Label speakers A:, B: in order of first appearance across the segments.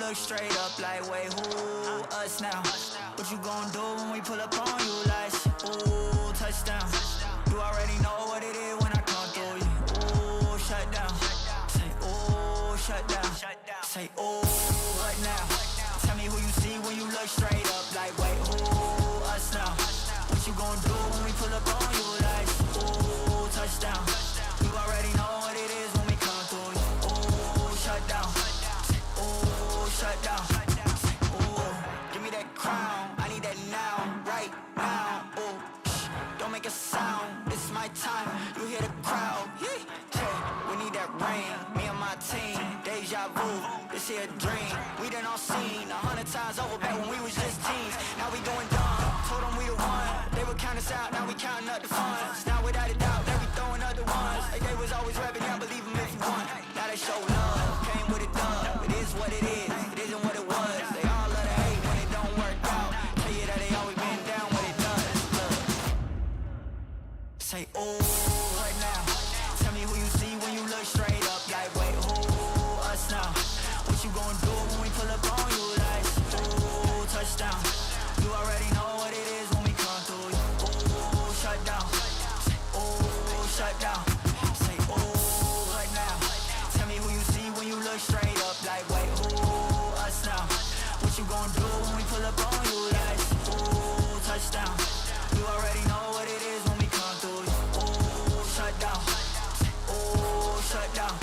A: look straight up like, wait, who us now? What you gon' do when we pull up on you like, ooh, touchdown. You already know what it is when I come through you. Ooh, shut down. Say, ooh, shut down. Say, ooh, what now? Tell me who you see when you look straight up like, wait, who us now? What you gon' do when we pull up on you like, ooh, touchdown. You already know what it is when we come through you. Ooh, shut down. Ooh, shut down. Ooh, give me that crown, I need that now, right now. Ooh, don't make a sound, this is my time. You hear the crowd, yeah. We need that rain, me and my team. Deja vu, this here a dream. We done all seen 100 times over back when we was just teens. Now we going dumb, told them we the one. They would count us out, now we counting up the funds. Now without a doubt, they be throwing other ones. Like they was always rapping, I believe them if you want. Now they show love, came with a dub. It is what it is, it isn't what it was. They all love to hate when it don't work out. Tell you that they always been down when it does. Look. Say, ooh, what now? Tell me who you see when you look straight up like, wait, who us now? What you gon' do when we pull up on you like, ooh, touchdown. You already know what it is when we come through you. Ooh, shut down. Say, ooh, shut down. Say, ooh, what now? Tell me who you see when you look straight up like, wait, who us now? What you gon' do when we pull up on you like, ooh, touchdown. You already know what it is when we come through you. Ooh, shut down. Ooh, shut down.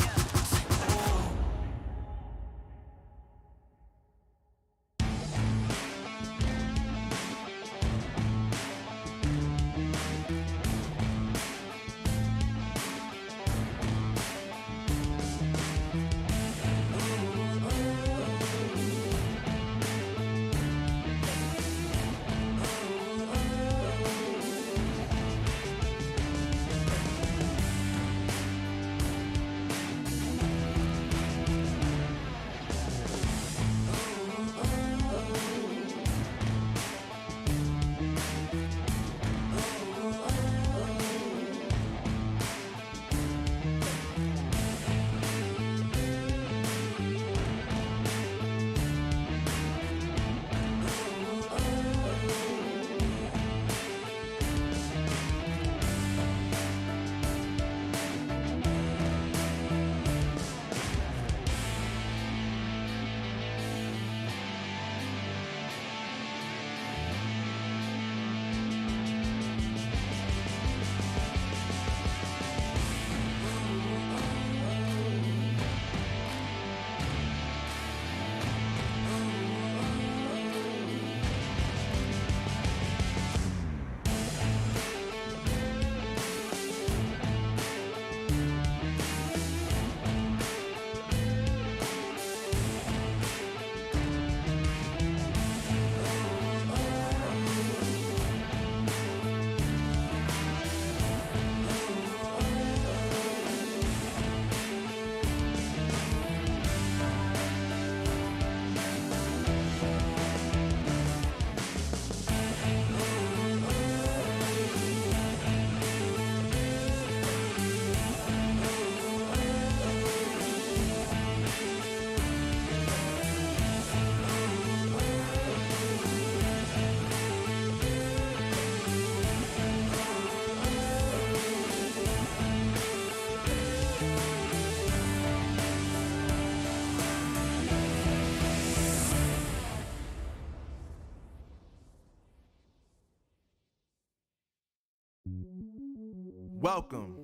B: Welcome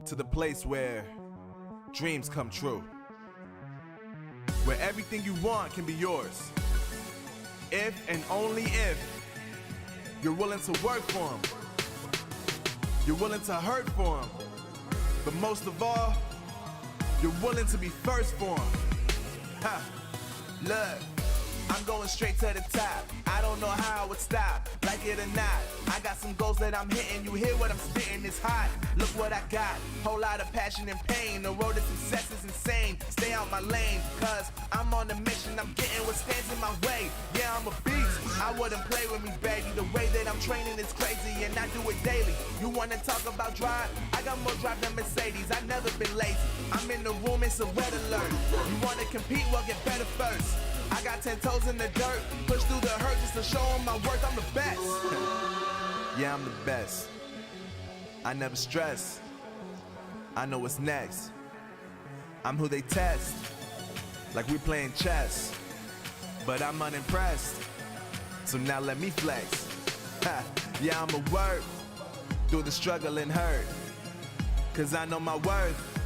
B: to the place where dreams come true, where everything you want can be yours, if and only if you're willing to work for them, you're willing to hurt for them, but most of all, you're willing to be first for them. Ha! Look, I'm going straight to the top. I don't know how I would stop, like it or not. I got some goals that I'm hitting. You hear what I'm spitting? It's hot. Look what I got. Whole lot of passion and pain. The road to success is insane. Stay out my lane, cause I'm on a mission. I'm getting what stands in my way. Yeah, I'm a beast. I wouldn't play with me, baby. The way that I'm training is crazy, and I do it daily. You wanna talk about drive? I got more drive than Mercedes. I've never been lazy. I'm in the room, it's a red alert. You wanna compete? Well, get better first. I got 10 toes in the dirt, push through the hurt just to show them my worth. I'm the best. Yeah, I'm the best. I never stress. I know what's next. I'm who they test, like we playing chess. But I'm unimpressed, so now let me flex. Yeah, I'ma work through the struggle and hurt, cause I know my worth,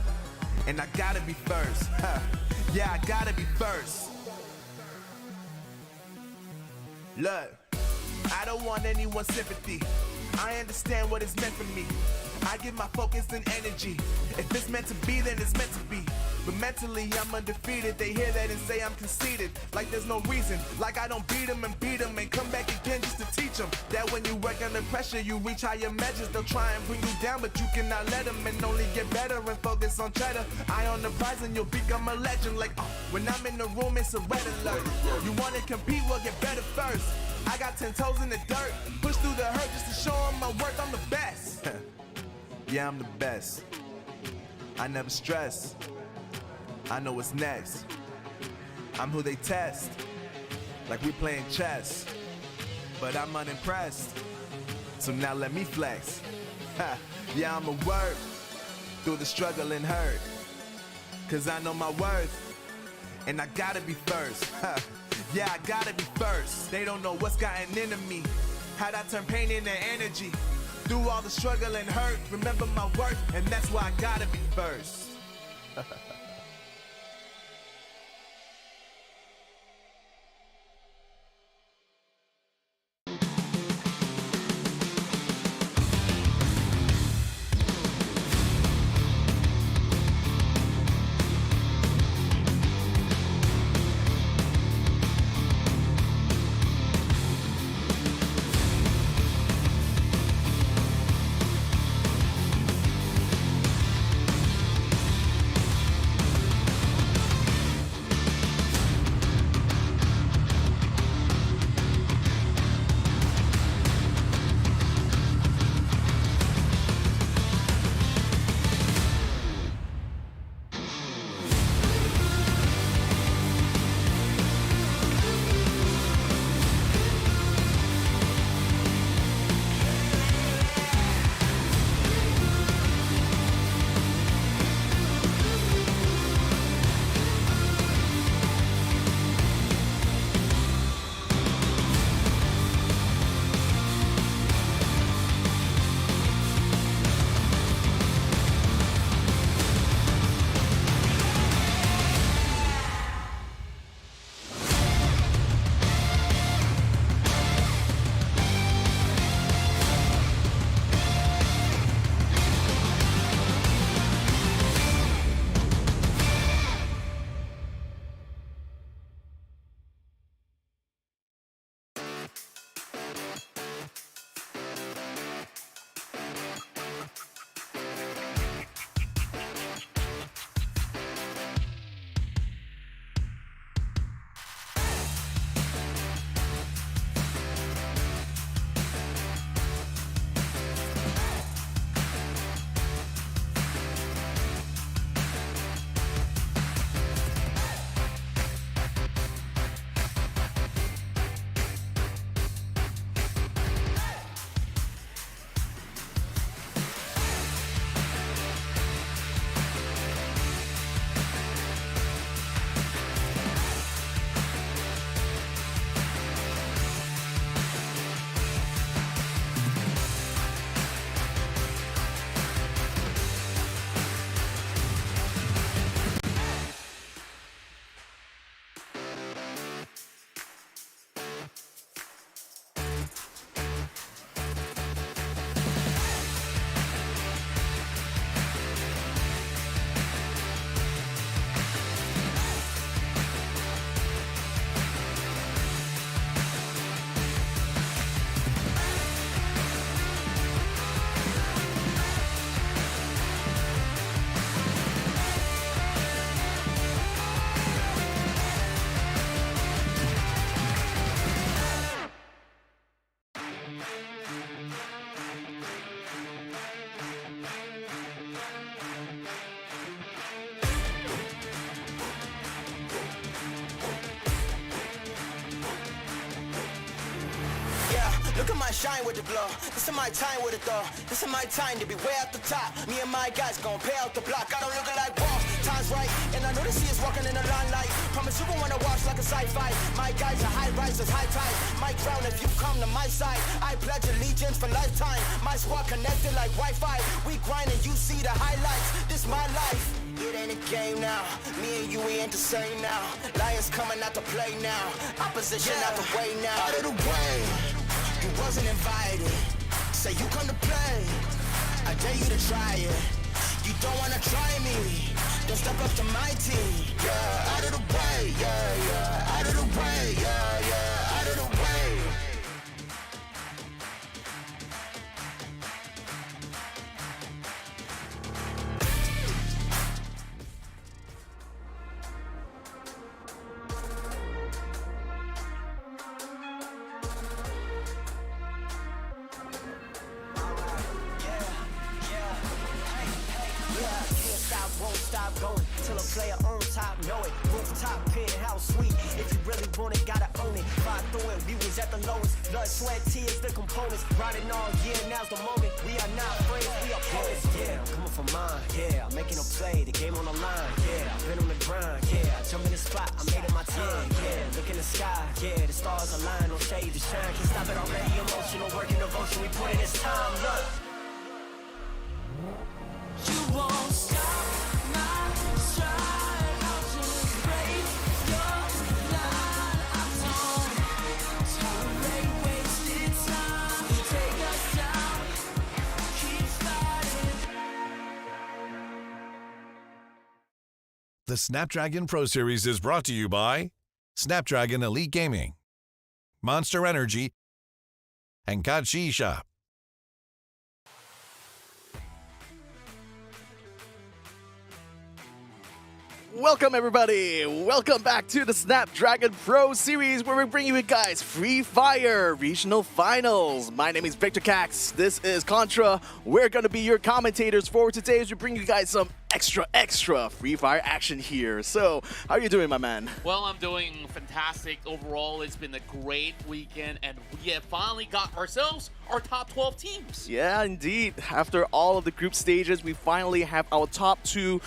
B: and I gotta be first. Yeah, I gotta be first. Look, I don't want anyone's sympathy. I understand what it's meant for me. I give my focus and energy. If it's meant to be, then it's meant to be. But mentally, I'm undefeated. They hear that and say I'm conceited. Like there's no reason. Like I don't beat them and come back again just to teach them that when you work under pressure, you reach higher measures. They'll try and bring you down, but you cannot let them, and only get better and focus on cheddar. Eye on the prize and you'll become a legend. Like, when I'm in the room, it's a red alert. You wanna compete? Well, get better first. I got 10 toes in the dirt, push through the hurt just to show them my worth. I'm the best. Yeah, I'm the best. I never stress. I know what's next. I'm who they test, like we playing chess. But I'm unimpressed, so now let me flex. Yeah, I'ma work through the struggle and hurt, cause I know my worth, and I gotta be first. Yeah, I gotta be first. They don't know what's gotten into me, how'd I turn pain into energy. Through all the struggle and hurt, remember my worth, and that's why I gotta be first.
C: Look at my shine with the glow. This is my time with it though. This is my time to be way at the top. Me and my guys gon' pay out the block. I don't look like walls. Time's right, and I know the sea is walking in the limelight. Promise you gon' wanna watch like a sci-fi. My guys are high rises, high tide. My crown if you come to my side. I pledge allegiance for lifetime. My squad connected like Wi-Fi. We grind and you see the highlights. This my life. It ain't a game now. Me and you, we ain't the same now. Lions coming out to play now. Opposition out the way now. Out of the way. You wasn't invited. Say you come to play. I dare you to try it. You don't wanna try me. Then step up to my team. Yeah, out of the way. Yeah, yeah. Out of the way. Yeah, yeah. Out of the way.
D: Won't stop going till a player on top know it. Rooftop, penthouse suite. If you really want it, gotta own it. Fly through it, we was at the lowest. Blood, sweat, tears, the components. Riding all year, now's the moment. We are not afraid, we are opponents. Yeah, I'm coming for mine. Yeah, I'm making a play, the game on the line. Yeah, I've been on the grind. Yeah, I jump in the spot, I made it my time. Yeah, look in the sky. Yeah, the stars align, no shade to shine. Can't stop it already. Emotional, working devotion. We put in this time. Look. You won't stop.
E: The Snapdragon Pro Series is brought to you by Snapdragon Elite Gaming, Monster Energy, and Kachi Shop.
F: Welcome everybody! Welcome back to the Snapdragon Pro Series where we're bringing you guys Free Fire Regional Finals. My name is Victor Cax. This is Contra. We're going to be your commentators for today as we bring you guys some extra Free Fire action here. So, how are you doing, my man?
G: Well, I'm doing fantastic overall. It's been a great weekend and we have finally got ourselves our top 12 teams.
F: Yeah, indeed. After all of the group stages, we finally have our top 12,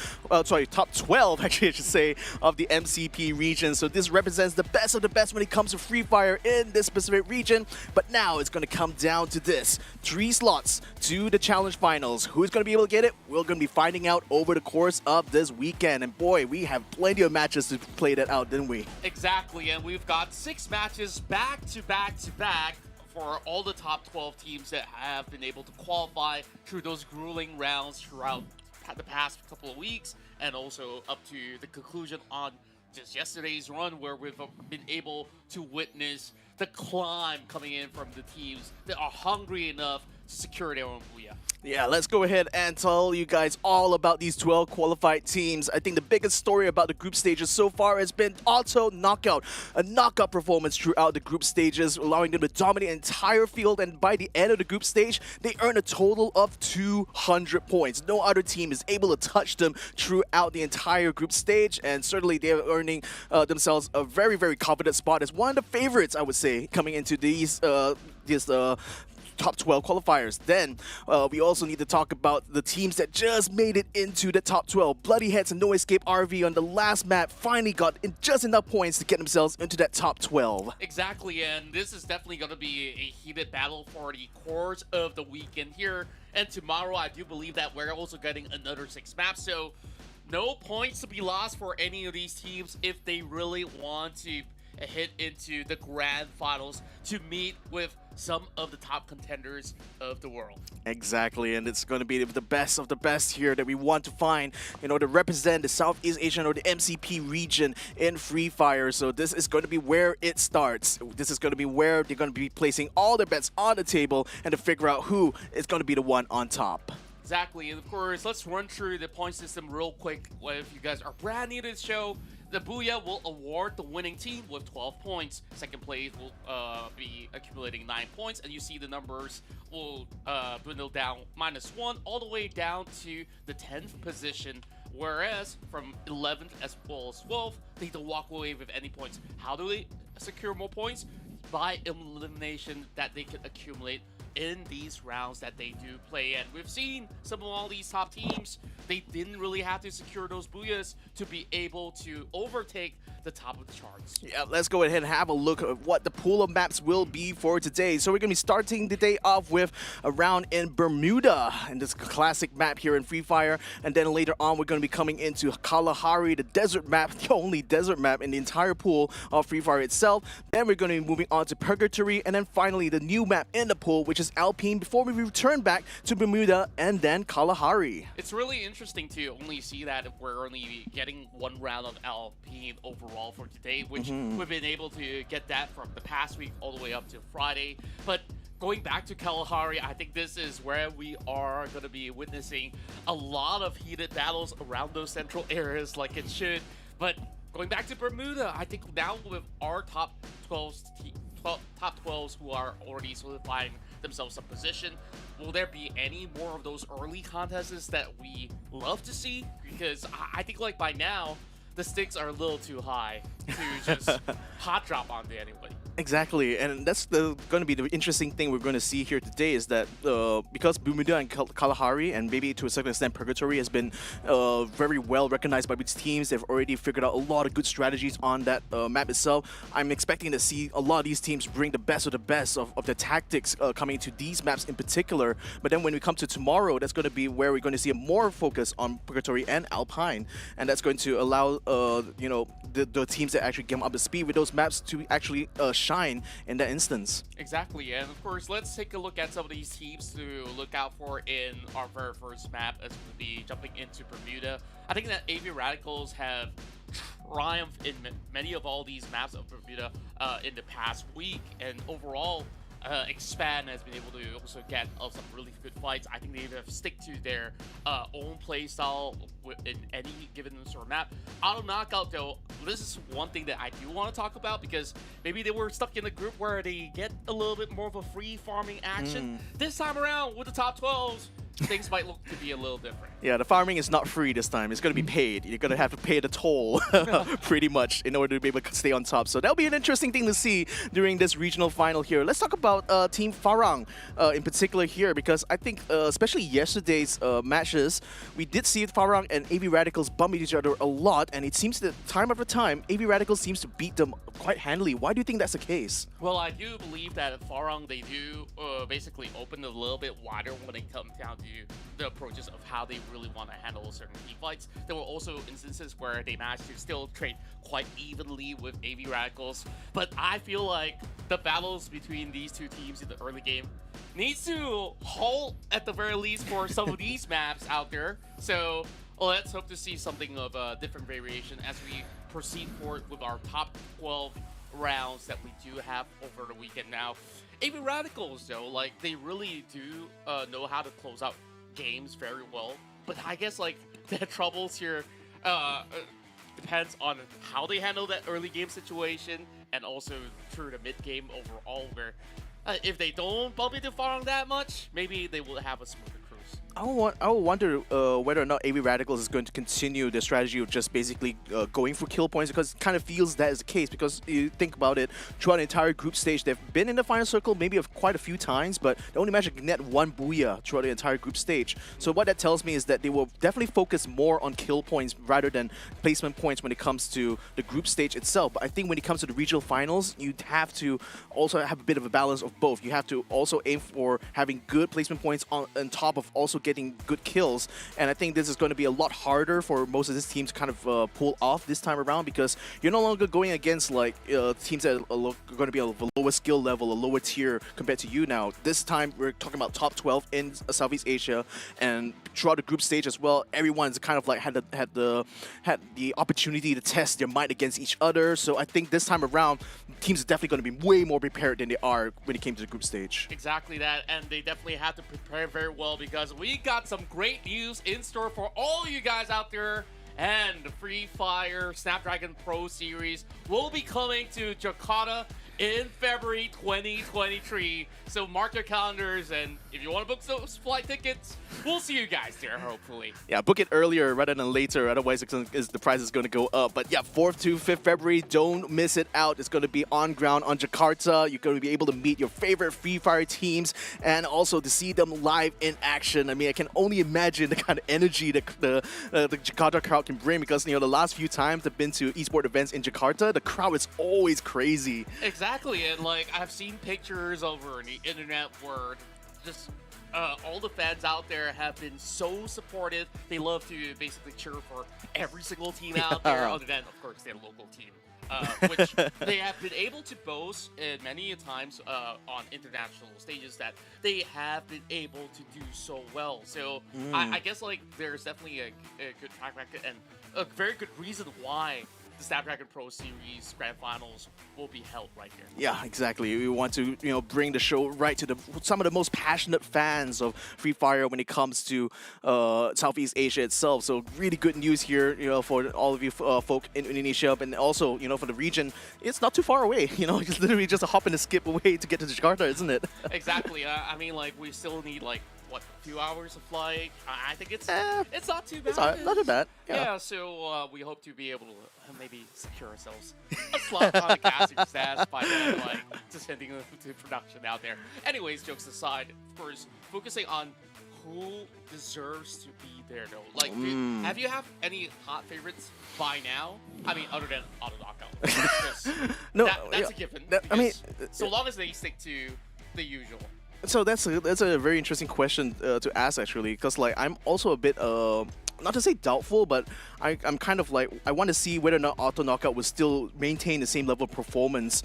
F: actually, I should say, of the MCP region. So this represents the best of the best when it comes to Free Fire in this specific region. But now it's going to come down to this. 3 slots to the Challenge Finals. Who's going to be able to get it? We're going to be finding out over the course of this weekend. And boy, we have plenty of matches to play that out, didn't we?
G: Exactly, and we've got 6 matches back to back to back for all the top 12 teams that have been able to qualify through those grueling rounds throughout the past couple of weeks, and also up to the conclusion on just yesterday's run where we've been able to witness the climb coming in from the teams that are hungry enough to secure their own booyah.
F: Yeah, let's go ahead and tell you guys all about these 12 qualified teams. I think the biggest story about the group stages so far has been auto knockout. A knockout performance throughout the group stages, allowing them to dominate the entire field, and by the end of the group stage, they earn a total of 200 points. No other team is able to touch them throughout the entire group stage, and certainly they're earning themselves a very confident spot as one of the favorites, I would say, coming into these top 12 qualifiers. Then we also need to talk about the teams that just made it into the top 12. Bloody Heads and No Escape RV on the last map finally got just enough points to get themselves into that top 12.
G: Exactly, and this is definitely going to be a heated battle for the course of the weekend here. And tomorrow, I do believe that we're also getting another 6 maps, so no points to be lost for any of these teams if they really want to hit into the grand finals to meet with some of the top contenders of the world.
F: Exactly, and it's going to be the best of the best here that we want to find in order to represent the Southeast Asian or the MCP region in Free Fire. So this is going to be where it starts. This is going to be where they're going to be placing all their bets on the table and to figure out who is going to be the one on top.
G: Exactly, and of course, let's run through the point system real quick. If you guys are brand new to the show, the Booyah will award the winning team with 12 points. Second place will be accumulating 9 points, and you see the numbers will dwindle down -1 all the way down to the 10th position, whereas from 11th as well as 12th, they don't walk away with any points. How do they secure more points? by elimination that they can accumulate in these rounds that they do play. And we've seen some of all these top teams, they didn't really have to secure those booyahs to be able to overtake the top of the charts.
F: Yeah, let's go ahead and have a look at what the pool of maps will be for today. So we're going to be starting the day off with a round in Bermuda, and this classic map here in Free Fire. And then later on, we're going to be coming into Kalahari, the desert map, the only desert map in the entire pool of Free Fire itself. Then we're going to be moving on to Purgatory, and then finally the new map in the pool, which is Alpine, before we return back to Bermuda and then Kalahari.
G: It's really interesting to only see that if we're only getting one round of Alpine overall for today, which we've been able to get that from the past week all the way up to Friday. But going back to Kalahari, I think this is where we are going to be witnessing a lot of heated battles around those central areas like it should. But going back to Bermuda, I think now with our top 12s who are already solidifying themselves a position, will there be any more of those early contests that we love to see? Because I think like by now, the stakes are a little too high to just hot drop onto anybody.
F: Exactly, and that's going to be the interesting thing we're going to see here today is that because Bermuda and Kalahari, and maybe to a certain extent Purgatory, has been very well recognized by these teams. They've already figured out a lot of good strategies on that map itself. I'm expecting to see a lot of these teams bring the best of the best of the tactics coming to these maps in particular. But then when we come to tomorrow, that's going to be where we're going to see a more focus on Purgatory and Alpine, and that's going to allow you know, the teams that actually get up to speed with those maps to actually shine in that instance.
G: Exactly, and of course, let's take a look at some of these teams to look out for in our very first map as we'll be jumping into Bermuda. I think that AV Radicals have triumphed in many of all these maps of Bermuda in the past week, and overall, Expand has been able to also get some really good fights. I think they have stick to their own play style in any given sort of map. Auto Knockout, though, this is one thing that I do want to talk about because maybe they were stuck in a group where they get a little bit more of a free farming action. This time around with the top 12s, things might look to be a little different.
F: Yeah, the farming is not free this time. It's going to be paid. You're going to have to pay the toll pretty much in order to be able to stay on top. So that'll be an interesting thing to see during this regional final here. Let's talk about Team Farang in particular here, because I think especially yesterday's matches, we did see Farang and AV Radicals bump each other a lot, and it seems that time after time, AV Radicals seems to beat them quite handily. Why do you think that's the case?
G: Well, I do believe that at Farang, they do basically open a little bit wider when it comes down to the approaches of how they really want to handle certain team fights. There were also instances where they managed to still trade quite evenly with AV Radicals, but I feel like the battles between these two teams in the early game needs to halt at the very least for some of these maps out there. So let's hope to see something of a different variation as we proceed forward with our top 12 rounds that we do have over the weekend now. AV Radicals, though, like, they really do know how to close out games very well, but I guess, like, the troubles here depends on how they handle that early game situation and also through the mid game overall, where if they don't bump into Farang that much, maybe they will have a smoother cruise.
F: I will wonder whether or not AV Radicals is going to continue the strategy of just basically going for kill points, because it kind of feels that is the case. Because you think about it, throughout the entire group stage, they've been in the final circle maybe of quite a few times, but they only managed to net one booyah throughout the entire group stage. So what that tells me is that they will definitely focus more on kill points rather than placement points when it comes to the group stage itself. But I think when it comes to the regional finals, you have to also have a bit of a balance of both. You have to also aim for having good placement points on top of also getting good kills, and I think this is going to be a lot harder for most of these teams to kind of pull off this time around, because you're no longer going against like teams that are going to be of a lower skill level, a lower tier compared to you now. This time we're talking about top 12 in Southeast Asia, and throughout the group stage as well, everyone's kind of like had the opportunity to test their might against each other. So I think this time around, teams are definitely going to be way more prepared than they are when it came to the group stage.
G: Exactly that, and they definitely have to prepare very well, because we got some great news in store for all you guys out there. And the Free Fire Snapdragon Pro Series will be coming to Jakarta in February 2023. So mark your calendars, and if you want to book those flight tickets, we'll see you guys there, hopefully.
F: Yeah, book it earlier rather than later. Otherwise, the price is going to go up. But yeah, 4th to 5th February, don't miss it out. It's going to be on ground on Jakarta. You're going to be able to meet your favorite Free Fire teams and also to see them live in action. I mean, I can only imagine the kind of energy that the Jakarta crowd can bring, because the last few times I've been to esports events in Jakarta, the crowd is always crazy.
G: Exactly, and like I've seen pictures over on the internet where just all the fans out there have been so supportive. They love to basically cheer for every single team out there, other than, of course, their local team. Which they have been able to boast many times on international stages that they have been able to do so well. So I guess like there's definitely a good track record and a very good reason why the Snapdragon Pro Series Grand Finals will be held right here.
F: Yeah, exactly. We want to, bring the show right to some of the most passionate fans of Free Fire when it comes to Southeast Asia itself. So really good news here, for all of you folk in Indonesia, and also, for the region. It's not too far away. It's literally just a hop and a skip away to get to Jakarta, isn't it?
G: Exactly. I mean, like we still need like what, a few hours of flight. I think it's not too bad.
F: It's not too bad.
G: Yeah. So we hope to be able to maybe secure ourselves a slot on the casting stats by then, like just sending to production out there. Anyways, jokes aside, of course, focusing on who deserves to be there though. Like, have you any hot favorites by now? I mean, other than auto knockout.
F: No,
G: that's a given. So long as they stick to the usual.
F: So that's a very interesting question to ask, actually, because like I'm also a bit not to say doubtful, but I'm kind of like, I want to see whether or not Auto Knockout will still maintain the same level of performance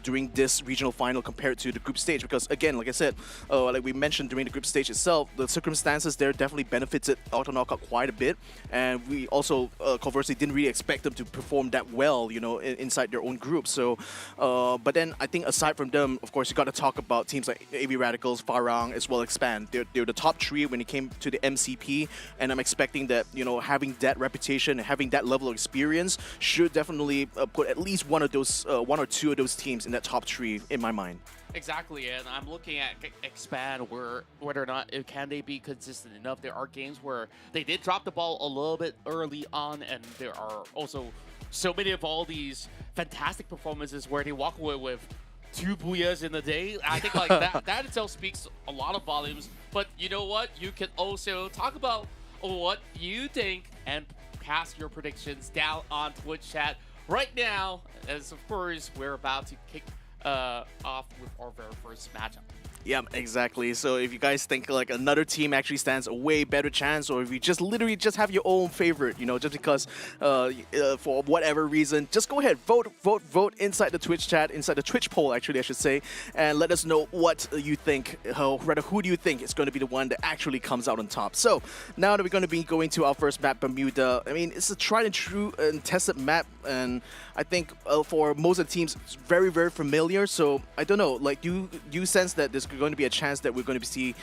F: during this regional final compared to the group stage. Because again, like I said, like we mentioned during the group stage itself, the circumstances there definitely benefited Auto Knockout quite a bit. And we also, conversely, didn't really expect them to perform that well, inside their own group. So, but then I think aside from them, of course, you got to talk about teams like AB Radicals, Farang, as well Expand. They're the top three when it came to the MCP, and I'm expecting that, having that reputation and having that level of experience should definitely put at least one or two of those teams in that top three in my mind.
G: Exactly, and I'm looking at Expand whether or not can they be consistent enough. There are games where they did drop the ball a little bit early on, and there are also so many of all these fantastic performances where they walk away with 2 booyahs in a day. I think like that itself speaks a lot of volumes. But you know what? You can also talk about what you think and cast your predictions down on Twitch chat right now, as of course we're about to kick off with our very first matchup.
F: Yeah, exactly. So if you guys think like another team actually stands a way better chance, or if you just literally just have your own favorite, just because for whatever reason, just go ahead, vote inside the Twitch chat, inside the Twitch poll, actually, I should say, and let us know what you think, rather who do you think is going to be the one that actually comes out on top. So now that we're going to be going to our first map, Bermuda, I mean, it's a tried and true and tested map, and I think for most of the teams, it's very, very familiar. So I don't know, like, do you sense that there's going to be a chance that we're going to see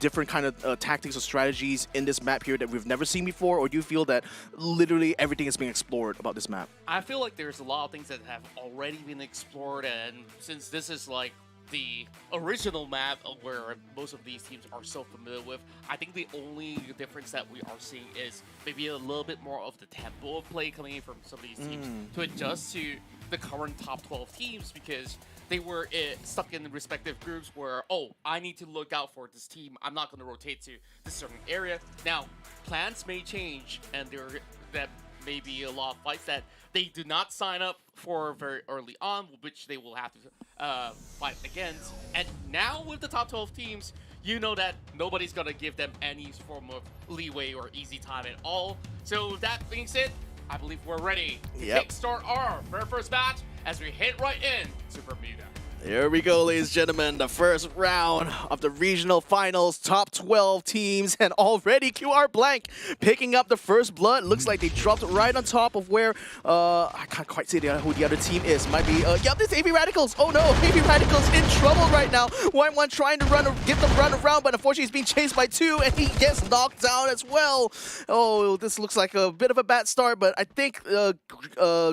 F: different kind of tactics or strategies in this map here that we've never seen before, or do you feel that literally everything is being explored about this map?
G: I feel like there's a lot of things that have already been explored, and since this is like the original map where most of these teams are so familiar with, I think the only difference that we are seeing is maybe a little bit more of the tempo of play coming in from some of these teams to adjust to the current top 12 teams, because they were stuck in the respective groups where, oh, I need to look out for this team. I'm not going to rotate to this certain area. Now, plans may change, and that may be a lot of fights that they do not sign up for very early on, which they will have to fight against. And now with the top 12 teams, you know that nobody's going to give them any form of leeway or easy time at all. So that being said, I believe we're ready to kickstart our very first match as we head right in to Bermuda.
F: Here we go, ladies and gentlemen, the first round of the regional finals, top 12 teams, and already QR Blank picking up the first blood. Looks like they dropped right on top of where, I can't quite say who the other team is. Might be, yep, this AV Radicals. Oh no, AV Radicals in trouble right now. 1-1 trying to give them run around, but unfortunately he's being chased by 2, and he gets knocked down as well. Oh, this looks like a bit of a bad start, but I think,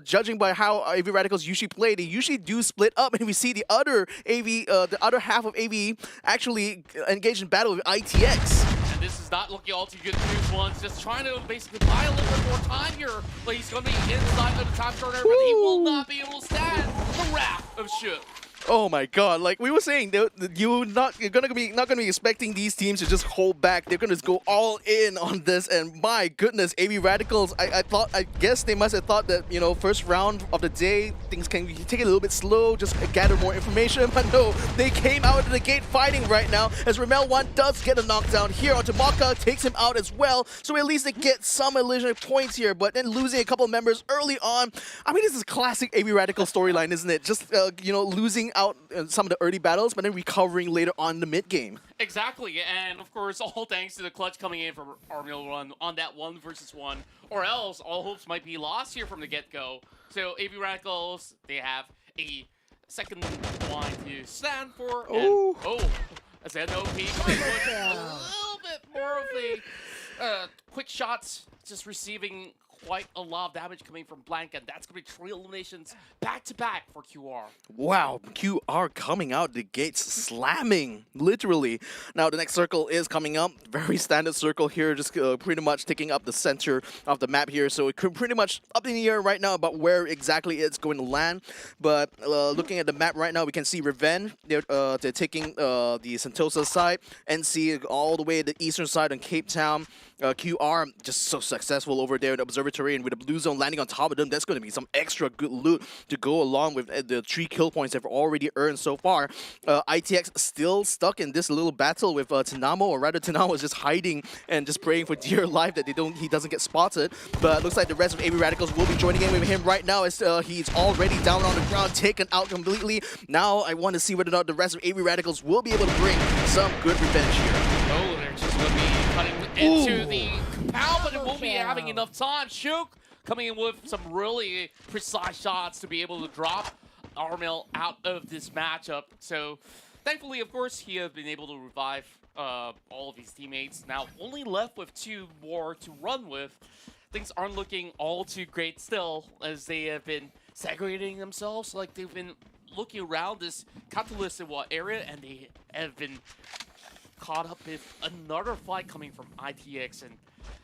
F: judging by how AV Radicals usually play, they usually do split up, and we see the other half of AV actually engaged in battle with ITX.
G: And this is not looking all too good for News One's just trying to basically buy a little bit more time here. But he's going to be inside of the time corner, but he will not be able to stand the wrath of Shook.
F: Oh my god, like we were saying, you're not gonna be expecting these teams to just hold back. They're gonna go all in on this, and my goodness, AV Radicals, I guess they must have thought that, you know, first round of the day, things can take it a little bit slow, just gather more information, but no, they came out of the gate fighting right now, as Ramel 1 does get a knockdown here onto Maka, takes him out as well, so at least they get some elimination points here, but then losing a couple of members early on. I mean, this is classic AV Radical storyline, isn't it? Just, you know, losing out in some of the early battles, but then recovering later on in the mid game.
G: Exactly, and of course, all thanks to the clutch coming in from Armil Run on that 1v1, or else all hopes might be lost here from the get-go. So AV Radicals, they have a second line to stand for, and as NOP coming with a little bit more of the quick shots, just receiving quite a lot of damage coming from Blank, and that's going to be 3 eliminations back-to-back for QR.
F: Wow, QR coming out the gates, slamming, literally. Now the next circle is coming up. Very standard circle here, just pretty much taking up the center of the map here. So it could pretty much up in the air right now about where exactly it's going to land. But looking at the map right now, we can see Revenge. They're taking the Sentosa side, NC all the way to the eastern side on Cape Town. QR just so successful over there in the observatory, and with the blue zone landing on top of them, that's going to be some extra good loot to go along with the 3 kill points they've already earned so far. ITX still stuck in this little battle with Tanamo, or rather Tanamo is just hiding and just praying for dear life that he doesn't get spotted. But it looks like the rest of AV Radicals will be joining in with him right now, as he's already down on the ground, taken out completely. Now I want to see whether or not the rest of AV Radicals will be able to bring some good revenge here.
G: Oh, they're just going to be cutting into the compound, but it won't be having enough time. Shook coming in with some really precise shots to be able to drop Armil out of this matchup. So thankfully, of course, he has been able to revive all of his teammates. Now only left with 2 more to run with. Things aren't looking all too great still, as they have been segregating themselves. Like, they've been looking around this catalyst area, and they have been caught up with another fight coming from ITX, and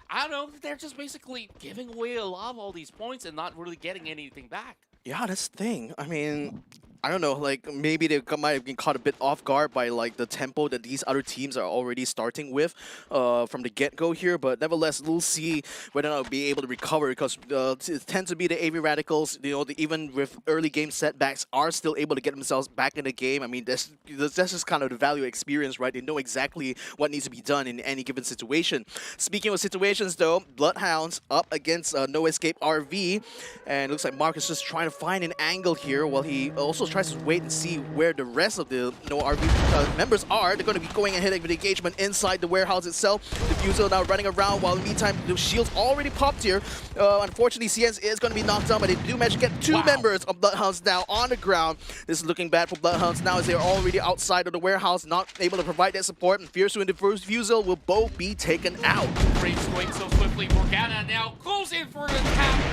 G: I don't know, they're just basically giving away a lot of all these points and not really getting anything back.
F: Yeah, that's the thing. I mean, I don't know, like maybe they might have been caught a bit off guard by like the tempo that these other teams are already starting with from the get-go here, but nevertheless, we'll see whether or not they'll be able to recover, because it tends to be the AV Radicals, you know, even with early game setbacks, are still able to get themselves back in the game. I mean, that's just kind of the value of experience, right? They know exactly what needs to be done in any given situation. Speaking of situations though, Bloodhounds up against No Escape RV, and it looks like Marcus just trying to find an angle here while he also tries to wait and see where the rest of the RV members are. They're going to be going ahead with the engagement inside the warehouse itself. Diffusal now running around, while in the meantime the shields already popped here. Unfortunately, CNs is going to be knocked down, but they do manage to get 2 members of Bloodhounds now on the ground. This is looking bad for Bloodhounds now, as they're already outside of the warehouse, not able to provide that support, and Fierce and Diffusal will both be taken out.
G: Race going so swiftly. Morgana now goes in for an attack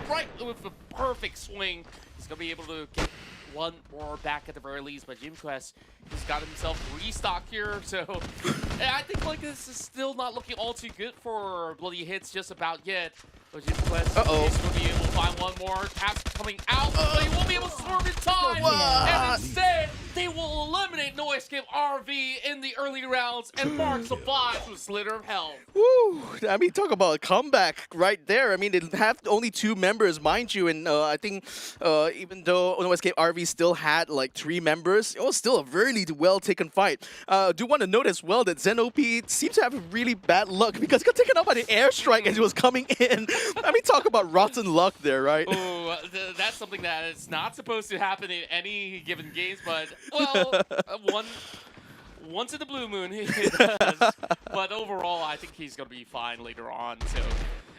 G: right with the perfect swing. He's going to be able to get 1 more back at the very least, but Jim Quest, he's got himself restocked here, so I think like this is still not looking all too good for Bloody Hits just about yet. But Jim Quest is going to be able to find 1 more. Taps coming out, but he won't be able to storm in time. And instead, they will eliminate No Escape RV in the early rounds, and Mark survives with Slither of Hell.
F: Woo! I mean, talk about a comeback right there. I mean, they have only 2 members, mind you, and I think even though No Escape RV still had like 3 members, it was still a really well-taken fight. Do want to note as well that ZenOP seems to have really bad luck, because he got taken out by the airstrike as he was coming in. I mean, talk about rotten luck there, right?
G: Oh, that's something that is not supposed to happen in any given games, but Well, once in the blue moon, he does. But overall, I think he's going to be fine later on. So,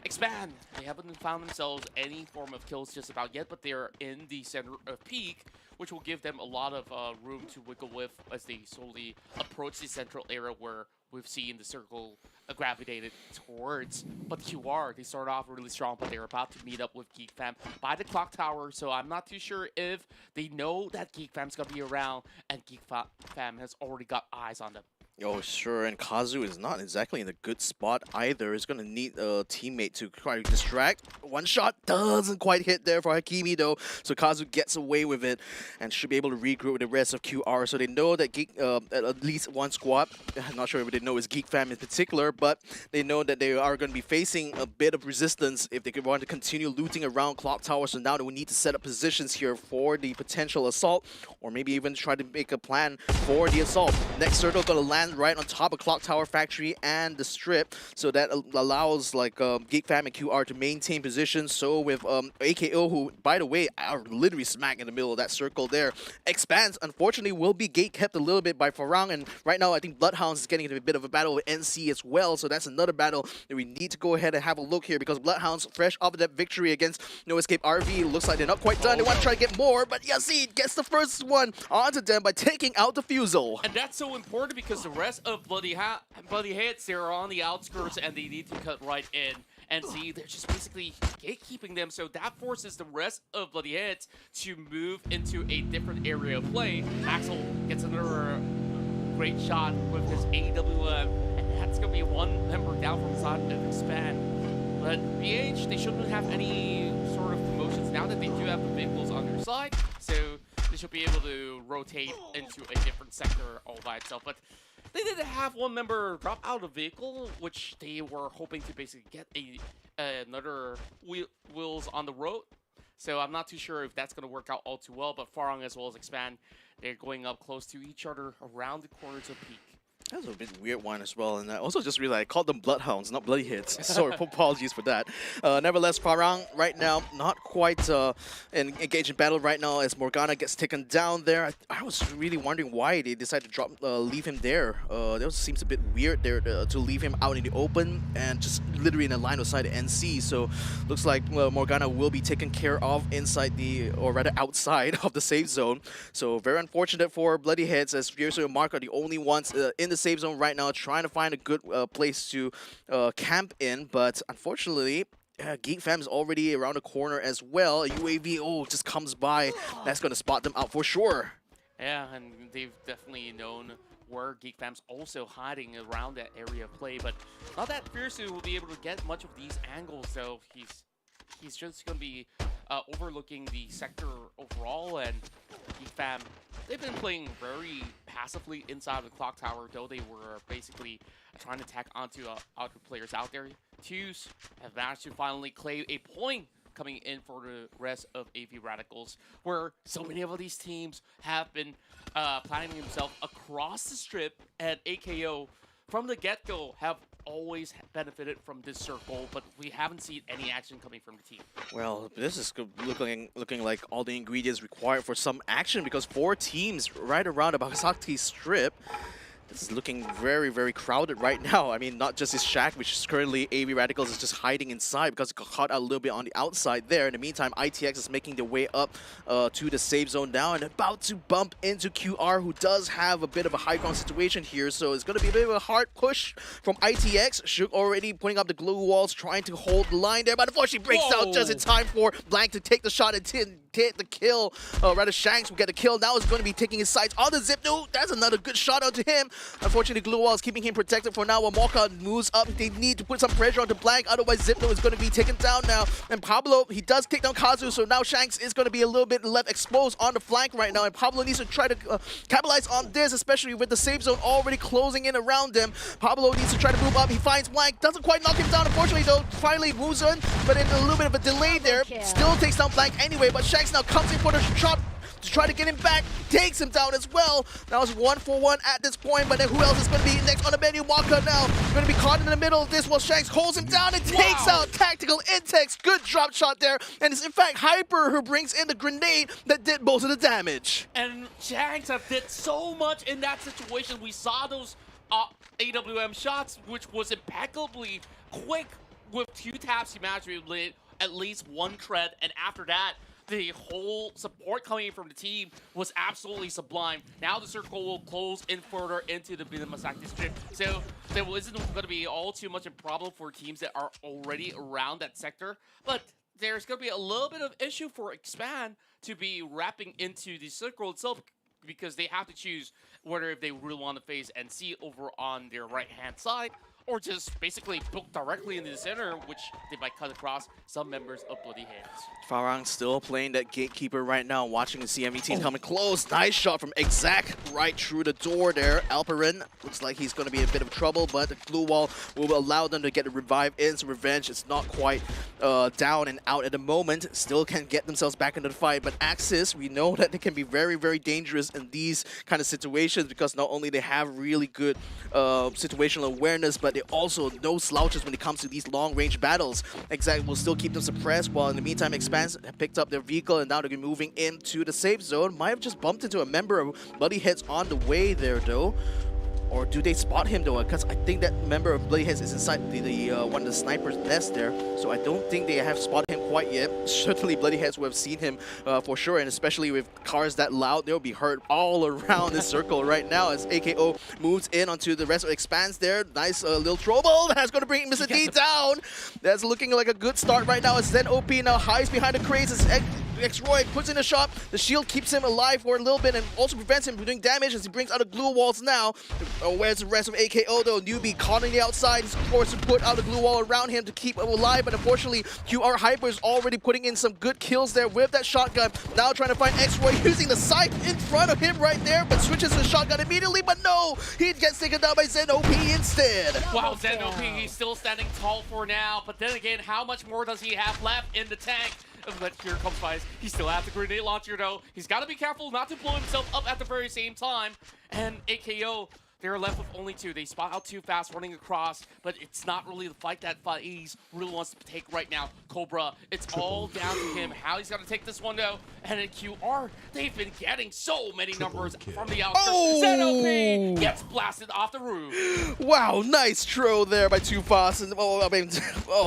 G: Expand. They haven't found themselves any form of kills just about yet, but they're in the center of peak, which will give them a lot of room to wiggle with as they slowly approach the central area where we've seen the circle gravitated towards. But QR, they start off really strong, but they're about to meet up with Geek Fam by the clock tower, so I'm not too sure if they know that Geek Fam's going to be around, and Geek Fam has already got eyes on them.
F: Oh, sure, and Kazu is not exactly in a good spot either. He's going to need a teammate to try to distract. One shot doesn't quite hit there for Hakimi, though, so Kazu gets away with it and should be able to regroup with the rest of QR. So they know that Geek, at least one squad, I'm not sure if they know it's Geek Fam in particular, but they know that they are going to be facing a bit of resistance if they want to continue looting around Clock Tower. So now they will need to set up positions here for the potential assault, or maybe even try to make a plan for the assault. Next circle going to land right on top of Clock Tower Factory and the strip, so that allows like Geek Fam and QR to maintain position. So with AKO, who by the way are literally smack in the middle of that circle there, Expands unfortunately will be gate kept a little bit by Farang, and right now I think Bloodhounds is getting into a bit of a battle with NC as well, so that's another battle that we need to go ahead and have a look here, because Bloodhounds fresh off of that victory against No Escape RV, looks like they're not quite done. They want to try to get more, but Yacine gets the first one onto them by taking out the Fusel.
G: And that's so important because the rest of Bloody Hits, they're on the outskirts and they need to cut right in. And see, they're just basically gatekeeping them, so that forces the rest of Bloody Hits to move into a different area of play. Axel gets another great shot with his AWM, and that's going to be one member down from the side of Expand. But BH, they shouldn't have any sort of promotions now that they do have the vehicles on their side, so they should be able to rotate into a different sector all by itself. But they did have one member drop out of vehicle, which they were hoping to basically get another wheels on the road. So I'm not too sure if that's going to work out all too well, but Farang as well as Expand, they're going up close to each other around the corners of peak.
F: That's a bit weird one as well, and I also just realized I called them Bloodhounds, not Bloody Hits. Sorry, apologies for that. Nevertheless, Farang right now not quite engaged in battle right now as Morgana gets taken down there. I was really wondering why they decided to leave him there. That seems a bit weird there to leave him out in the open and just literally in a line of sight of NC. So looks like Morgana will be taken care of inside or rather outside of the safe zone. So very unfortunate for Bloody Heads, as Fiercer and Mark are the only ones in the safe zone right now, trying to find a good place to camp in, but unfortunately Geek Fam is already around the corner as well. A UAV just comes by. That's going to spot them out for sure.
G: Yeah, and they've definitely known where Geek Fam's also hiding around that area of play, but not that Fiercer will be able to get much of these angles, so he's just going to be overlooking the sector overall. And Geek Fam, they've been playing very passively inside of the clock tower, though they were basically trying to tack onto other players out there. Twos have managed to finally claim a point coming in for the rest of AV Radicals, where so many of these teams have been planning themselves across the strip, and AKO from the get-go have always benefited from this circle, but we haven't seen any action coming from the team.
F: Well, this is looking like all the ingredients required for some action, because 4 teams right around the Bagasaki strip. This is looking very, very crowded right now. I mean, not just his shack, which is currently AV Radicals is just hiding inside because it got caught out a little bit on the outside there. In the meantime, ITX is making their way up to the safe zone now and about to bump into QR, who does have a bit of a high ground situation here. So it's going to be a bit of a hard push from ITX. Shuk already putting up the glue walls, trying to hold the line there, but unfortunately breaks out just in time for Blank to take the shot and get the kill. Rather, Shanks will get the kill. Now is going to be taking his sights on the Zipno. That's another good shot onto him. Unfortunately, Glue Wall is keeping him protected for now. While Mocha moves up, they need to put some pressure onto Blank. Otherwise, Zipno is going to be taken down now. And Pablo, he does kick down Kazu, so now Shanks is going to be a little bit left exposed on the flank right now. And Pablo needs to try to capitalize on this, especially with the safe zone already closing in around him. Pablo needs to try to move up. He finds Blank. Doesn't quite knock him down, unfortunately, though. Finally moves on, but in a little bit of a delay there. Still takes down Blank anyway, but Shanks now comes in for the shot to try to get him back. Takes him down as well. Now it's 1-for-1 at this point, but then who else is going to be next on the menu? Waka now going to be caught in the middle of this while Shanks holds him down and takes out Tactical Intex. Good drop shot there. And it's in fact Hyper who brings in the grenade that did most of the damage.
G: And Shanks have did so much in that situation. We saw those AWM shots, which was impeccably quick. With 2 taps, he managed to lit at least 1 tread, and after that, the whole support coming from the team was absolutely sublime. Now the circle will close in further into the Masaki district, so there isn't going to be all too much a problem for teams that are already around that sector, but there's going to be a little bit of issue for Expand to be wrapping into the circle itself, because they have to choose whether if they really want to face NC over on their right-hand side, or just basically book directly into the center, which they might cut across some members of Bloody Hands.
F: Farang still playing that gatekeeper right now, watching the CME team coming close. Nice shot from Exact right through the door there. Alpine looks like he's going to be in a bit of trouble, but the glue wall will allow them to get the revive in. So Revenge is not quite down and out at the moment. Still can get themselves back into the fight, but Axis, we know that they can be very, very dangerous in these kind of situations, because not only they have really good situational awareness, but they also no slouches when it comes to these long-range battles. Exact will still keep them suppressed, while in the meantime, Expanse have picked up their vehicle and now they're moving into the safe zone. Might have just bumped into a member of Bloody Heads on the way there, though. Or do they spot him, though? Because I think that member of Bloody Heads is inside the one of the snipers' nest there. So I don't think they have spotted him quite yet. Certainly Bloody Heads will have seen him for sure. And especially with cars that loud, they'll be heard all around this circle right now as AKO moves in onto the rest of Expanse there. Nice little trouble. That's going to bring Mr. D down. That's looking like a good start right now as Zen OP now hides behind the crates as X-Roy puts in a shot. The shield keeps him alive for a little bit and also prevents him from doing damage as he brings out the glue walls now. Where's the rest of AKO, though? Newbie caught on the outside. He's forced to put out a glue wall around him to keep him alive, but unfortunately, QR Hyper is already putting in some good kills there with that shotgun. Now trying to find X-Roy using the sight in front of him right there, but switches to the shotgun immediately, but no! He gets taken down by Zen OP instead.
G: Wow, Zen OP, he's still standing tall for now, but then again, how much more does he have left in the tank? But here comes Vice. He still has the grenade launcher, though. He's got to be careful not to blow himself up at the very same time. And AKO, they're left with only 2. They spot out too fast running across, but it's not really the fight that FaZe really wants to take right now. Cobra, it's all down to him. How he's going to take this one, though. And in QR, they've been getting so many numbers from the outskirts. ZOP gets blasted off the roof.
F: Wow, nice throw there by Too Fast. And,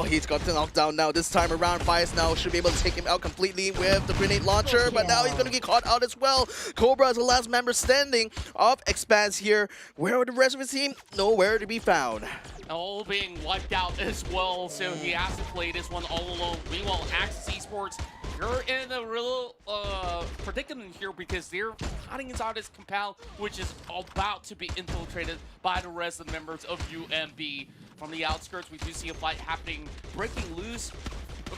F: he's got knocked down now. This time around, Vice now should be able to take him out completely with the grenade launcher, but now he's going to get caught out as well. Cobra is the last member standing of Expanse here. Where are the rest of his team? Nowhere to be found.
G: All being wiped out as well, so he has to play this one all alone. Meanwhile, Axis Esports, you're in a real predicament here because they're hiding inside this compound, which is about to be infiltrated by the rest of the members of UMB. From the outskirts, we do see a fight happening, breaking loose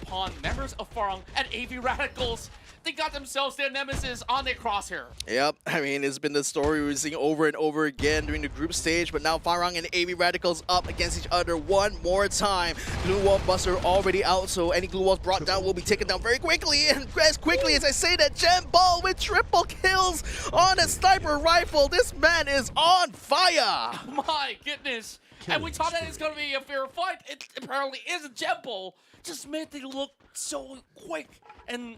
G: upon members of Farang and AV Radicals. They got themselves their nemesis on their crosshair. Yep, I mean, it's been the story we've seen over and over again during the group stage, but now Farang and AV Radicals up against each other one more time. Glue Wall Buster already out, so any glue walls brought down will be taken down very quickly. And as quickly as I say that, Gem Ball with triple kills on a sniper rifle. This man is on fire. My goodness. And we thought that it's going to be a fair fight. It apparently is a Gem Ball. Just made it look so quick. And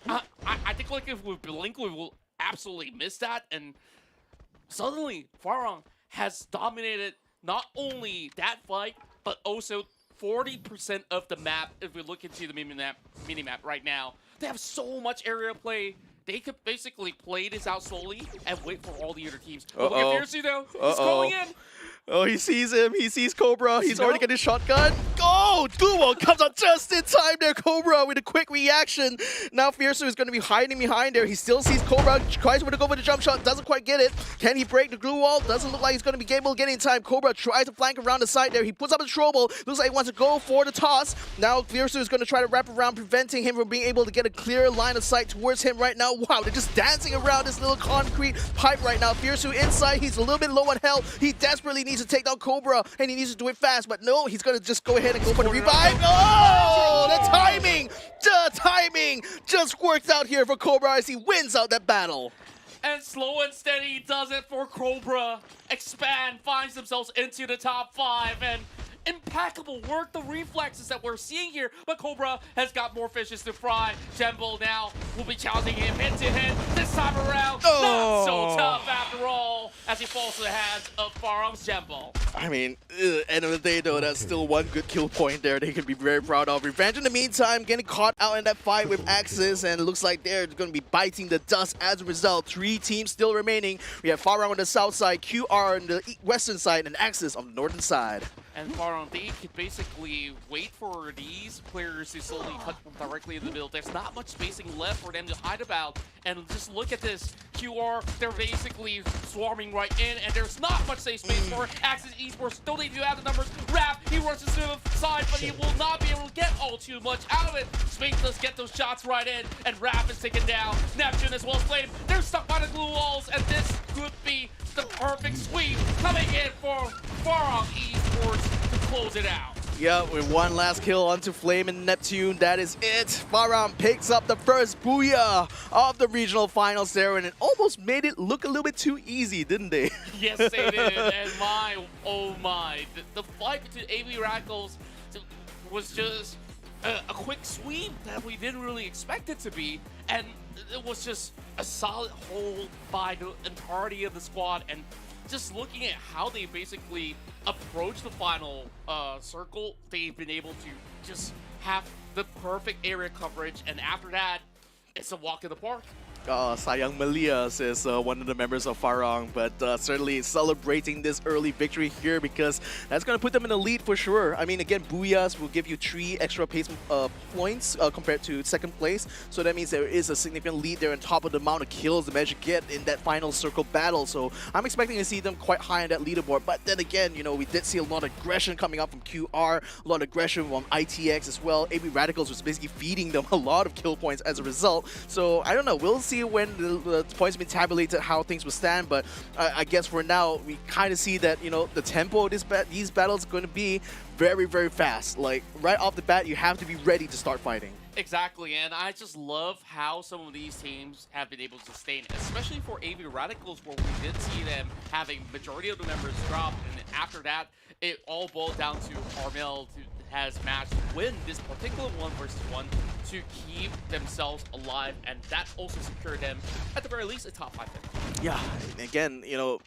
G: I think like if we blink, we will absolutely miss that. And suddenly, Farang has dominated not only that fight, but also 40% of the map. If we look into the mini-map right now, they have so much area play. They could basically play this out slowly and wait for all the other teams. Look at Fiercey, though. He's calling in.
F: Oh, he sees him. He sees Cobra. He's already got his shotgun. Oh, Duo comes out just in time there. Cobra with a quick reaction. Now Fiercer is going to be hiding behind there. He still sees Cobra. Tries to go for the jump shot. Doesn't quite get it. Can he break the glue wall? Doesn't look like he's going to be able to get in time. Cobra tries to flank around the side there. He puts up a trouble. Looks like he wants to go for the toss. Now Fiercer is going to try to wrap around, preventing him from being able to get a clear line of sight towards him right now. Wow, they're just dancing around this little concrete pipe right now. Fiercer inside. He's a little bit low on health. He desperately needs to take down Cobra, and he needs to do it fast, but no, he's going to just go ahead and go for the revive. Oh, the timing just works out here for Cobra as he wins out that battle.
G: And slow and steady does it for Cobra. Expand finds themselves into the top 5, and impeccable work, the reflexes that we're seeing here, but Cobra has got more fishes to fry. Jembo now will be challenging him head-to-head this time around. Not so tough after all, as he falls to the hands of Farong's Jembo.
F: I mean, end of the day though, that's still one good kill point there they can be very proud of. Revenge in the meantime getting caught out in that fight with Axis, and it looks like they're going to be biting the dust as a result. 3 teams still remaining. We have Farong on the south side, QR on the western side, and Axis on the northern side.
G: And Farong, they could basically wait for these players to slowly cut directly in the middle. There's not much spacing left for them to hide about. And just look at this. QR, they're basically swarming right in, and there's not much safe space for Axis Esports. Though they do have the numbers. Raph, he rushes to the side, but he will not be able to get all too much out of it. Space does get those shots right in, and Raph is taken down. Neptune as well as Flame, they're stuck by the glue walls, and this could be the perfect sweep coming in for Farong Esports to close it out.
F: Yeah, with one last kill onto Flame and Neptune, that is it. Farong picks up the first booyah of the regional finals there, and it almost made it look a little bit too easy, didn't they?
G: Yes, they did, and oh my, the fight between AV Radicals was just a quick sweep that we didn't really expect it to be, and it was just a solid hold by the entirety of the squad. And just looking at how they basically approach the final circle, they've been able to just have the perfect area coverage, and after that, it's a walk in the park.
F: Sayang Malia says one of the members of Farong, but certainly celebrating this early victory here because that's going to put them in the lead for sure. I mean, again, Booyahs will give you 3 extra pace points compared to second place, so that means there is a significant lead there on top of the amount of kills they managed to get in that final circle battle. So I'm expecting to see them quite high on that leaderboard, but then again, you know, we did see a lot of aggression coming up from QR, a lot of aggression from ITX as well. AB Radicals was basically feeding them a lot of kill points as a result. So I don't know, we'll see when the points have been tabulated how things will stand, but I guess for now we kind of see that, you know, the tempo of these battles is going to be very, very fast. Like right off the bat, you have to be ready to start fighting.
G: Exactly, and I just love how some of these teams have been able to sustain, especially for AV Radicals, where we did see them having majority of the members drop, and after that, it all boiled down to Carmel has managed to win this particular 1v1 to keep themselves alive, and that also secured them, at the very least, a top 5 pick.
F: Yeah, again, you know,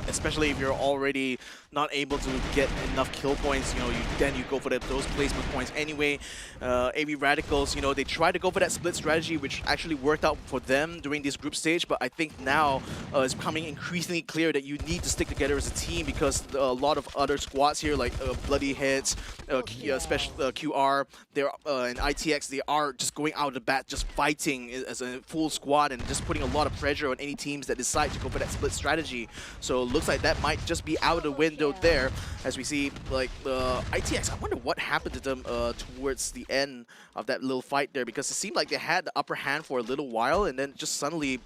F: especially if you're already not able to get enough kill points, you know, then you go for those placement points anyway. AV Radicals, you know, they tried to go for that split strategy, which actually worked out for them during this group stage, but I think now it's becoming increasingly clear that you need to stick together as a team because a lot of other squads here, like Bloody Heads, QR, and ITX, they are just going out of the bat, just fighting as a full squad and just putting a lot of pressure on any teams that decide to go for that split strategy. So it looks like that might just be out of the window there, as we see like ITX. I wonder what happened to them towards the end of that little fight there, because it seemed like they had the upper hand for a little while and then just suddenly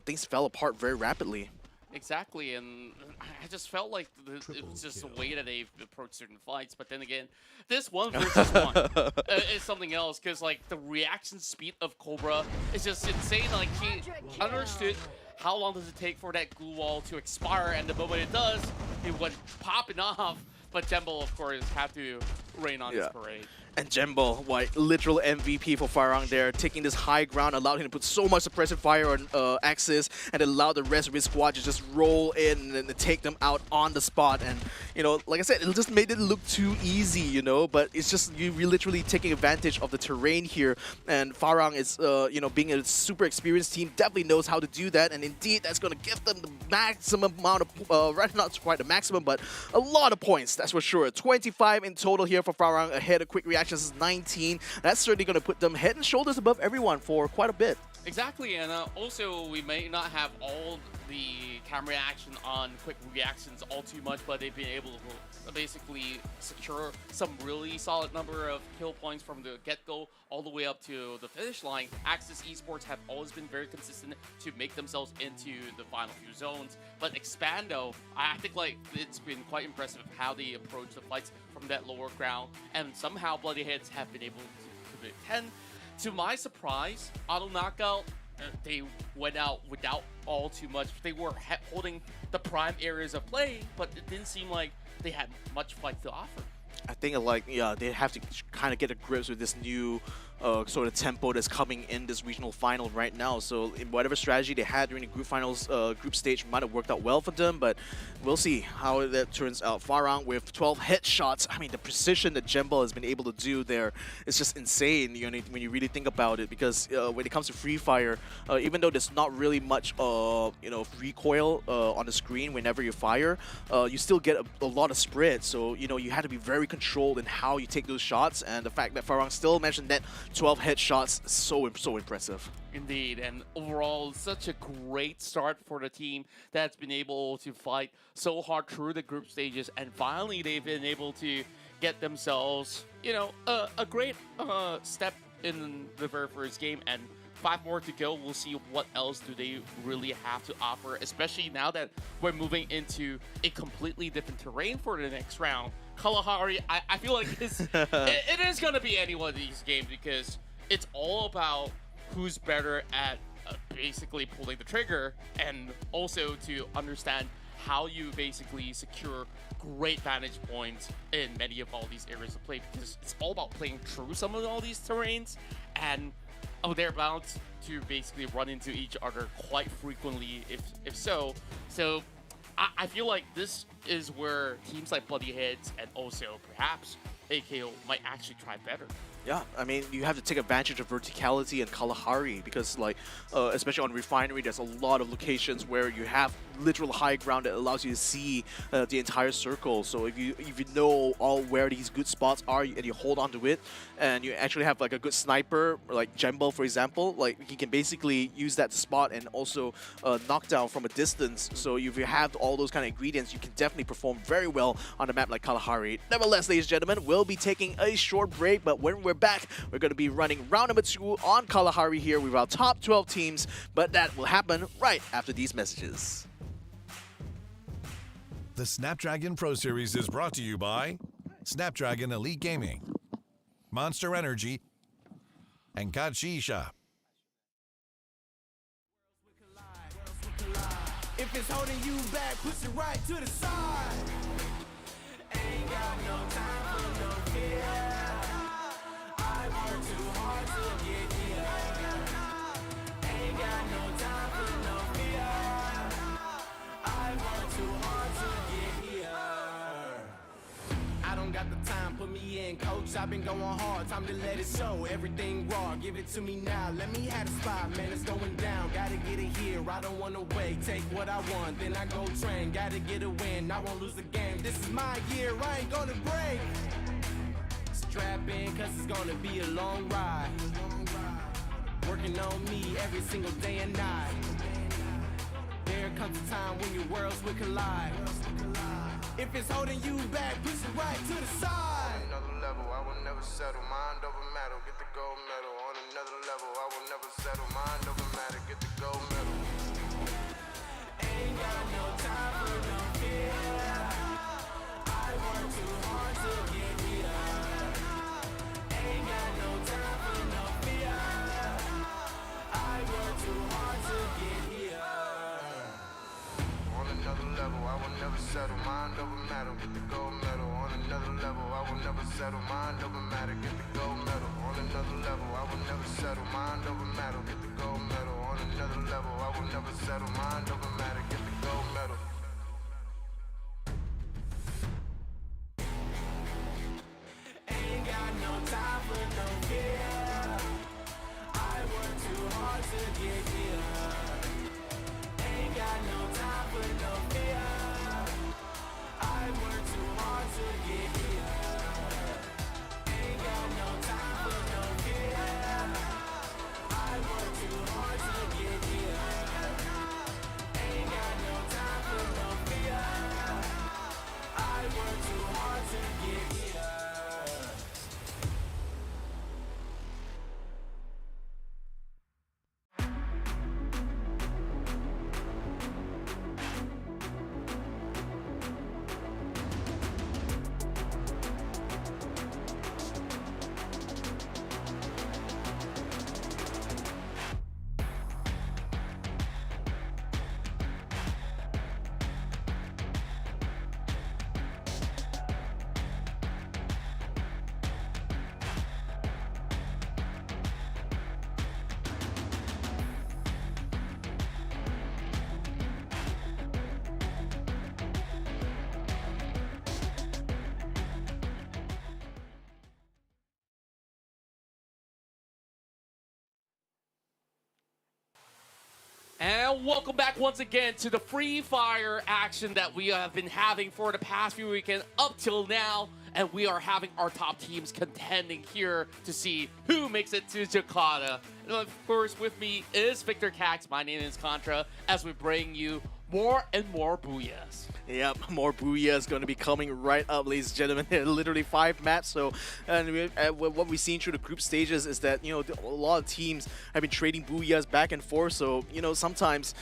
F: things fell apart very rapidly.
G: Exactly, and I just felt like it was just the way that they've approached certain fights. But then again, this 1v1 is something else, because like the reaction speed of Cobra is just insane. Like he understood how long does it take for that glue wall to expire, and the moment it does, it went popping off. But Jembo, of course, had to rain on his parade.
F: And Jembo, literal MVP for Farong there, taking this high ground, allowed him to put so much suppressive fire on Axis, and allowed the rest of his squad to just roll in and take them out on the spot. And, you know, like I said, it just made it look too easy, you know, but it's just you're literally taking advantage of the terrain here. And Farong is, you know, being a super experienced team, definitely knows how to do that. And indeed, that's going to give them the maximum amount of, not quite the maximum, but a lot of points, that's for sure. 25 in total here for Farong, ahead of quick reaction. Is 19. That's certainly going to put them head and shoulders above everyone for quite a bit.
G: Exactly, and also we may not have all the camera action on quick reactions all too much, but they've been able to basically secure some really solid number of kill points from the get-go all the way up to the finish line. Axis Esports have always been very consistent to make themselves into the final few zones, but Expando, I think like it's been quite impressive how they approach the fights from that lower ground, and somehow Bloody Heads have been able to 10. to my surprise, auto knockout, they went out without all too much. They were holding the prime areas of play, but it didn't seem like they had much fight to offer.
F: I think they have to kind of get a grip with this new sort of tempo that's coming in this regional final right now. So in whatever strategy they had during the group finals, group stage might have worked out well for them, but we'll see how that turns out. Farang with 12 headshots. I mean, the precision that Jembal has been able to do there is just insane, you know, when you really think about it, because when it comes to Free Fire, even though there's not really much recoil on the screen whenever you fire, you still get a lot of spread. So, you know, you had to be very controlled in how you take those shots, and the fact that Farang still mentioned that 12 headshots, so impressive.
G: Indeed, and overall, such a great start for the team that's been able to fight so hard through the group stages, and finally they've been able to get themselves, you know, a great step in the very first game, and 5 more to go. We'll see what else do they really have to offer, especially now that we're moving into a completely different terrain for the next round. Kalahari, I feel like it is going to be any one of these games, because it's all about who's better at basically pulling the trigger, and also to understand how you basically secure great vantage points in many of all these areas of play, because it's all about playing through some of all these terrains, and they're bound to basically run into each other quite frequently if so. So I feel like this is where teams like Bloody Heads and also perhaps AKO might actually try better.
F: Yeah, I mean, you have to take advantage of verticality and Kalahari, because, like, especially on Refinery, there's a lot of locations where you have literal high ground that allows you to see the entire circle. So if you know all where these good spots are and you hold on to it, and you actually have like a good sniper, like Jembal, for example, like he can basically use that to spot and also knock down from a distance. So if you have all those kind of ingredients, you can definitely perform very well on a map like Kalahari. Nevertheless, ladies and gentlemen, we'll be taking a short break, but when we're back, we're going to be running round number 2 on Kalahari here with our top 12 teams, but that will happen right after these messages.
E: The Snapdragon Pro Series is brought to you by Snapdragon Elite Gaming, Monster Energy, and Kachi Shop.
C: If it's holding you back, push it right to the side. Ain't got no time for no fear. I work too hard to get here. Ain't got no time for no fear. I work too hard to get here. I don't got the time, put me in, coach. I've been going hard, time to let it show. Everything raw, give it to me now. Let me have the spot, man, it's going down. Gotta get it here, I don't wanna wait. Take what I want, then I go train. Gotta get a win, I won't lose the game. This is my year, I ain't gonna break. Strap in, cause it's gonna be a long ride. Working on me every single day and night. There comes a time when your worlds will collide. If it's holding you back, push it right to the side. On another level, I will never settle. Mind over matter, get the gold medal. On another level, I will never settle. Mind over matter, get the gold medal. Ain't got no time for no fear. I work too hard to get here. Ain't got no time for no fear. I work too hard to get here. On another level, I will never settle. Mind over matter, get the gold medal. On another level, I will never settle. Mind over matter, get the gold medal. On another level, I will never settle. Mind over matter, get the gold medal. On another level, I will never settle. Mind over matter, get the gold medal. Ain't got no time for no fear. I work too hard to get here. Ain't got no time for no fear. I work too hard to get here. Ain't got no time for no fear. I work too hard to get here. Ain't got no time for
G: And welcome back once again to the Free Fire action that we have been having for the past few weekends up till now. And we are having our top teams contending here to see who makes it to Jakarta. And of course, with me is Victor Cax. My name is Contra, as we bring you more and more booyahs.
F: Yep, more Booyah is going to be coming right up, ladies and gentlemen. There are literally 5 maps. So, and what we've seen through the group stages is that, you know, a lot of teams have been trading Booyahs back and forth. So, you know, sometimes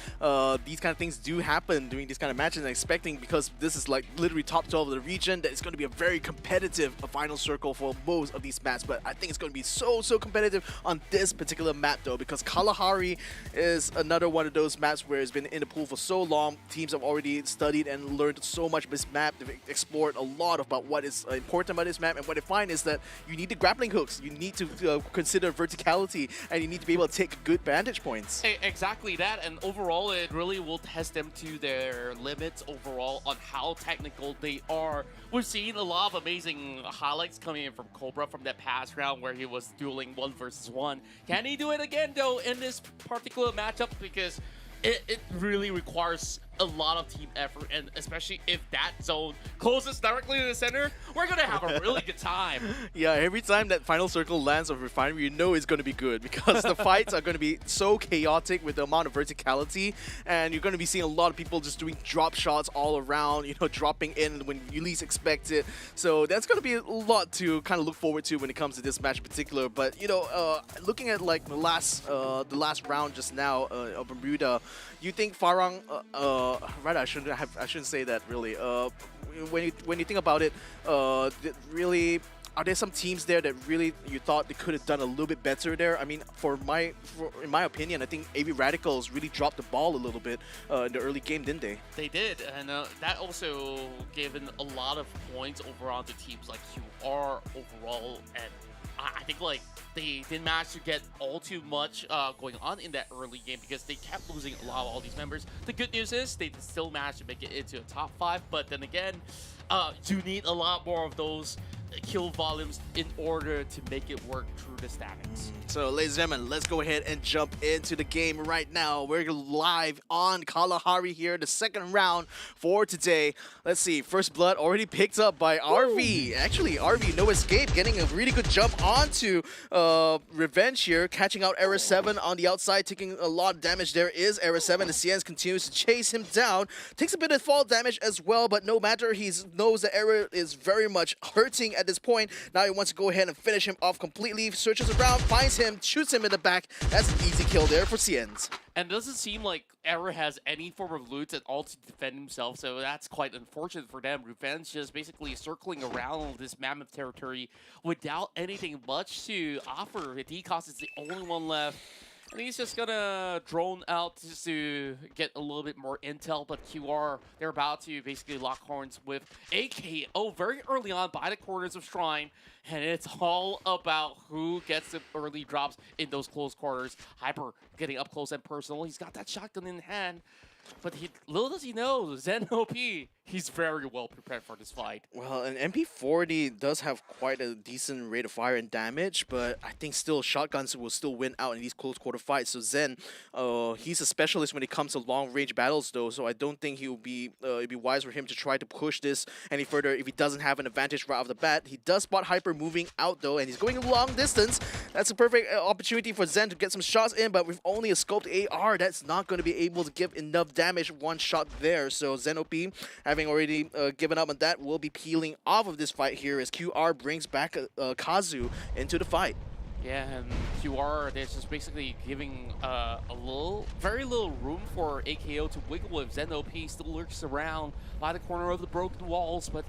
F: these kind of things do happen during these kind of matches. And expecting, because this is like literally top 12 of the region, that it's going to be a very competitive final circle for most of these maps. But I think it's going to be so competitive on this particular map, though, because Kalahari is another one of those maps where it's been in the pool for so long. Teams have already studied and learned so much about this map. They've explored a lot about what is important about this map, and what they find is that you need the grappling hooks, you need to consider verticality, and you need to be able to take good vantage points.
G: Exactly that, and overall it really will test them to their limits overall on how technical they are. We've seen a lot of amazing highlights coming in from Cobra from that past round where he was dueling 1 versus 1. Can he do it again though in this particular matchup? Because it really requires a lot of team effort, and especially if that zone closes directly to the center, we're gonna have a really good time.
F: Yeah, every time that final circle lands of Refinery, you know it's gonna be good, because the fights are gonna be so chaotic with the amount of verticality, and you're gonna be seeing a lot of people just doing drop shots all around, you know, dropping in when you least expect it. So that's gonna be a lot to kind of look forward to when it comes to this match in particular. But you know, looking at like the last round just now of Bermuda, you think Farang right, I shouldn't say that really. When you think about it, really, are there some teams there that really you thought they could have done a little bit better there? I mean, in my opinion, I think AV Radicals really dropped the ball a little bit in the early game, didn't they?
G: They did, and that also given a lot of points overall to teams like QR overall, and I think like they didn't manage to get all too much going on in that early game because they kept losing a lot of all these members. The good news is they still managed to make it into a top 5, but then again, you need a lot more of those kill volumes in order to make it work through the statics.
F: So, ladies and gentlemen, let's go ahead and jump into the game right now. We're live on Kalahari here, the second round for today. Let's see, first blood already picked up by RV. Actually, RV, no escape, getting a really good jump onto Revenge here, catching out Era 7 on the outside, taking a lot of damage. There is Era 7, the CNs continues to chase him down. Takes a bit of fall damage as well, but no matter, he knows that Era is very much hurting at this point. Now he wants to go ahead and finish him off completely, searches around, finds him, shoots him in the back. That's an easy kill there for CNs.
G: And it doesn't seem like Era has any form of loot at all to defend himself, so that's quite unfortunate for them. Revenge just basically circling around this mammoth territory without anything much to offer. DCOS is the only one left. And he's just gonna drone out just to get a little bit more intel, but QR, they're about to basically lock horns with AKO very early on by the corners of Shrine, and it's all about who gets the early drops in those close quarters. Hyper getting up close and personal. He's got that shotgun in hand, but little does he know, Zen OP, he's very well prepared for this fight.
F: Well, an MP40 does have quite a decent rate of fire and damage, but I think still shotguns will still win out in these close quarter fights. So Zen, he's a specialist when it comes to long range battles though, so I don't think it'd be wise for him to try to push this any further if he doesn't have an advantage right off the bat. He does spot Hyper moving out though, and he's going a long distance. That's a perfect opportunity for Zen to get some shots in, but with only a scoped AR, that's not going to be able to give enough damage one shot there. So Zen OP, having already given up on that, will be peeling off of this fight here as QR brings back Kazu into the fight.
G: Yeah, and QR, they're just basically giving very little room for AKO to wiggle if Zen OP still lurks around by the corner of the broken walls, but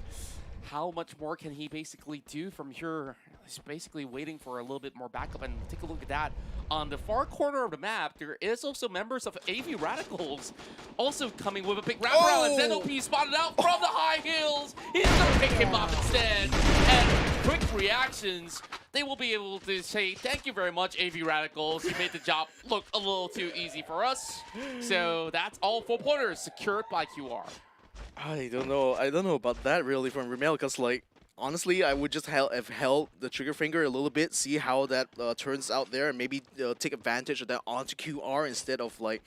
G: how much more can he basically do from here? He's basically waiting for a little bit more backup, and take a look at that. On the far corner of the map, there is also members of AV Radicals also coming with a big wraparound, and Zen OP spotted out from the high hills. He's gonna pick him off instead, and quick reactions. They will be able to say, thank you very much, AV Radicals. You made the job look a little too easy for us. So that's all 4 pointers secured by QR.
F: I don't know about that really from Remel, because like, honestly, I would just have held the trigger finger a little bit, see how that turns out there, and maybe take advantage of that onto QR instead of like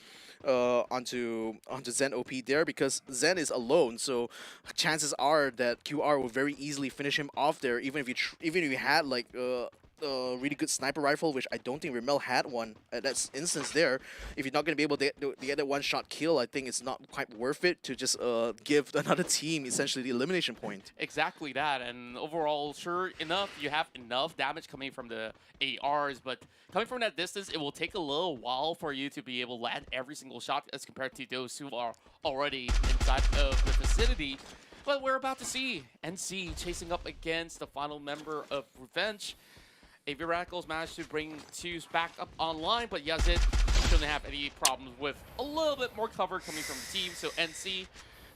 F: onto Zen OP there, because Zen is alone, so chances are that QR will very easily finish him off there, even if you had like a really good sniper rifle, which I don't think Rimmel had one at that instance there. If you're not going to be able to get that one-shot kill, I think it's not quite worth it to just give another team essentially the elimination point.
G: Exactly that, and overall, sure enough, you have enough damage coming from the ARs, but coming from that distance, it will take a little while for you to be able to land every single shot as compared to those who are already inside of the vicinity. But we're about to see NC chasing up against the final member of Revenge. AV Radicals managed to bring Twos back up online, but Yazid shouldn't have any problems with a little bit more cover coming from the team. So NC,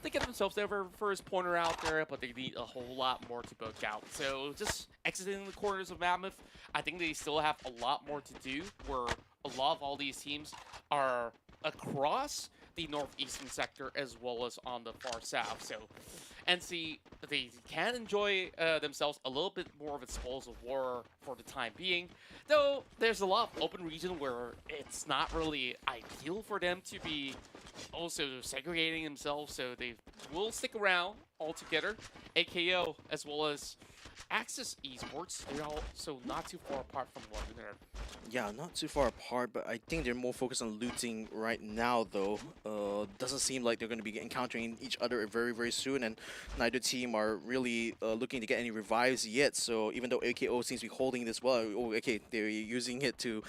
G: they get themselves their first pointer out there, but they need a whole lot more to book out. So just exiting the corners of Mammoth, I think they still have a lot more to do, where a lot of all these teams are across the northeastern sector as well as on the far south. So NC, they can enjoy themselves a little bit more of a spoils of war for the time being, though there's a lot of open region where it's not really ideal for them to be also segregating themselves, so they will stick around all together. AKO as well as Axis Esports, they're also not too far apart from one another.
F: Yeah, not too far apart, but I think they're more focused on looting right now, though. Doesn't seem like they're going to be encountering each other very, very soon, and neither team are really looking to get any revives yet. So even though AKO seems to be holding this well, okay, they're using it to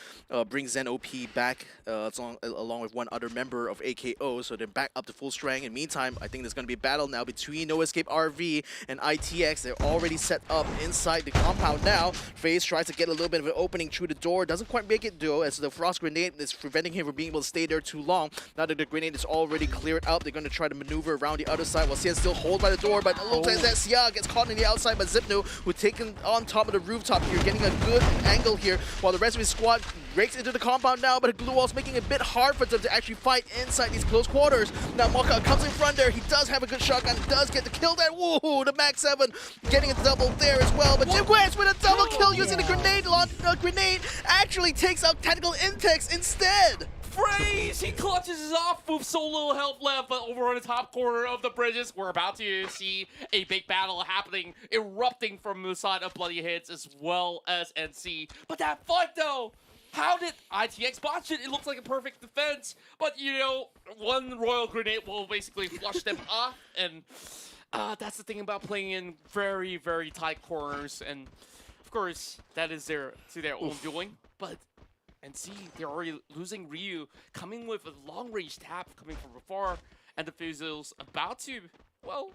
F: bring Zen OP back along with one other member of AKO, so they're back up to full strength. In the meantime, I think there's going to be a battle now between No Escape RV and ITX. They're already set up inside the compound now. FaZe tries to get a little bit of an opening through the door, doesn't quite make it though, as the frost grenade is preventing him from being able to stay there too long. Now that the grenade is already cleared out, they're going to try to maneuver around the other side while Sian still holds by the door, but it looks like that Sia gets caught on the outside by Zipno, who's taken on top of the rooftop here, getting a good angle here, while the rest of his squad breaks into the compound now, but the glue wall's making it a bit hard for them to actually fight inside these close quarters. Now Mocha comes in front there, he does have a good shotgun, does get the kill there. Woohoo, the Max 7 getting a double there as well, but Jim West with a double kill using the grenade launch. Grenade actually takes out Tactical Intex instead.
G: FaZe, he clutches it off with so little health left, but over on the top corner of the bridges, we're about to see a big battle happening, erupting from the side of Bloody Hits as well as NC. But that fight though, how did ITX botch it? It looks like a perfect defense, but you know, one Royal Grenade will basically flush them off, and that's the thing about playing in very, very tight corners, and of course, that is to their own doing, but NC, they're already losing Ryu, coming with a long-range tap coming from afar, and the Fizzle's about to, well,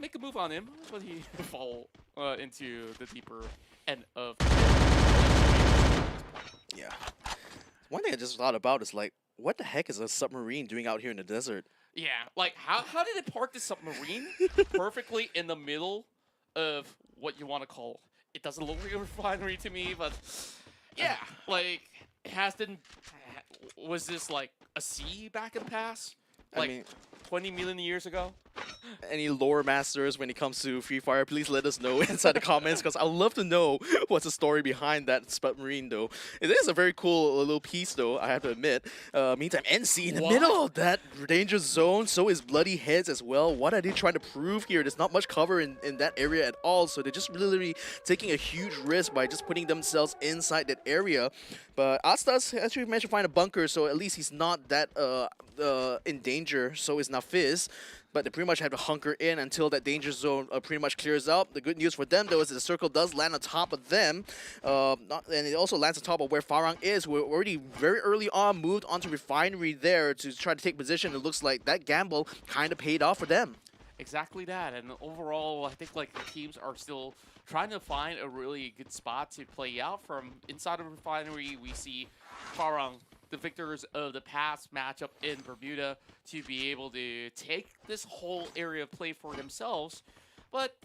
G: make a move on him, but he fall into the deeper end of the
F: Yeah. One thing I just thought about is like, what the heck is a submarine doing out here in the desert?
G: Yeah, like how did it park the submarine perfectly in the middle of what you want to call? It doesn't look like a refinery to me, but yeah, like was this like a sea back in the past? Like, I mean, 20 million years ago?
F: Any lore masters when it comes to Free Fire, please let us know inside the comments, because I'd love to know what's the story behind that submarine though. It is a very cool little piece though, I have to admit. Meantime, NC in the middle of that danger zone, so is Bloody Heads as well. What are they trying to prove here? There's not much cover in that area at all, so they're just literally taking a huge risk by just putting themselves inside that area. But Astas actually managed to find a bunker, so at least he's not that in danger, so is Nafiz. But they pretty much have to hunker in until that danger zone pretty much clears out. The good news for them, though, is that the circle does land on top of them. And it also lands on top of where Farang is, who already very early on moved onto Refinery there to try to take position. It looks like that gamble kind of paid off for them.
G: Exactly that. And overall, I think like the teams are still trying to find a really good spot to play out from. Inside of Refinery, we see Farang, the victors of the past matchup in Bermuda, to be able to take this whole area of play for themselves. But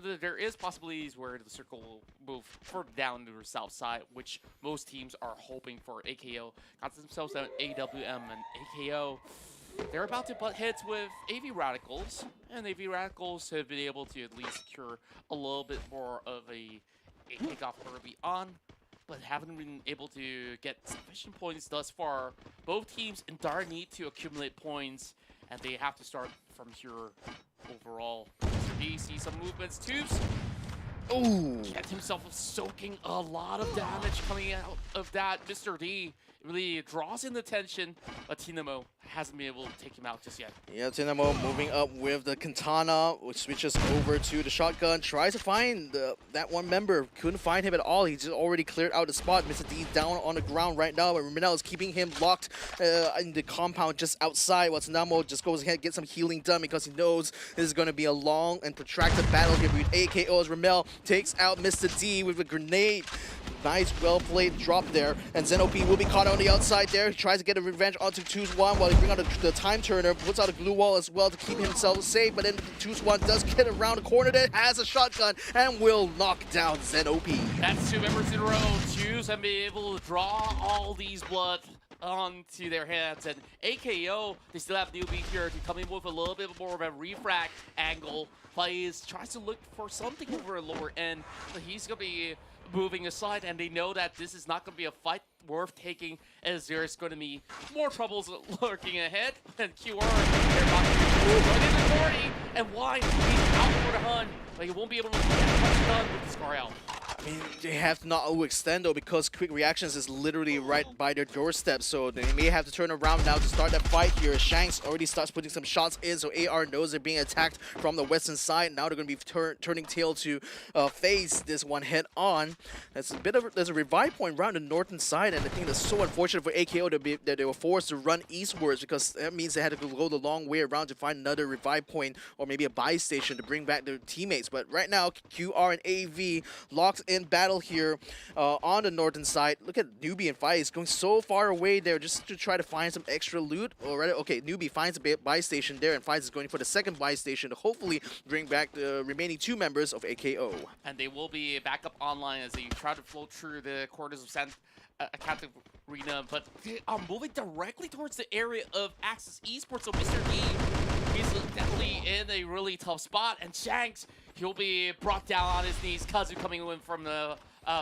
G: there is possibilities where the circle will move further down to the south side, which most teams are hoping for. AKO got themselves an AWM, and AKO, they're about to butt heads with AV Radicals, and AV Radicals have been able to at least secure a little bit more of a kickoff early on, but haven't been able to get sufficient points thus far. Both teams in dire need to accumulate points, and they have to start from here overall. Mr. D sees some movements. Tubes get himself soaking a lot of damage coming out of that. Mr. D really draws in the tension, but Tinamo hasn't been able to take him out just yet.
F: Yeah, Tinamo moving up with the Katana, which switches over to the shotgun, tries to find that one member, couldn't find him at all. He just already cleared out the spot. Mr. D down on the ground right now, but Ruminel is keeping him locked in the compound just outside, while Tinamo just goes ahead and gets some healing done because he knows this is going to be a long and protracted battle here with AKO as Ruminel takes out Mr. D with a grenade. Nice, well-played drop there, and Zenop will be caught on the outside there. He tries to get a revenge onto 2-1 while he brings out the time turner, puts out a glue wall as well to keep himself safe, but then 2-1 does get around the corner there, has a shotgun, and will knock down Zenop.
G: That's 2 members in a row. Choose and be able to draw all these blood onto their hands, and AKO, they still have Newbie here to come in with a little bit more of a refract angle. Tries to look for something over a lower end, but he's going to be moving aside, and they know that this is not going to be a fight worth taking, as there's going to be more troubles lurking ahead. And QR, they're about to run into 40, and why? He's out for the hunt, but he won't be able to get much done with the Scar out.
F: I mean, they have to not overextend though, because quick reactions is literally right by their doorstep, so they may have to turn around now to start that fight here. Shanks already starts putting some shots in, so AR knows they're being attacked from the western side. Now they're going to be turning tail to face this one head on. There's a revive point around the northern side, and I think that's so unfortunate for AKO that they were forced to run eastwards, because that means they had to go the long way around to find another revive point or maybe a buy station to bring back their teammates. But right now, QR and AV locked in battle here on the northern side. Look at Newbie and Faiz going so far away there just to try to find some extra loot. Already, okay, Newbie finds a buy station there, and Faiz is going for the second buy station to hopefully bring back the remaining 2 members of AKO.
G: And they will be back up online as they try to float through the corridors of Arena, but they are moving directly towards the area of Axis Esports. So Mr. D, he's definitely in a really tough spot, and Shanks, he'll be brought down on his knees. Kazu coming in from the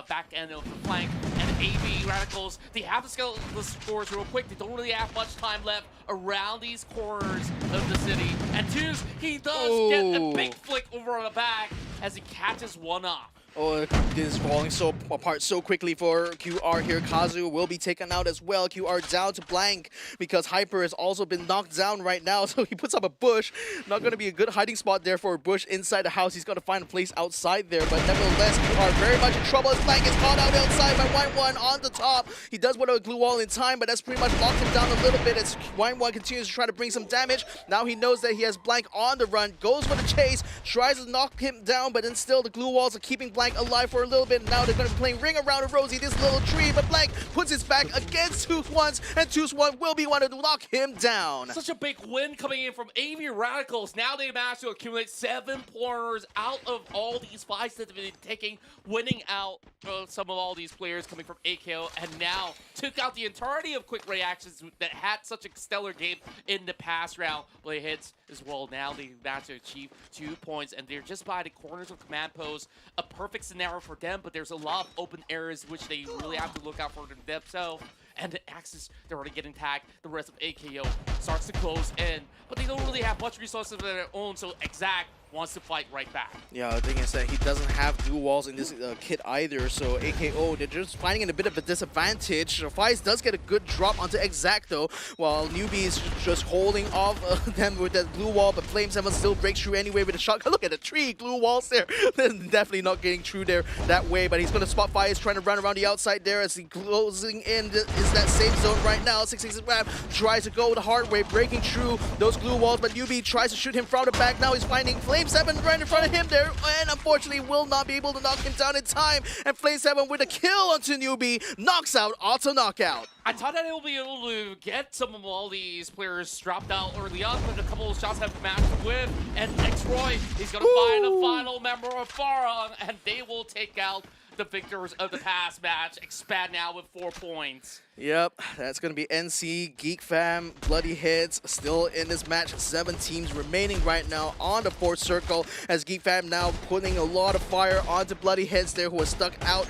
G: back end of the flank, and AV Radicals, they have to scale the scores real quick. They don't really have much time left around these corners of the city. And Twos, he does get a big flick over on the back as he catches one off.
F: Oh, this is falling so apart so quickly for QR here. Kazu will be taken out as well. QR down to blank because Hyper has also been knocked down right now. So he puts up a bush. Not going to be a good hiding spot there for a bush inside the house. He's got to find a place outside there. But nevertheless, QR very much in trouble. His blank is caught out outside by Wine1 on the top. He does want a glue wall in time, but that's pretty much locked him down a little bit as Wine1 continues to try to bring some damage. Now he knows that he has blank on the run. Goes for the chase. Tries to knock him down, but then still the glue walls are keeping blank alive for a little bit. Now they're going to be playing Ring Around Rosie, this little tree, but Blank puts his back against 2-1, and 2-1 will be one to knock him down.
G: Such a big win coming in from AV Radicals. Now they managed to accumulate 7 pointers out of all these fights that they've been taking, winning out some of all these players coming from AKO, and now took out the entirety of Quick Reactions that had such a stellar game in the past round. Play hits as well. Now they managed to achieve 2 points, and they're just by the corners of command post. A perfect scenario for them, but there's a lot of open areas which they really have to look out for themselves. And the Axis, they're already getting tagged. The rest of AKO starts to close in, but they don't really have much resources of their own, so Exact wants to fight right back. Yeah,
F: the thing is that he doesn't have glue walls in this kit either, so AKO, they're just finding a bit of a disadvantage. Faiz does get a good drop onto Exact though, while Newbie is just holding off them with that glue wall, but Flame 7 still breaks through anyway with a shotgun. Look at the 3 glue walls there. Definitely not getting through there that way, but he's going to spot Faiz trying to run around the outside there as he closing in is that safe zone right now. 665 tries to go the hard way, breaking through those glue walls, but Newbie tries to shoot him from the back. Now he's finding Flame 7 right in front of him there, and unfortunately will not be able to knock him down in time. And Flame 7 with a kill onto Newbie, knocks out, auto knockout.
G: I thought that he'll be able to get some of all these players dropped out early on, but a couple of shots have matched with, and X-Roy, he's going to find a final member of Farah, and they will take out the victors of the past match. Expand now with 4 points.
F: Yep, that's going to be NC, Geek Fam, Bloody Heads still in this match. 7 teams remaining right now on the 4th circle as Geek Fam now putting a lot of fire onto Bloody Heads there who are stuck out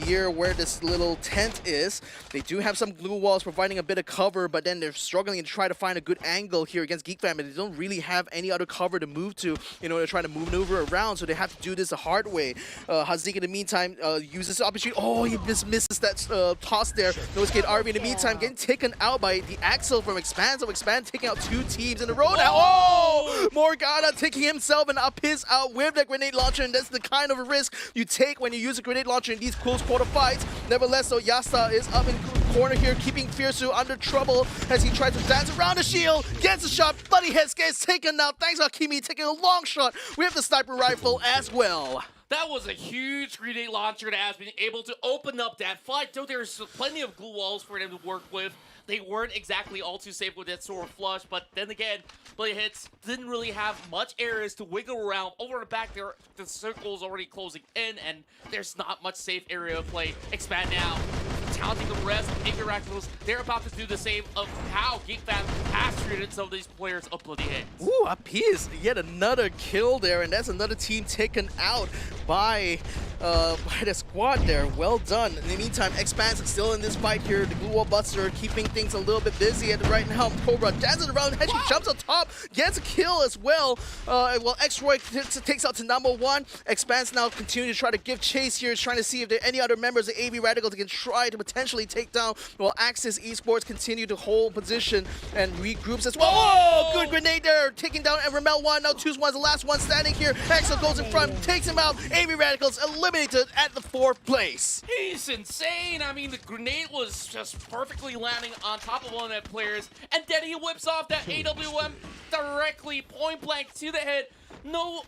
F: near where this little tent is. They do have some glue walls providing a bit of cover, but then they're struggling to try to find a good angle here against Geek Fam, and they don't really have any other cover to move to in order to try to maneuver around, so they have to do this the hard way. Hazik in the meantime uses the opportunity. Oh, he misses that toss there. No escape. RV in the meantime getting taken out by the Axel from Expand. So Expand taking out 2 teams in a row now. Oh! Morgana taking himself and up his out with the grenade launcher, and that's the kind of risk you take when you use a grenade launcher in these close quarter fights. Nevertheless, so Yasta is up in corner here, keeping Fiersu under trouble as he tries to dance around the shield, gets a shot. Bloody Heads gets taken out. Thanks Hakimi taking a long shot with the sniper rifle as well.
G: That was a huge grenade launcher that has been able to open up that fight, though there's plenty of glue walls for them to work with. They weren't exactly all too safe with that sword flush, but then again, Bloody Hits didn't really have much areas to wiggle around. Over the back there, the circle's already closing in, and there's not much safe area to play. Expand now. Counting the rest of Incorrectables, they're about to do the same of how Geek Fam has treated some of these players of Bloody Hits.
F: Ooh, Appius, yet another kill there, and that's another team taken out by the squad there. Well done. In the meantime, Expanse still in this fight here. The Glue Wall Buster keeping things a little bit busy at the right now. Cobra dances around, and she jumps on top, gets a kill as well. While X-Roy takes out to number 1. Expanse now continue to try to give chase here, trying to see if there are any other members of AV Radical that can try to potentially take down, while Axis Esports continue to hold position and regroups as well. Oh, good grenade there, taking down Ramel 1. Now 2's the last one standing here. Axel goes in front, takes him out. AV Radicals eliminated at the 4th place.
G: He's insane. I mean, the grenade was just perfectly landing on top of one of the players, and then he whips off that AWM directly point blank to the head. No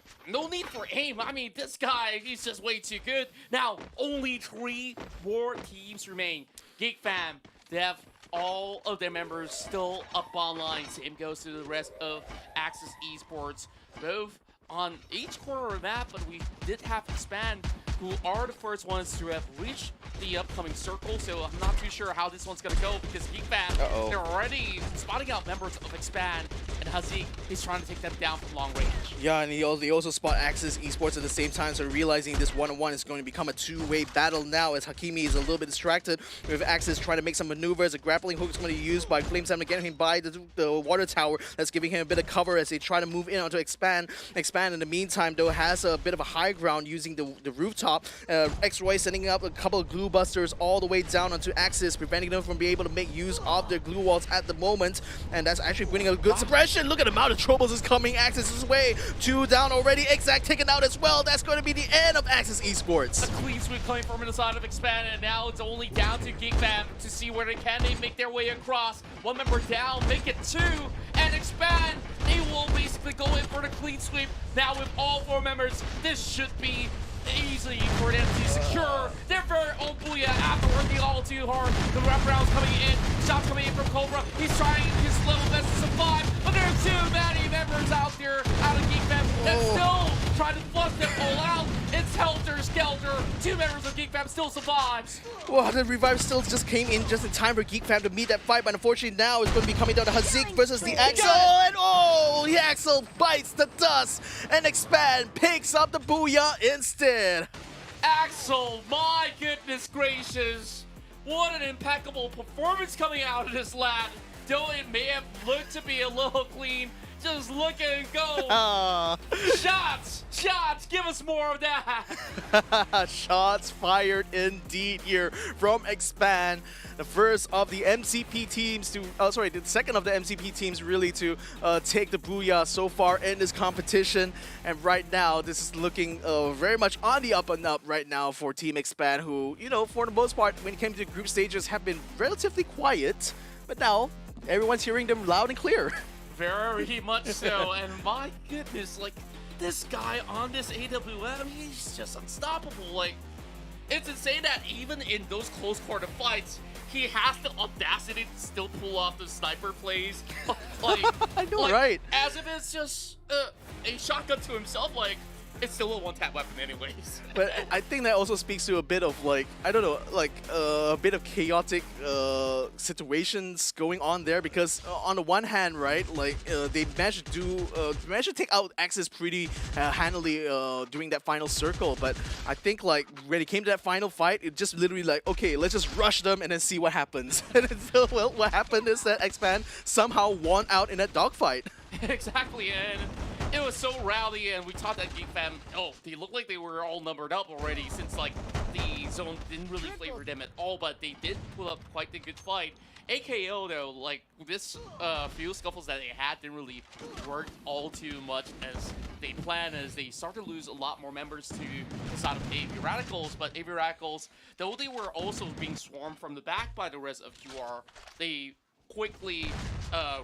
G: need for aim. I mean, this guy, he's just way too good. Now, only 3 more teams remain. Geek Fam, they have all of their members still up online. Same goes to the rest of Axis Esports. Both on each corner of the map, but we did have Expand, who are the first ones to have reached the upcoming circle, so I'm not too sure how this one's gonna go because Geek Fam, they're already spotting out members of Expand, and Hazik is trying to take them down from long range.
F: Yeah, and they also spot Axis Esports at the same time, so realizing this 1-on-1 is going to become a 2-way battle now as Hakimi is a little bit distracted with Axis trying to make some maneuvers. A grappling hook is going to be used by Flamesam to get him by the water tower. That's giving him a bit of cover as they try to move in onto Expand. Expand in the meantime, though, has a bit of a high ground using the rooftop. X-Roy sending up a couple of glue busters all the way down onto Axis, preventing them from being able to make use of their glue walls at the moment, and that's actually winning a good suppression. Look at the amount of troubles is coming Axis' way. 2 down already. Exact taken out as well. That's going to be the end of Axis Esports.
G: A clean sweep coming from the side of Expand, and now it's only down to Geek Fam to see where they make their way across. 1 member down, make it 2, and Expand, they will basically go in for the clean sweep. Now with all 4 members, this should be easy for them to secure their very own Booyah after working all too hard. The wraparound's coming in, shots coming in from Cobra. He's trying his level best to survive, but there are too many members out there out of Geek Fam that still try to flush them all out. It's Helter Skelter. 2 members of Geek Fam still survives.
F: Well, the revive still just came in just in time for Geek Fam to meet that fight, but unfortunately now it's going to be coming down to Hazik versus the Axel, and oh, the Axel bites the dust, and Expand picks up the Booyah instead.
G: Axel, my goodness gracious. What an impeccable performance coming out of this lad. Though it may have looked to be a little clean, just look at it go. Shots, give us more of that.
F: Shots fired indeed here from Expand. The first of the MCP teams to, the second of the MCP teams really to take the Booyah so far in this competition. And right now, this is looking very much on the up and up right now for Team Expand, who, you know, for the most part, when it came to the group stages, have been relatively quiet. But now, everyone's hearing them loud and clear.
G: Very much so, and my goodness, like, this guy on this AWM, he's just unstoppable. Like, it's insane that even in those close quarter fights, he has the audacity to still pull off the sniper plays. Like,
F: I know, right?
G: As if it's just a shotgun to himself. Like, it's still a one-tap weapon anyways.
F: But I think that also speaks to a bit of like, I don't know, like a bit of chaotic situations going on there, because on the one hand, right, like they managed to take out Axis pretty handily during that final circle. But I think like when it came to that final fight, it just literally like, okay, let's just rush them and then see what happens. And then, so, well, what happened is that Expand somehow won out in that dogfight.
G: Exactly, and it was so rowdy, and we thought that Geek Fam, they looked like they were all numbered up already, since like the zone didn't really favor them at all, but they did pull up quite a good fight. AKO though, like this few scuffles that they had didn't really work all too much as they planned, as they start to lose a lot more members to the side of AV Radicals. But AV Radicals, though they were also being swarmed from the back by the rest of QR, they quickly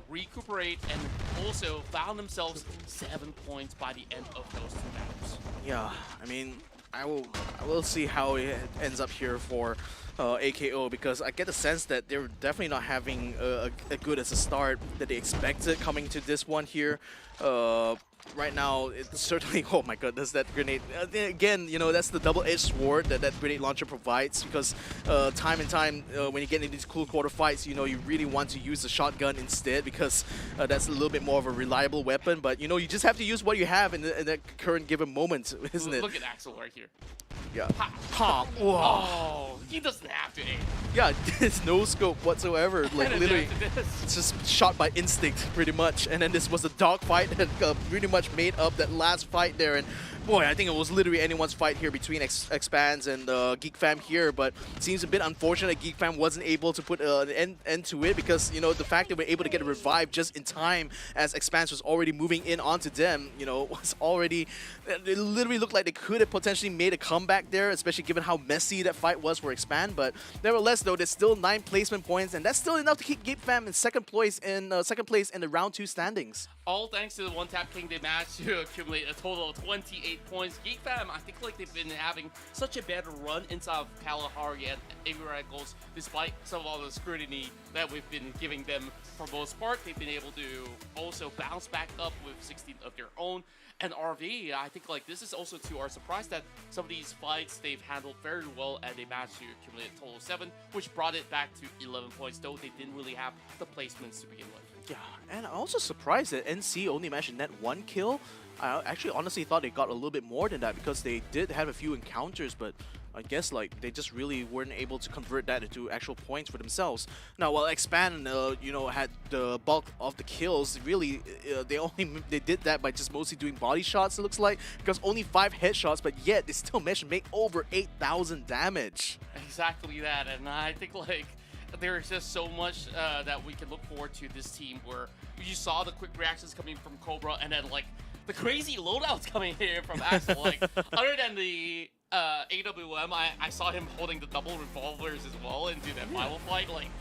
G: recuperate and also found themselves 7 points by the end of those 2 maps.
F: Yeah, I mean, I will see how it ends up here for AKO, because I get the sense that they're definitely not having a good as a start that they expected coming to this one here. Right now, it's certainly, oh my goodness, that grenade. Again, you know, that's the double-edged sword that that grenade launcher provides, because time and time, when you get into these cool quarter fights, you know, you really want to use the shotgun instead, because that's a little bit more of a reliable weapon. But, you know, you just have to use what you have in the current given moment, isn't it?
G: Look at Axel right here.
F: Yeah.
G: Ha. Oh, he doesn't have to aim.
F: Yeah, there's no scope whatsoever. Like,
G: And
F: literally,
G: this.
F: it's just shot by instinct, pretty much. And then this was a dog fight that pretty much made up that last fight there. And boy, I think it was literally anyone's fight here between Expands and Geek Fam here. But it seems a bit unfortunate that Geek Fam wasn't able to put an end to it, because, you know, the fact that we're able to get a revive just in time as Expands was already moving in onto them, you know, was already... It literally looked like they could have potentially made a comeback there, especially given how messy that fight was for Expand. But nevertheless, though, there's still 9 placement points, and that's still enough to keep Geek Fam in second place in the round 2 standings.
G: All thanks to the one-tap king, they managed to accumulate a total of 28 points. Geek Fam, I think like they've been having such a better run inside of Kalahari and AV Radicals, despite some of all the scrutiny that we've been giving them for most part. They've been able to also bounce back up with 16 of their own. And RV, I think like this is also to our surprise that some of these fights they've handled very well, and they managed to accumulate a total of 7, which brought it back to 11 points, though they didn't really have the placements to begin with.
F: Yeah, and I'm also surprised that NC only managed to net 1 kill. I actually honestly thought they got a little bit more than that, because they did have a few encounters, but I guess like they just really weren't able to convert that into actual points for themselves. Now, while Expand, you know, had the bulk of the kills, really they did that by just mostly doing body shots. It looks like, because only 5 headshots, but yet they still managed to make over 8,000 damage.
G: Exactly that, and I think like there's just so much that we can look forward to this team, where you saw the quick reactions coming from Cobra, and then like the crazy loadouts coming here from Axel. Like other than the AWM, I saw him holding the double revolvers as well into that final fight. Like,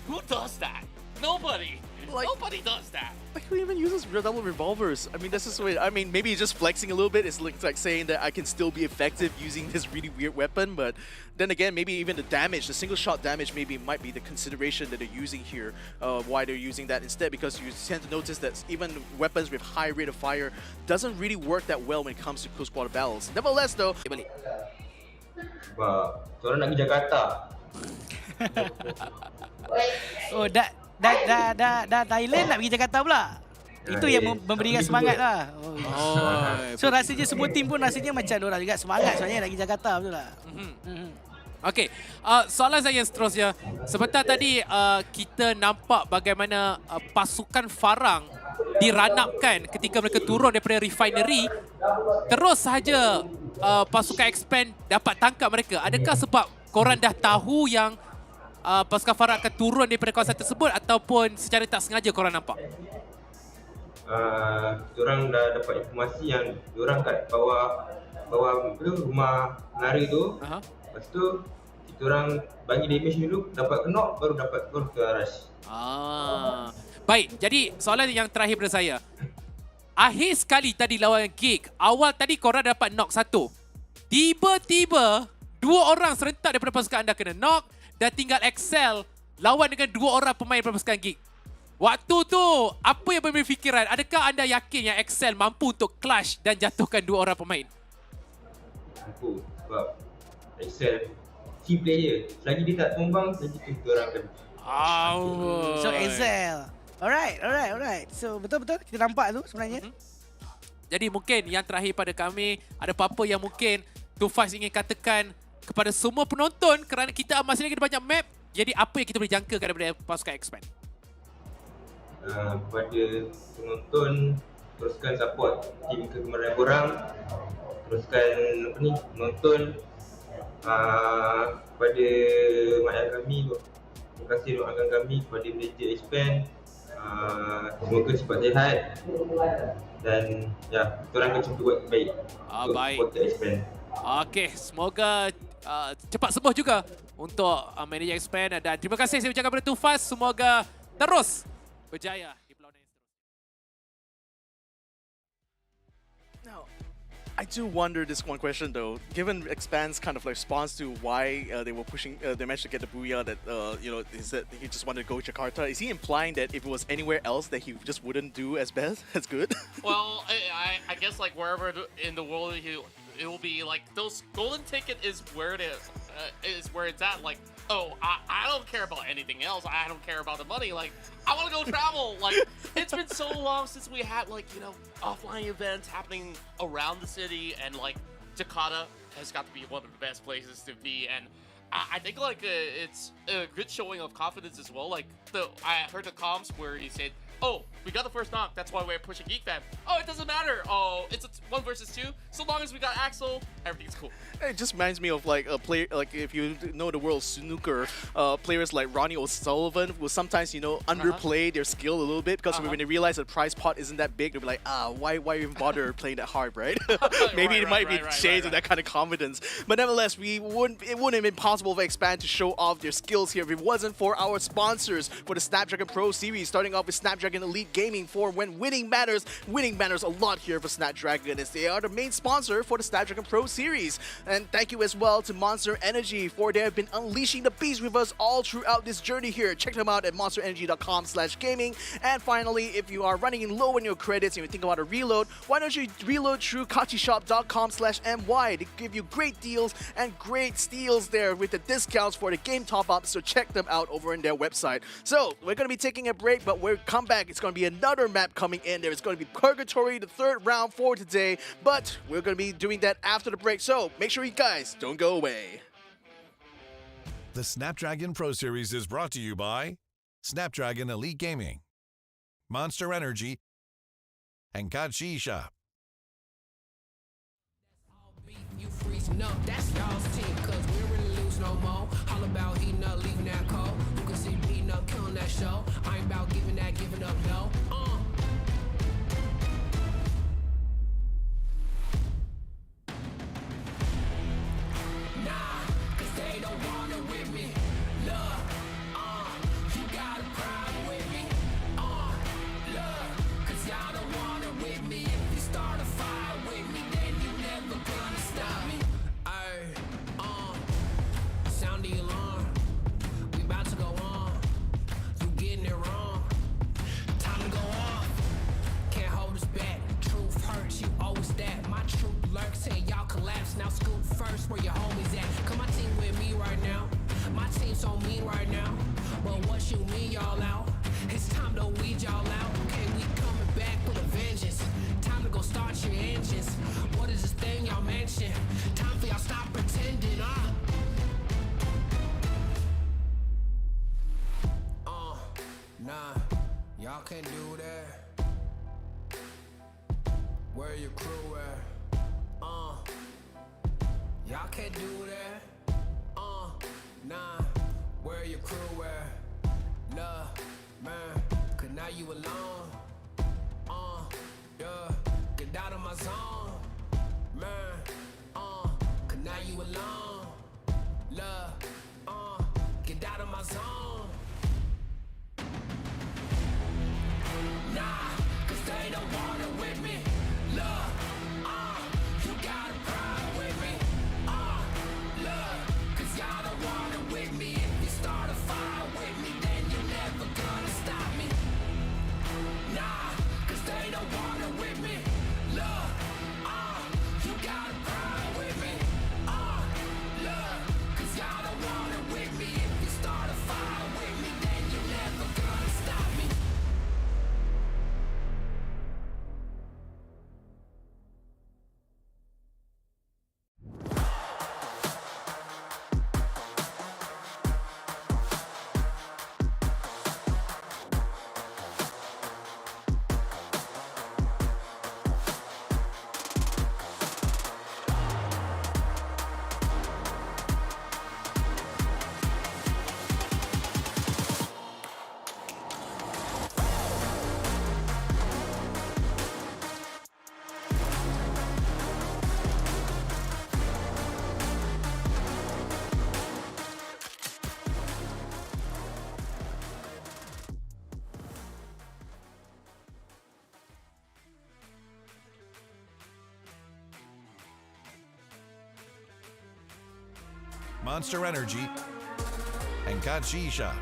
G: who does that? Nobody.
F: Like,
G: nobody does that.
F: Like, who even uses double revolvers? I mean, that's just weird. I mean, maybe he's just flexing a little bit. It's like saying that I can still be effective using this really weird weapon. But then again, maybe even the damage, the single shot damage, might be the consideration that they're using here. Why they're using that instead, because you tend to notice that even weapons with high rate of fire doesn't really work that well when it comes to close quarter battles. Nevertheless, though,
H: Orang nak pergi Jakarta.
I: Oh, dah Thailand nak pergi Jakarta pula. Itu yang memberikan semangat lah. So rasanya semua tim pun rasanya macam orang juga semangat soalnya nak pergi Jakarta, betul tak?
J: Okey, soalan saya yang seterusnya. Sebentar tadi kita nampak bagaimana pasukan Farang diranapkan ketika mereka turun daripada refinery. Terus sahaja pasukan Expand dapat tangkap mereka. Adakah sebab korang dah tahu yang pasukan Farang akan turun daripada kawasan tersebut, ataupun secara tak sengaja korang nampak?
H: Diorang dah dapat informasi yang diorang kat bawah rumah menara tu. Lepas tu diorang bagi damage dulu, dapat knock, baru ke rush.
J: Baik, jadi soalan yang terakhir pada saya. Akhir sekali tadi lawan Geek, awal tadi korang dapat knock 1. Tiba-tiba 2 orang serentak daripada pasukan anda kena knock, dan tinggal Excel lawan dengan 2 orang pemain daripada pasukan Geek. Waktu tu, apa yang berfikiran? Adakah anda yakin yang Excel mampu untuk clash dan jatuhkan 2 orang pemain?
H: mampu sebab Excel team player. Selagi dia tak tumbang, selagi tu kita orang akan
I: So Excel. Alright. So betul-betul kita nampak tu sebenarnya.
J: Jadi mungkin yang terakhir pada kami, ada apa-apa yang mungkin Tufaz ingin katakan kepada semua penonton kerana kita masih lagi ada banyak map. Jadi apa yang kita boleh jangkakan daripada pasukan Expand?
H: Kepada penonton, teruskan support tim kegemaran korang. Teruskan menonton. Kepada mak ayah kami, terima kasih doakan kami. Kepada manager Expand, semoga cepat sihat. Dan ya, kita orang akan cuba buat baik untuk supporter Expand.
J: Okey, semoga cepat sembuh juga untuk manager Expand. Dan terima kasih saya ucapkan kepada Tufaz. Semoga terus berjaya di perlawanan yang seterusnya.
F: Now, I do wonder this one question though. Given Expand's kind of like response to why they were pushing, they managed to get the booyah that he said he just wanted to go Jakarta. Is he implying that if it was anywhere else that he just wouldn't do as good?
G: Well, I guess like wherever in the world it will be like those golden ticket is where it is where it's at. Like, oh, I don't care about anything else. I don't care about the money. Like, I want to go travel. Like, it's been so long since we had like, you know, offline events happening around the city, and like Jakarta has got to be one of the best places to be. And I think like it's a good showing of confidence as well. Like I heard the comms where he said, oh, we got the first knock, that's why we're pushing Geek Fam. Oh, it doesn't matter. Oh, it's a 1 versus 2. So long as we got Axel, everything's cool.
F: It just reminds me of like a player, like if you know the world of snooker, players like Ronnie O'Sullivan will sometimes, you know, underplay their skill a little bit because when they realize the prize pot isn't that big, they'll be like, why even bother playing that hard, right? Maybe it might be shades of that kind of confidence. But nevertheless, it wouldn't have been possible for Expand to show off their skills here if it wasn't for our sponsors for the Snapdragon Pro Series, starting off with Snapdragon Elite Gaming for when winning matters. Winning matters a lot here for Snapdragon, as they are the main sponsor for the Snapdragon Pro Series. And thank you as well to Monster Energy, for they have been unleashing the beast with us all throughout this journey here. Check them out at monsterenergy.com/gaming. And finally, if you are running low on your credits and you think about a reload, why don't you reload through kachishop.com/my? They give you great deals and great steals there with the discounts for the game top-ups, so check them out over on their website. So, we're going to be taking a break, but we'll come back. It's going to be another map coming in there. It's going to be Purgatory, the third round for today, but we're going to be doing that after the break, so make sure you guys don't go away.
E: The Snapdragon Pro Series is brought to you by Snapdragon Elite Gaming, Monster Energy, and Kachi Shop.
K: You freezing up, that's y'all's team, cause we don't really lose no more. All about heating up, leaving that cold. You can see me heating up, killing that show. I ain't about giving up, no. Nah, cause they don't want it with me. Look, you got a problem with me. Look, cause y'all don't want it with me. If you start a fire with me, then you never gonna stop me. Sound the alarm. We about to go on. You getting it wrong. Time to go off. Can't hold us back. Truth hurts, you always that. My truth lurks, say y'all collapse. Now scoop first where your homies at. Come my team with me right now. My team so mean right now. But what you mean y'all out? It's time to weed y'all out. Okay, we coming back with a vengeance. Time to go start your engines. What is this thing y'all mention? Time for y'all stop pretending, Nah, y'all can't do that. Where your crew at? Y'all can't do that. Nah, where your crew at? Love, man, cause now you alone. Yeah, get out of my zone. Man, cause now you alone. Love, get out of my zone. Nah, cause they don't want it with me. Look, you got a problem with me. Look, cause y'all don't want it with me. If you start a fire with me, then you're never gonna stop me. Nah, cause they don't want it with me. Look, you got a problem with me.
E: Monster Energy, and Kalahari.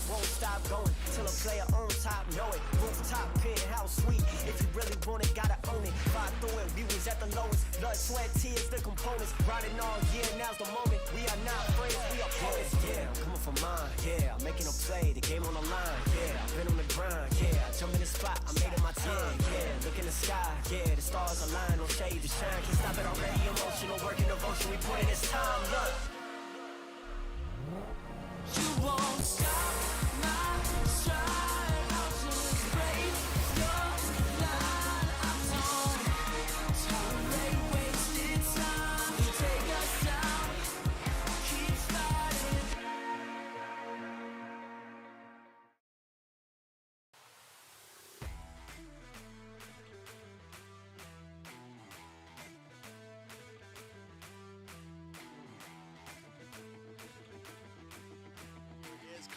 D: Won't stop going till a player on top know it. Rooftop, penthouse suite. If you really want it, gotta own it. Fight through it, we was at the lowest. Blood, sweat, tears, the components. Riding all year, now's the moment. We are not afraid, we are opponents. Yeah, I'm coming for mine. Yeah, I'm making a play, the game on the line. Yeah, I've been on the grind. Yeah, I jump in the spot, I made it my time. Yeah, look in the sky. Yeah, the stars align, no shade to shine. Can't stop it already. Emotional work and devotion. We put in this time. Look. You won't stop my stride. I'll just break your line. I don't tolerate wasted time. You take us down, keep fighting.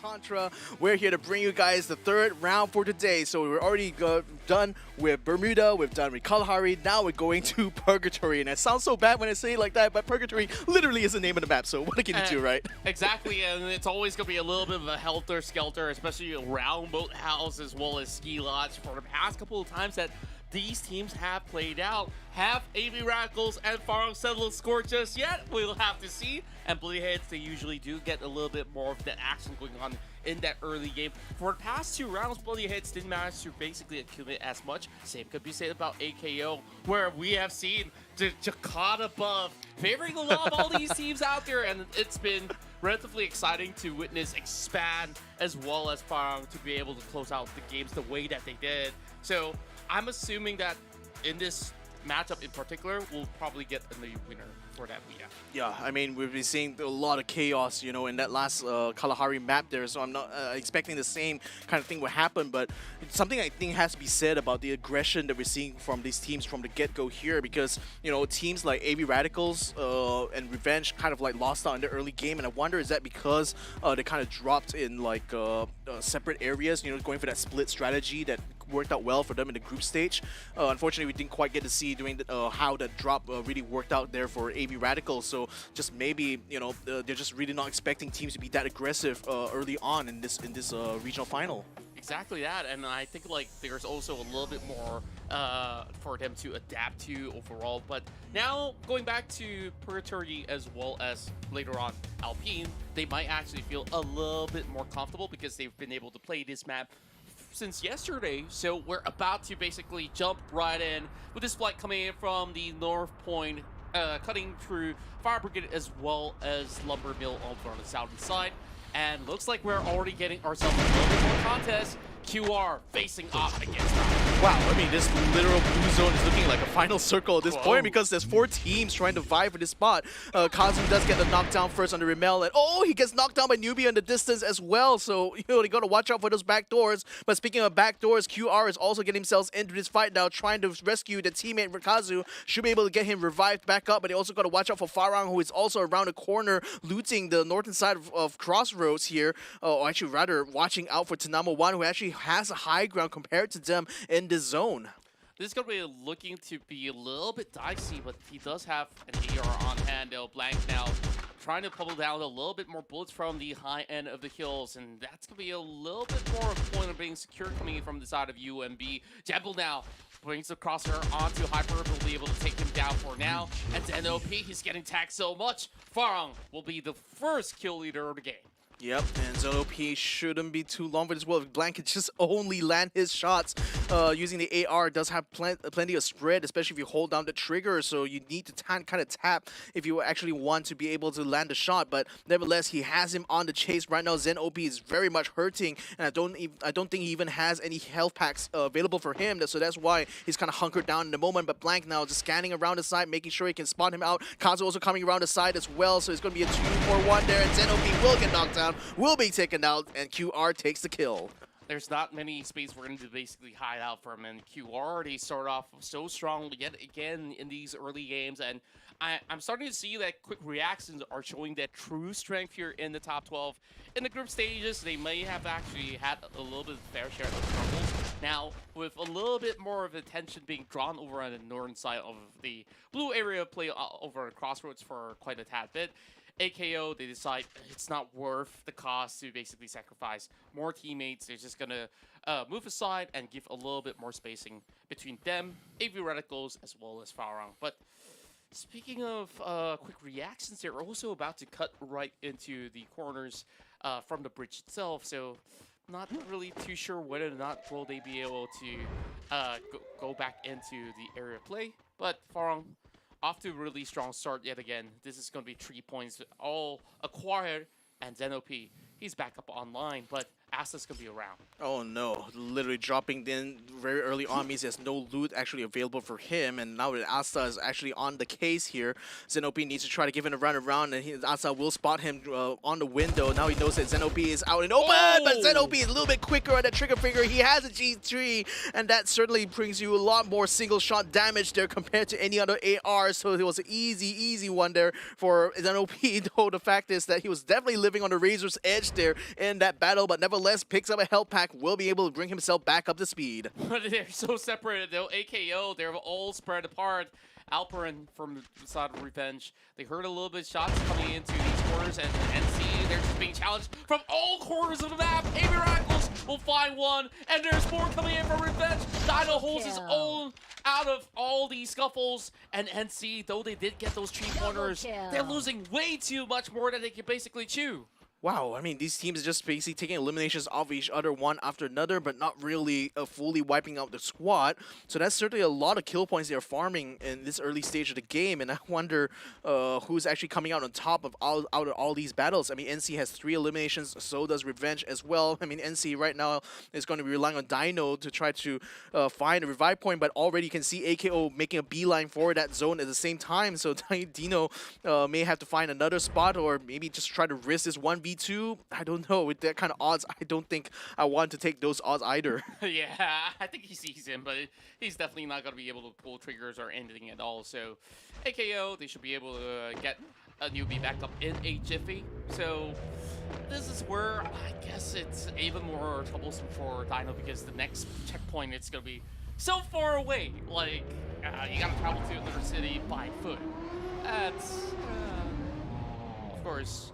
F: Contra. We're here to bring you guys the third round for today. So we're already done with Bermuda, we've done with Kalahari, now we're going to Purgatory. And it sounds so bad when I say it like that, but Purgatory literally is the name of the map, so what can you do, right?
G: Exactly, and it's always going to be a little bit of a helter-skelter, especially around Boathouse as well as Ski Lodge. For the past couple of times that these teams have played out, have AB Radicals and Farong settled score just yet? We'll have to see. And Bleedheads, they usually do get a little bit more of the action going on in that early game. For the past two rounds, Bleedheads didn't manage to basically accumulate as much. Same could be said about AKO, where we have seen the Jakarta buff favoring a lot of all these teams out there, and it's been relatively exciting to witness expand as well as Farong to be able to close out the games the way that they did. So I'm assuming that in this matchup in particular, we'll probably get a new winner for that weekend.
F: Yeah, I mean, we've been seeing a lot of chaos, you know, in that last Kalahari map there, so I'm not expecting the same kind of thing will happen, but something I think has to be said about the aggression that we're seeing from these teams from the get-go here, because, you know, teams like AB Radicals and Revenge kind of like lost out in the early game, and I wonder, is that because they kind of dropped in like separate areas, you know, going for that split strategy that worked out well for them in the group stage. Unfortunately, we didn't quite get to see during the, how that drop really worked out there for AB Radicals. So just maybe, you know, they're just really not expecting teams to be that aggressive early on in this regional final.
G: Exactly that, and I think like there's also a little bit more for them to adapt to overall. But now going back to Purgatory as well as later on Alpine, they might actually feel a little bit more comfortable because they've been able to play this map since yesterday. So we're about to basically jump right in with this flight coming in from the North Point, cutting through Fire Brigade as well as Lumber Mill over on the southern side. And looks like we're already getting ourselves a little bit more contest. QR facing off against them.
F: Wow, I mean, this literal blue zone is looking like a final circle at this point because there's 4 teams trying to vie for this spot. Kazu does get the knockdown first on the Rimmel, and oh, he gets knocked down by Newbie in the distance as well. So, you know, they got to watch out for those back doors. But speaking of back doors, QR is also getting himself into this fight now, trying to rescue the teammate Kazu. Should be able to get him revived back up, but they also got to watch out for Farang, who is also around the corner, looting the northern side of Crossroads here. Or actually, rather, watching out for Tanamo 1, who actually has a high ground compared to them in this zone.
G: This is going to be looking to be a little bit dicey, but he does have an AR on hand, though. Blank now trying to pull down a little bit more bullets from the high end of the hills, and that's going to be a little bit more of a point of being secure coming in from the side of UMB. Jebel now brings the crosshair onto Hyper, will be able to take him down for now. And then OP, he's getting tagged so much. Farang will be the first kill leader of the game.
F: Yep, and ZOP shouldn't be too long for this. Well, if Blank can just only land his shots using the AR, does have plenty of spread, especially if you hold down the trigger. So you need to kind of tap if you actually want to be able to land a shot. But nevertheless, he has him on the chase right now. Zen OP is very much hurting, and I don't think he even has any health packs available for him. So that's why he's kind of hunkered down in the moment. But Blank now just scanning around the side, making sure he can spot him out. Kazu also coming around the side as well. So it's going to be a 2-4-1 there, and Zen OP will get knocked down. Will be taken out, and QR takes the kill.
G: There's not many space for him to basically hide out from, and QR, they start off so strong yet again in these early games, and I'm starting to see that quick reactions are showing that true strength here in the top 12. In the group stages, they may have actually had a little bit of fair share of struggles, Now, with a little bit more of attention being drawn over on the northern side of the blue area, play over at Crossroads for quite a tad bit, AKO, they decide it's not worth the cost to basically sacrifice more teammates. They're just going to move aside and give a little bit more spacing between them, AV Reticles, as well as Farang. But speaking of quick reactions, they're also about to cut right into the corners from the bridge itself. So not really too sure whether or not will they be able to go back into the area play. But Farang, off to a really strong start yet again. This is going to be 3 points all acquired, and Zen-OP, he's back up online, but Asta's going to be around.
F: Oh no, literally dropping in very early on means there's no loot actually available for him, and now that Asta is actually on the case here, Zen-OP needs to try to give him a run around, and Asta will spot him on the window. Now he knows that Zen-OP is out and open, but Zen-OP is a little bit quicker on that trigger finger. He has a G3, and that certainly brings you a lot more single shot damage there compared to any other AR, so it was an easy one there for Zen-OP, though the fact is that he was definitely living on the razor's edge there in that battle, but nevertheless picks up a health pack, will be able to bring himself back up to speed.
G: But they're so separated though. AKO, they're all spread apart. Alpine from the side of Revenge, they heard a little bit of shots coming into these corners, and NC, they're just being challenged from all corners of the map. AV Radicals will find one, and there's more coming in from Revenge. Dino holds his own out of all these scuffles, and NC, though they did get those 3 corners, they're losing way too much more than they can basically chew.
F: Wow, I mean, these teams are just basically taking eliminations off each other one after another, but not really fully wiping out the squad. So that's certainly a lot of kill points they're farming in this early stage of the game, and I wonder who's actually coming out on top of all these battles. I mean, NC has 3 eliminations, so does Revenge as well. I mean, NC right now is going to be relying on Dino to try to find a revive point, but already you can see AKO making a beeline for that zone at the same time, so Dino may have to find another spot, or maybe just try to risk this 1v2. I don't know. With that kind of odds, I don't think I want to take those odds either.
G: Yeah, I think he sees him, but he's definitely not going to be able to pull triggers or anything at all. So, AKO, they should be able to get a newbie back up in a jiffy. So, this is where I guess it's even more troublesome for Dino, because the next checkpoint, it's going to be so far away. Like, you got to travel to another city by foot. That's, of course,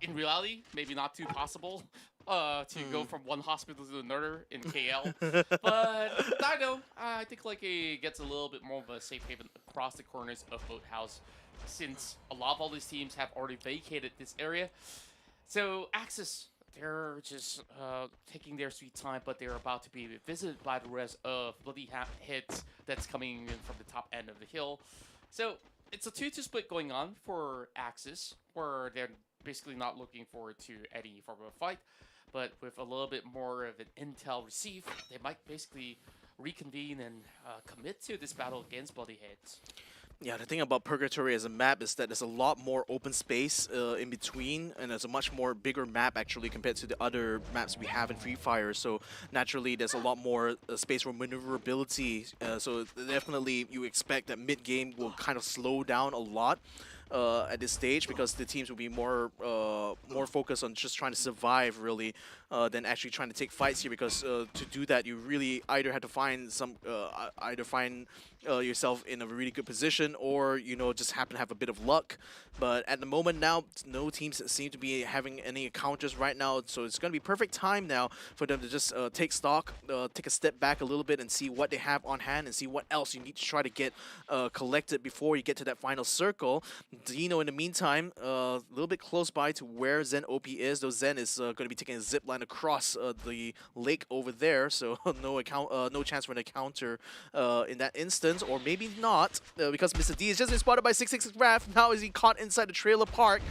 G: in reality, maybe not too possible to go from one hospital to another in KL. But Dino, I think like he gets a little bit more of a safe haven across the corners of Boathouse, since a lot of all these teams have already vacated this area. So Axis, they're just taking their sweet time, but they're about to be visited by the rest of bloody hits that's coming in from the top end of the hill. So it's a 2-2 split going on for Axis, where they're basically not looking forward to any form of a fight, but with a little bit more of an intel received, they might basically reconvene and commit to this battle against Bloody Heads.
F: Yeah, the thing about Purgatory as a map is that there's a lot more open space in between, and there's a much more bigger map actually compared to the other maps we have in Free Fire. So naturally, there's a lot more space for maneuverability. So definitely, you expect that mid-game will kind of slow down a lot at this stage, because the teams will be more focused on just trying to survive really than actually trying to take fights here, because to do that you really either have to find yourself in a really good position, or just happen to have a bit of luck. But at the moment now, no teams seem to be having any encounters right now, so it's going to be perfect time now for them to just take stock, take a step back a little bit and see what they have on hand and see what else you need to try to get collected before you get to that final circle. Dino, in the meantime, a little bit close by to where Zen-OP is, though Zen is going to be taking a zip line across the lake over there, so no chance for an encounter in that instance, or maybe not, because Mr. D is just been spotted by 666 Raph. Now is he caught inside the trailer park,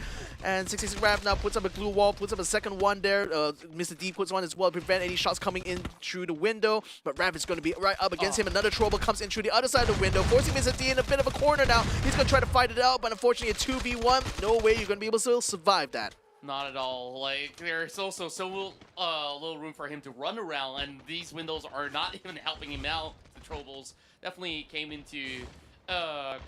F: and 666 Raph now puts up a glue wall, puts up a second one there. Mr. D puts one as well to prevent any shots coming in through the window, but Raph is going to be right up against him. Another trouble comes in through the other side of the window, forcing Mr. D in a bit of a corner now. He's going to try to fight it out, but unfortunately a 2v1, no way you're going to be able to survive that.
G: Not at all. Like, there's also so little room for him to run around, and these windows are not even helping him out. The troubles definitely came into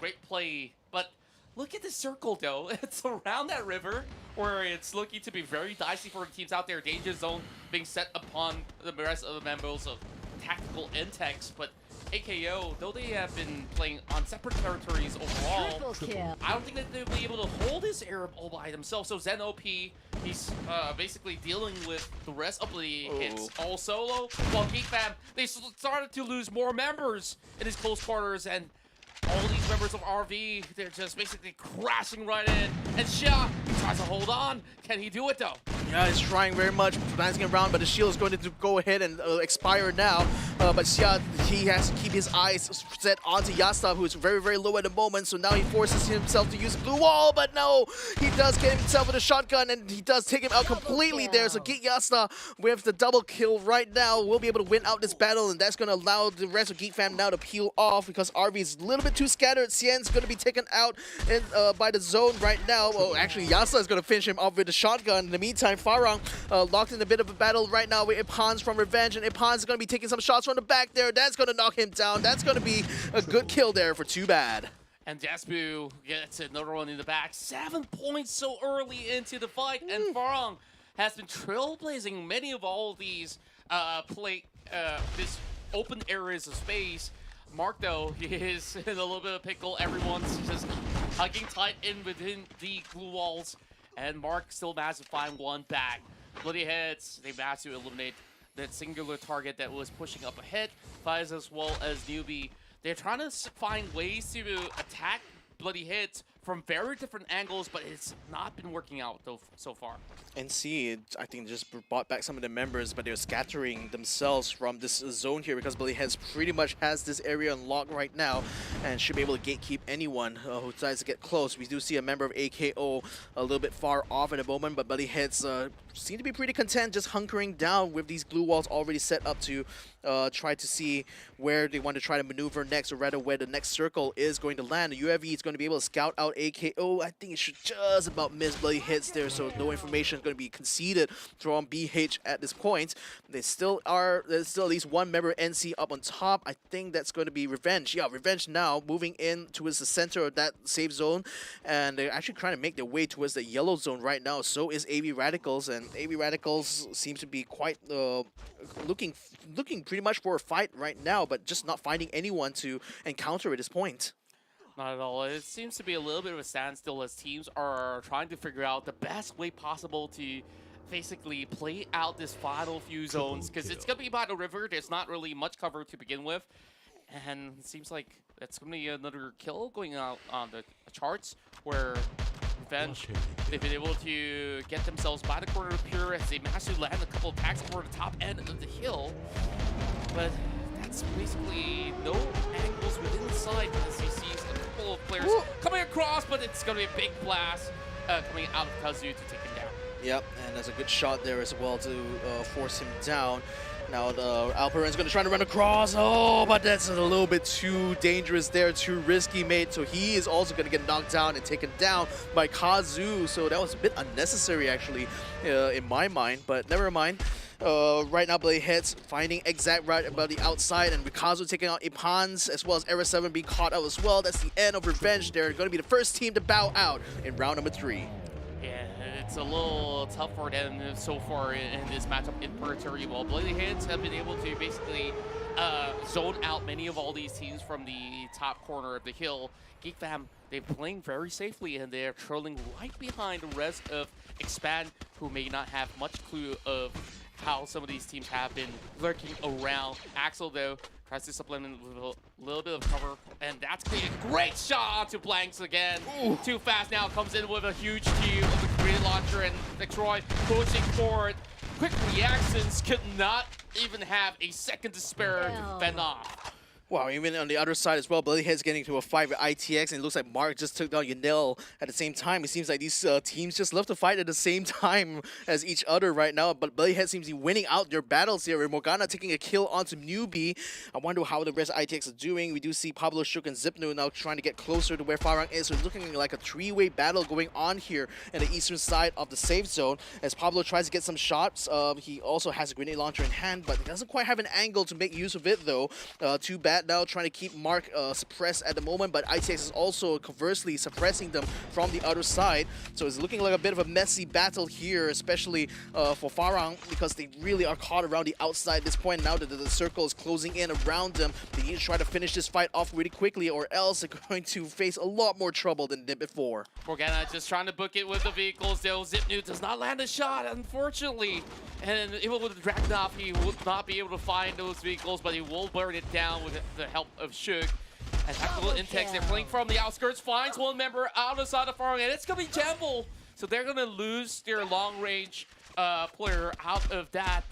G: great play, but look at the circle though. It's around that river, where it's looking to be very dicey for the teams out there. Danger zone being set upon the rest of the members of tactical Intex, but AKO, though they have been playing on separate territories overall, I don't think that they'll be able to hold this area all by themselves. So Zen OP, he's basically dealing with the rest of the hits all solo. While Geek Fam, they started to lose more members in his close quarters, and all these members of RV, they're just basically crashing right in. And Xia, he tries to hold on. Can he do it though?
F: Yeah, he's trying very much, glancing around, but the shield is going to go ahead and expire now. But Xia, he has to keep his eyes set onto Yasta, who is very, very low at the moment. So now he forces himself to use blue wall, but no, he does get himself with a shotgun, and he does take him out completely there. So Geek Yasta, with the double kill right now, will be able to win out this battle, and that's going to allow the rest of Geek Fam now to peel off because RV is a little bit too scattered. Xian's going to be taken out by the zone right now. Well, actually, Yasta is going to finish him off with the shotgun. In the meantime, Farang locked in a bit of a battle right now with Ipans from Revenge, and Ipans is going to be taking some shots from the back there. That's going to knock him down. That's going to be a good kill there for Too Bad.
G: And Jaspu gets another one in the back. 7 points so early into the fight, and Farang has been trailblazing many of all these this open areas of space. Mark, though, he is in a little bit of pickle. Everyone's just hugging tight in within the blue walls, and Mark still managed to find one back. Bloody Heads, they managed to eliminate that singular target that was pushing up ahead. Fies as well as Newbie. They're trying to find ways to attack Bloody Heads from very different angles, but it's not been working out though so far.
F: NC, I think, just brought back some of the members, but they're scattering themselves from this zone here because Bloody Heads pretty much has this area unlocked right now and should be able to gatekeep anyone who tries to get close. We do see a member of AKO a little bit far off at the moment, but Bloody Heads seem to be pretty content just hunkering down with these blue walls already set up to try to see where they want to try to maneuver next, or rather where the next circle is going to land. The UAV is going to be able to scout out AKO. I think it should just about miss Bloody Heads there, so no information is going to be conceded from BH at this point. There's still at least one member NC up on top. I think that's going to be Revenge. Yeah, Revenge now moving in towards the center of that safe zone, and they're actually trying to make their way towards the yellow zone right now. So is AV Radicals, and AV Radicals seems to be quite looking pretty much for a fight right now, but just not finding anyone to encounter at this point.
G: Not at all. It seems to be a little bit of a standstill as teams are trying to figure out the best way possible to basically play out this final few zones, because it's going to be by the river. There's not really much cover to begin with, and it seems like it's going to be another kill going out on the charts where Revenge, they've been able to get themselves by the corner of Pure as they managed to land a couple of attacks over the top end of the hill, but that's basically no angles within the side as he sees a couple of players coming across, but it's going to be a big blast coming out of Kazu to take him down.
F: Yep, and there's a good shot there as well to force him down. Now the Alpine's going to try to run across. Oh, but that's a little bit too dangerous there, too risky, mate. So he is also going to get knocked down and taken down by Kazu. So that was a bit unnecessary, actually, in my mind. But never mind. Right now, Bloody Heads finding exact right about the outside, and Kazu taking out Ipans, as well as Era 7 being caught out as well. That's the end of Revenge. They're going to be the first team to bow out in round number 3.
G: Yeah, it's a little tough for them so far in this matchup in Purgatory. While Bloody Heads have been able to basically zone out many of all these teams from the top corner of the hill. Geek Fam, they're playing very safely, and they're trailing right behind the rest of Expand, who may not have much clue of how some of these teams have been lurking around. Axel, though, tries to supplement with a little bit of cover, and that's a great shot onto Blanks again. Ooh. Too fast now, comes in with a huge Q of the grenade launcher, and Troy pushing forward. Quick reactions, could not even have a second to spare to fend off.
F: Wow, even on the other side as well, Bloody Heads getting to a fight with ITX, and it looks like Mark just took down Yanil at the same time. It seems like these teams just love to fight at the same time as each other right now, but Bloody Heads seems to be winning out their battles here. Morgana taking a kill onto Newbie. I wonder how the rest of ITX are doing. We do see Pablo Shook and Zipnu now trying to get closer to where Farang is, so it's looking like a three-way battle going on here in the eastern side of the safe zone. As Pablo tries to get some shots, he also has a grenade launcher in hand, but he doesn't quite have an angle to make use of it, though. Too bad that now, trying to keep Mark suppressed at the moment, but ITX is also conversely suppressing them from the other side. So it's looking like a bit of a messy battle here, especially for Farang, because they really are caught around the outside at this point. Now that the circle is closing in around them, they need to try to finish this fight off really quickly, or else they're going to face a lot more trouble than they did before.
G: Morgana just trying to book it with the vehicles, though. Zipnu does not land a shot, unfortunately. And even with the Dragunov, he will not be able to find those vehicles, but he will burn it down with the help of Shug. And Tactical Intex, they're playing from the outskirts, finds one member out of the side of Farang, and it's going to be Jamble. So they're going to lose their long-range player out of that.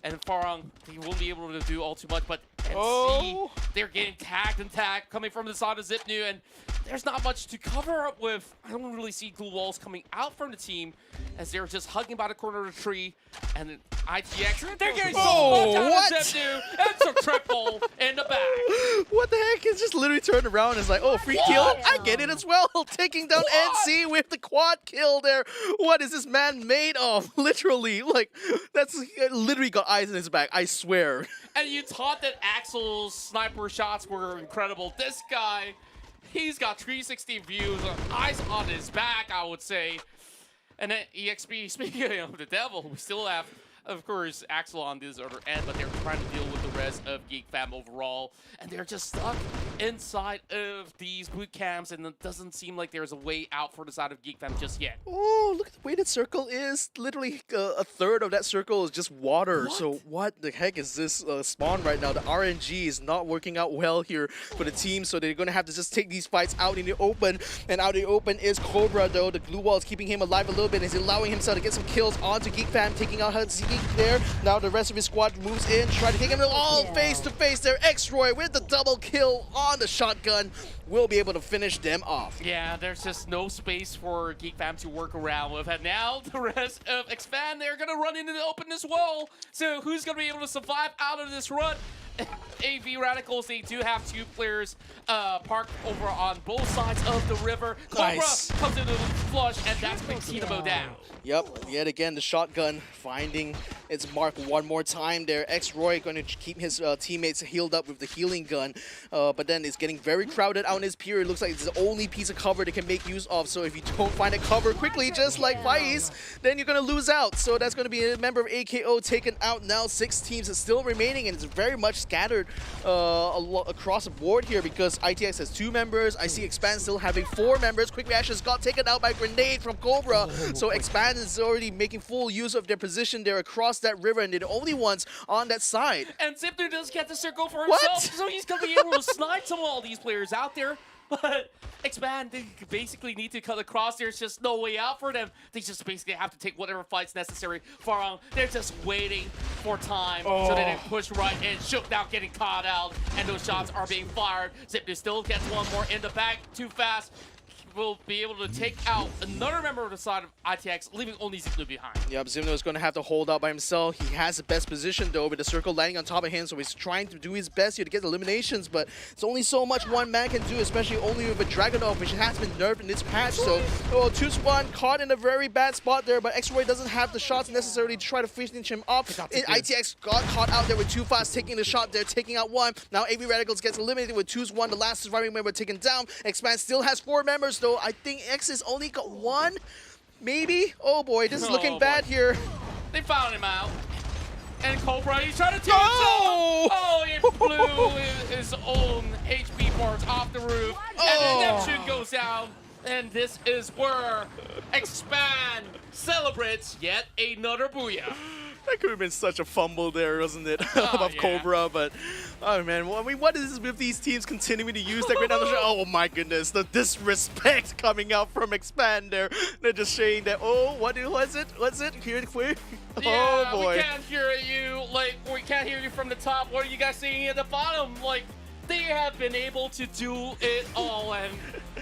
G: And Farang, he won't be able to do all too much, but NC, they're getting tagged and tagged coming from the side of Zipnu, and there's not much to cover up with. I don't really see glue walls coming out from the team as they're just hugging by the corner of the tree. And then ITX, they're getting so much out of Zipnu. It's a triple in the back.
F: What the heck? It's just literally turned around and it's like, oh, free kill? I get it as well. Taking down NC with the quad kill there. What is this man made of? Literally, like, that's literally got eyes in his back, I swear.
G: And you thought that Axel's sniper shots were incredible. This guy, he's got 360 views, eyes on his back, I would say. And then EXP, speaking of the devil, we still have, of course, Axel on this other end, but they're trying to deal with the rest of Geek Fam overall. And they're just stuck inside of these boot camps, and it doesn't seem like there's a way out for the side of Geek Fam just yet.
F: Oh, look at the way that circle is. Literally a third of that circle is just water.
G: What?
F: So what the heck is this spawn right now? The RNG is not working out well here for the team, so they're going to have to just take these fights out in the open. And out in the open is Cobra, though. The glue wall is keeping him alive a little bit. He's allowing himself to get some kills onto Geek Fam, taking out Zeke there. Now the rest of his squad moves in, try to take him all face to face there. X-Roy with the double kill on the shotgun will be able to finish them off.
G: Yeah, there's just no space for Geek Fam to work around with. And now the rest of Expand, they're going to run into the open as well. So who's going to be able to survive out of this run? AV Radicals, they do have two players parked over on both sides of the river. Cobra comes into the flush, and that's going to keep them down.
F: Yep, yet again, the shotgun finding its mark one more time there. X-Roy going to keep his teammates healed up with the healing gun, but then it's getting very crowded out in his period. Looks like it's the only piece of cover they can make use of, so if you don't find a cover quickly, just like Vice, then you're going to lose out. So that's going to be a member of AKO taken out now. 6 teams are still remaining, and it's very much scattered across the board here because ITX has 2 members. I see Expand still having 4 members. Quick Reactions got taken out by grenade from Cobra, so Expand is already making full use of their position there across that river, and they're the only ones on that side.
G: And Zipner does get the circle for himself, so he's going to be able to snipe some of all these players out there. But Expand, they basically need to cut across. There's just no way out for them. They just basically have to take whatever fight's necessary. Farang, they're just waiting for time so they can push right in. Shook now getting caught out, and those shots are being fired. Zipner still gets one more in the back. Too fast. Will be able to take out another member of the side of ITX, leaving only Zipno behind.
F: Yep, Zipno is going to have to hold out by himself. He has the best position, though, with the circle landing on top of him, so he's trying to do his best here to get eliminations, but it's only so much one man can do, especially only with a Dragunov, which has been nerfed in this patch. So, 2-1 caught in a very bad spot there, but X-Roy doesn't have the shots necessarily to try to finish him up. ITX got caught out there with 2 fast, taking the shot there, taking out 1. Now, AV Radicals gets eliminated with 2-1, the last surviving member taken down. Expand still has 4 members, though. I think X has only got 1, maybe? Oh boy, this is looking bad here.
G: They found him out. And Cobra, he's trying to kill himself. Oh, he blew his own HP parts off the roof. And then Neptune goes down. And this is where Expand celebrates yet another booyah.
F: That could have been such a fumble there, wasn't it? Of Cobra, but oh man, well, I mean, what is this with these teams continuing to use that great down the show? Oh my goodness, the disrespect coming out from Expand there. They're just saying that, oh, what was it? Was it? Here,
G: yeah,
F: oh boy.
G: We can't hear you, like, we can't hear you from the top. What are you guys seeing at the bottom? Like, they have been able to do it all, and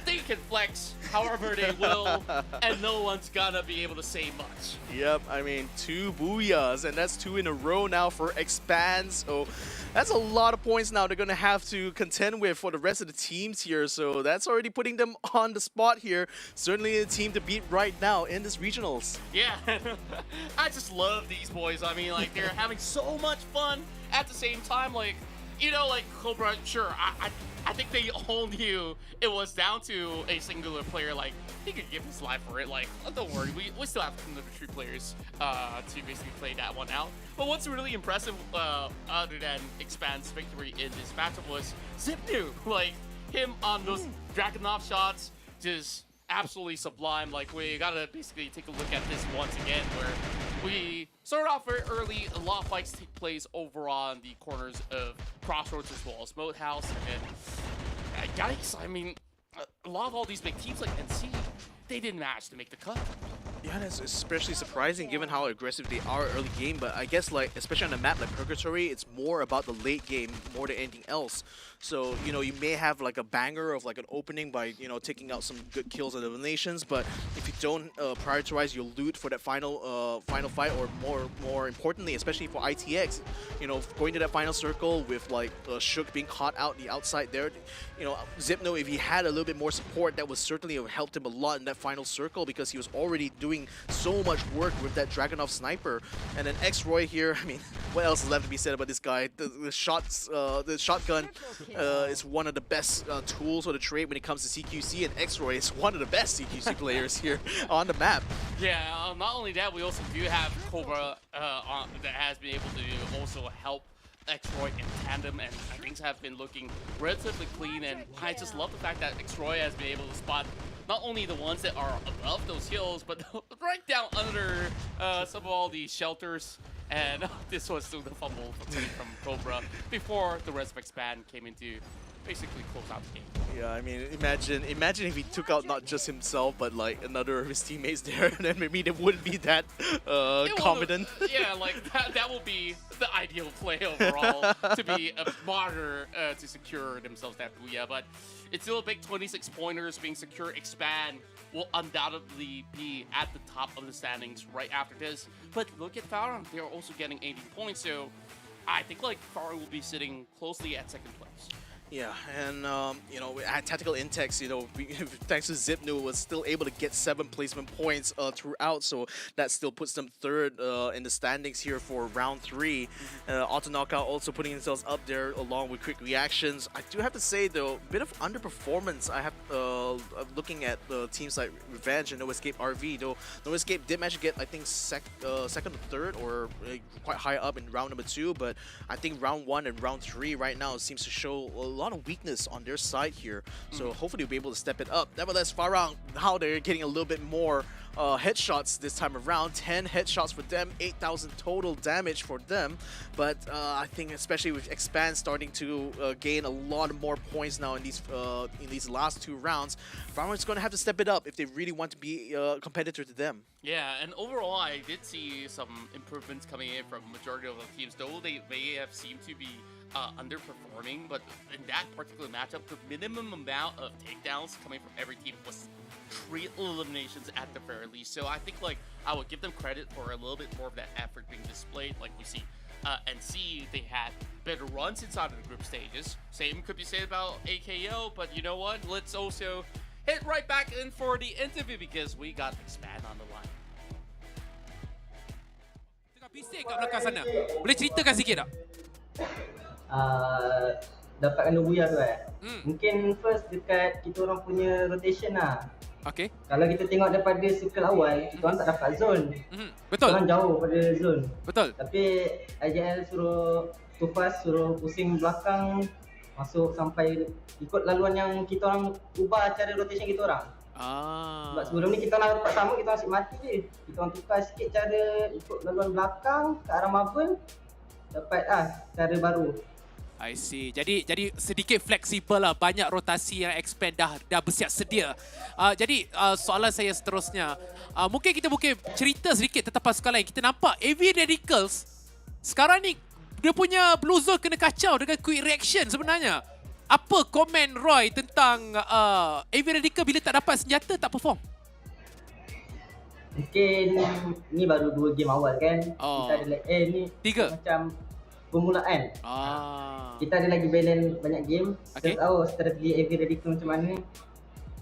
G: they can flex however they will, and no one's gonna be able to say much.
F: Yep, I mean, 2 booyahs, and that's 2 in a row now for Expand, so that's a lot of points now they're gonna have to contend with for the rest of the teams here, so that's already putting them on the spot here. Certainly a team to beat right now in this regionals.
G: Yeah, I just love these boys. I mean, like, they're having so much fun at the same time. Like, you know, like Cobra, sure, I think they all knew it was down to a singular player. Like, he could give his life for it. Like, don't worry, we still have another 3 players to basically play that one out. But what's really impressive, other than Expand's victory in this matchup, was Zipnu. Like, him on those Dragunov shots, just absolutely sublime. Like, we gotta basically take a look at this once again, where we started off very early. A lot of fights take place over on the corners of Crossroads as well as Moat House. And yikes, I mean, a lot of all these big teams like NC, they didn't manage to make the cut.
F: Yeah, that's especially surprising given how aggressive they are early game, but I guess, like, especially on a map like Purgatory, it's more about the late game more than anything else. So, you know, you may have like a banger of like an opening by, you know, taking out some good kills and eliminations, but if you don't prioritize your loot for that final fight, or more importantly, especially for ITX, you know, going to that final circle with like Shook being caught out the outside there, you know, Zipno, if he had a little bit more support, that would certainly have helped him a lot in that final circle, because he was already doing so much work with that Dragunov sniper. And then X-Roy here, I mean, what else is left to be said about this guy? The shotgun is one of the best tools for the trade when it comes to CQC, and X-Roy is one of the best CQC players here on the map.
G: Yeah, not only that, we also do have Cobra that has been able to also help X-Roy in tandem, and things have been looking relatively clean. And I just love the fact that X-Roy has been able to spot not only the ones that are above those hills, but right down under some of all these shelters. And this was still the fumble from Cobra before the rest of Expand came in to basically close out the game.
F: Yeah, I mean, imagine if he took out not just himself, but like another of his teammates there, and then maybe they wouldn't be that confident.
G: Yeah, like that will be the ideal play overall, to be a martyr to secure themselves that Booyah. But it's still a big 26 pointers being secure. Expand will undoubtedly be at the top of the standings right after this. But look at Farah, they're also getting 18 points, so I think like Farah will be sitting closely at second place.
F: Yeah, and you know, at Tactical Intex, you know, thanks to Zipnu, was still able to get 7 placement points throughout, so that still puts them third in the standings here for round 3. Auto Knockout also putting themselves up there along with Quick Reactions. I do have to say though, a bit of underperformance. I have looking at teams like Revenge and No Escape RV. Though No Escape did manage to get, I think, second or third, or quite high up in round number 2. But I think round 1 and round 3 right now seems to show a lot of weakness on their side here, so hopefully we'll be able to step it up. Nevertheless, Farang, now they're getting a little bit more headshots this time around. 10 headshots for them, 8,000 total damage for them. But I think especially with Expand starting to gain a lot more points now in these last 2 rounds, Farang is going to have to step it up if they really want to be a competitor to them.
G: Yeah, and overall, I did see some improvements coming in from majority of the teams, though they may have seemed to be underperforming, but in that particular matchup, the minimum amount of takedowns coming from every team was 3 eliminations at the very least. So I think like I would give them credit for a little bit more of that effort being displayed. Like we see NC, they had better runs inside of the group stages. Same could be said about AKO, but you know what? Let's also hit right back in for the interview because we got Expand on the line.
J: Tengah bising kat belakang sana. Boleh ceritakan sikit tak?
L: Dapat kena Booyah tu mungkin first dekat kita orang punya rotation lah.
J: Okay.
L: Kalau kita tengok daripada circle awal, kita orang tak dapat zone.
J: Betul.
L: Kita orang jauh pada zone.
J: Betul.
L: Tapi IJL suruh Tufas suruh pusing belakang, masuk sampai ikut laluan yang kita orang ubah cara rotation kita orang. Sebab sebelum ni kita orang dapat sama, kita orang asyik mati je. Kita orang tukar sikit cara ikut laluan belakang ke arah Marvel, dapat cara baru.
J: I see. Jadi sedikit fleksibel lah, banyak rotasi yang Expand dah bersiap sedia. Jadi soalan saya seterusnya, mungkin kita cerita sedikit tentang pasukan lain. Kita nampak AV Radicals sekarang ni dia punya blue zone kena kacau dengan quick reaction sebenarnya. Apa komen Roy tentang AV Radical bila tak dapat senjata, tak perform?
L: Mungkin ni baru 2 game awal kan. Kita ada ni 3 macam permulaan. Kita ada lagi balance banyak game. Kita tahu strategi AV Radical macam mana.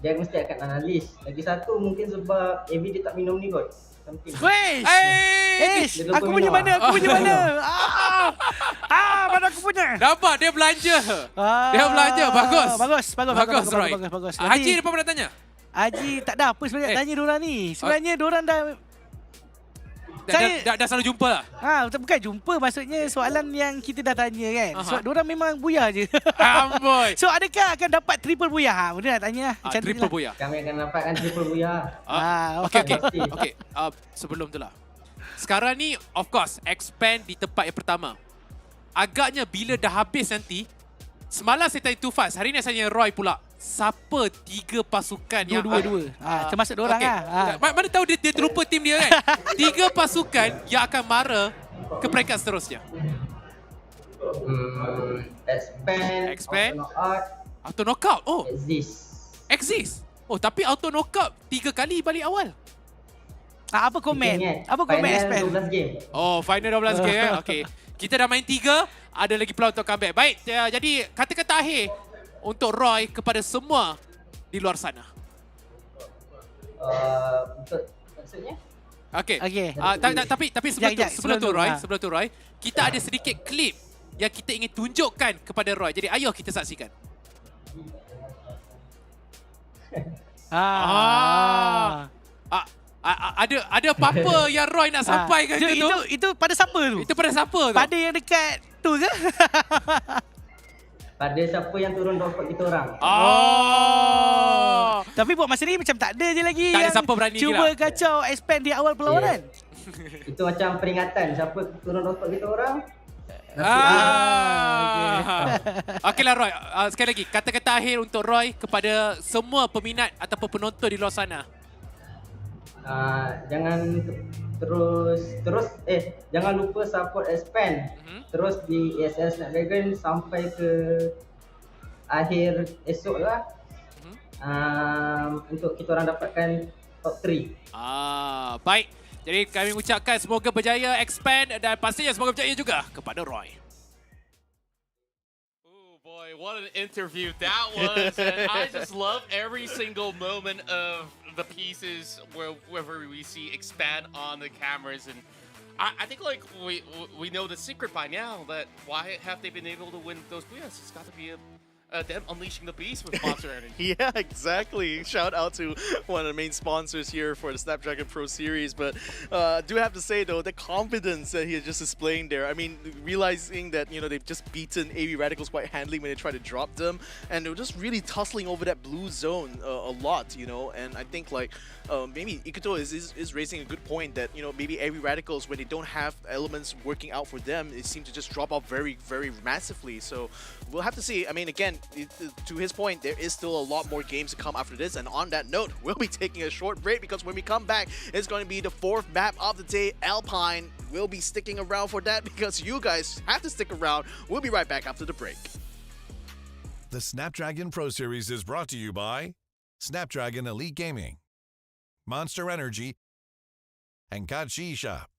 L: Dia mesti akan analis. Lagi satu mungkin sebab AV dia tak minum ni kot. something.
I: Wish.
L: Dia lupa
I: Aku punya
L: minum.
I: mana? Aku punya mana? Mana aku punya?
J: Nampak dia belanja. Dia belanja. Bagus.
I: Bagus,
J: Roy.
I: bagus.
J: Haji ada apa nak tanya?
I: Haji tak ada apa sebenarnya tanya diorang ni. Sebenarnya diorang dah
J: Dah selalu jumpa lah.
I: Bukan jumpa, maksudnya soalan yang kita dah tanya kan. Sebab diorang memang buyar je.
J: Amboi.
I: So adakah akan dapat triple buyar? Benda nak tanya lah.
J: Triple buyar.
L: Kami akan dapatkan triple buyar.
J: Okay. Sebelum tu lah. Sekarang ni, of course, expand di tempat yang pertama. Agaknya bila dah habis nanti, semalam saya tanya Too Fast, hari ni saya tanya Roy pula. Siapa 3 pasukan yang...
I: Dua. Termasuk diorang lah.
J: Mana tahu dia terlupa tim dia kan? 3 pasukan yang akan mara ke peringkat seterusnya.
L: Expand.
J: Auto knockout. Oh.
L: Exist.
J: Oh, tapi auto knockout 3 kali balik awal.
I: Apa komen? Apa komen Expand?
L: Final 12 game.
J: Oh, final 12 game kan? Okay. Kita dah main 3, ada lagi peluang untuk comeback. Baik, jadi kata-kata akhir untuk Roy kepada semua di luar sana.
L: Untuk maksudnya?
J: Okay. Tapi sebelum tu Roy, kita ada sedikit klip yang kita ingin tunjukkan kepada Roy. Jadi ayo kita saksikan. Ada apa-apa yang Roy nak sampaikan ke tu?
I: Itu pada siapa tu?
J: Itu pada siapa tu?
I: Pada yang dekat tu ke?
L: Pada siapa yang turun droplet kita orang.
I: Tapi buat masa ni macam tak ada je lagi
J: tak
I: yang
J: ada siapa berani
I: cuba kacau Expand di awal perlawanan.
L: Itu macam peringatan siapa turun droplet kita orang.
J: Okey lah Roy, sekali lagi kata-kata akhir untuk Roy kepada semua peminat ataupun penonton di luar sana.
L: Jangan jangan lupa support Expand. Terus di ESL Snapdragon sampai ke akhir esok lah. Untuk kita orang dapatkan top 3.
J: Baik. Jadi kami ucapkan semoga berjaya Expand dan pastinya semoga berjaya juga kepada Roy.
G: Oh boy, what an interview that was. And I just love every single moment of the pieces wherever we see Expand on the cameras. And I think like we know the secret by now that why have they been able to win those booyahs? It's got to be them unleashing the beast with Monster Energy.
F: Yeah, exactly. Shout out to one of the main sponsors here for the Snapdragon Pro Series. But do have to say though, the confidence that he is just displaying there. I mean, realizing that they've just beaten AV Radicals quite handily when they try to drop them, and they were just really tussling over that blue zone a lot. And I think like maybe Ikuto is raising a good point that maybe AV Radicals, when they don't have elements working out for them, it seems to just drop off very, very massively. So we'll have to see. I mean, again, to his point, there is still a lot more games to come after this. And on that note, we'll be taking a short break because when we come back, it's going to be the 4th map of the day, Alpine. We'll be sticking around for that because you guys have to stick around. We'll be right back after the break.
E: The Snapdragon Pro Series is brought to you by Snapdragon Elite Gaming, Monster Energy, and Kachi Shop.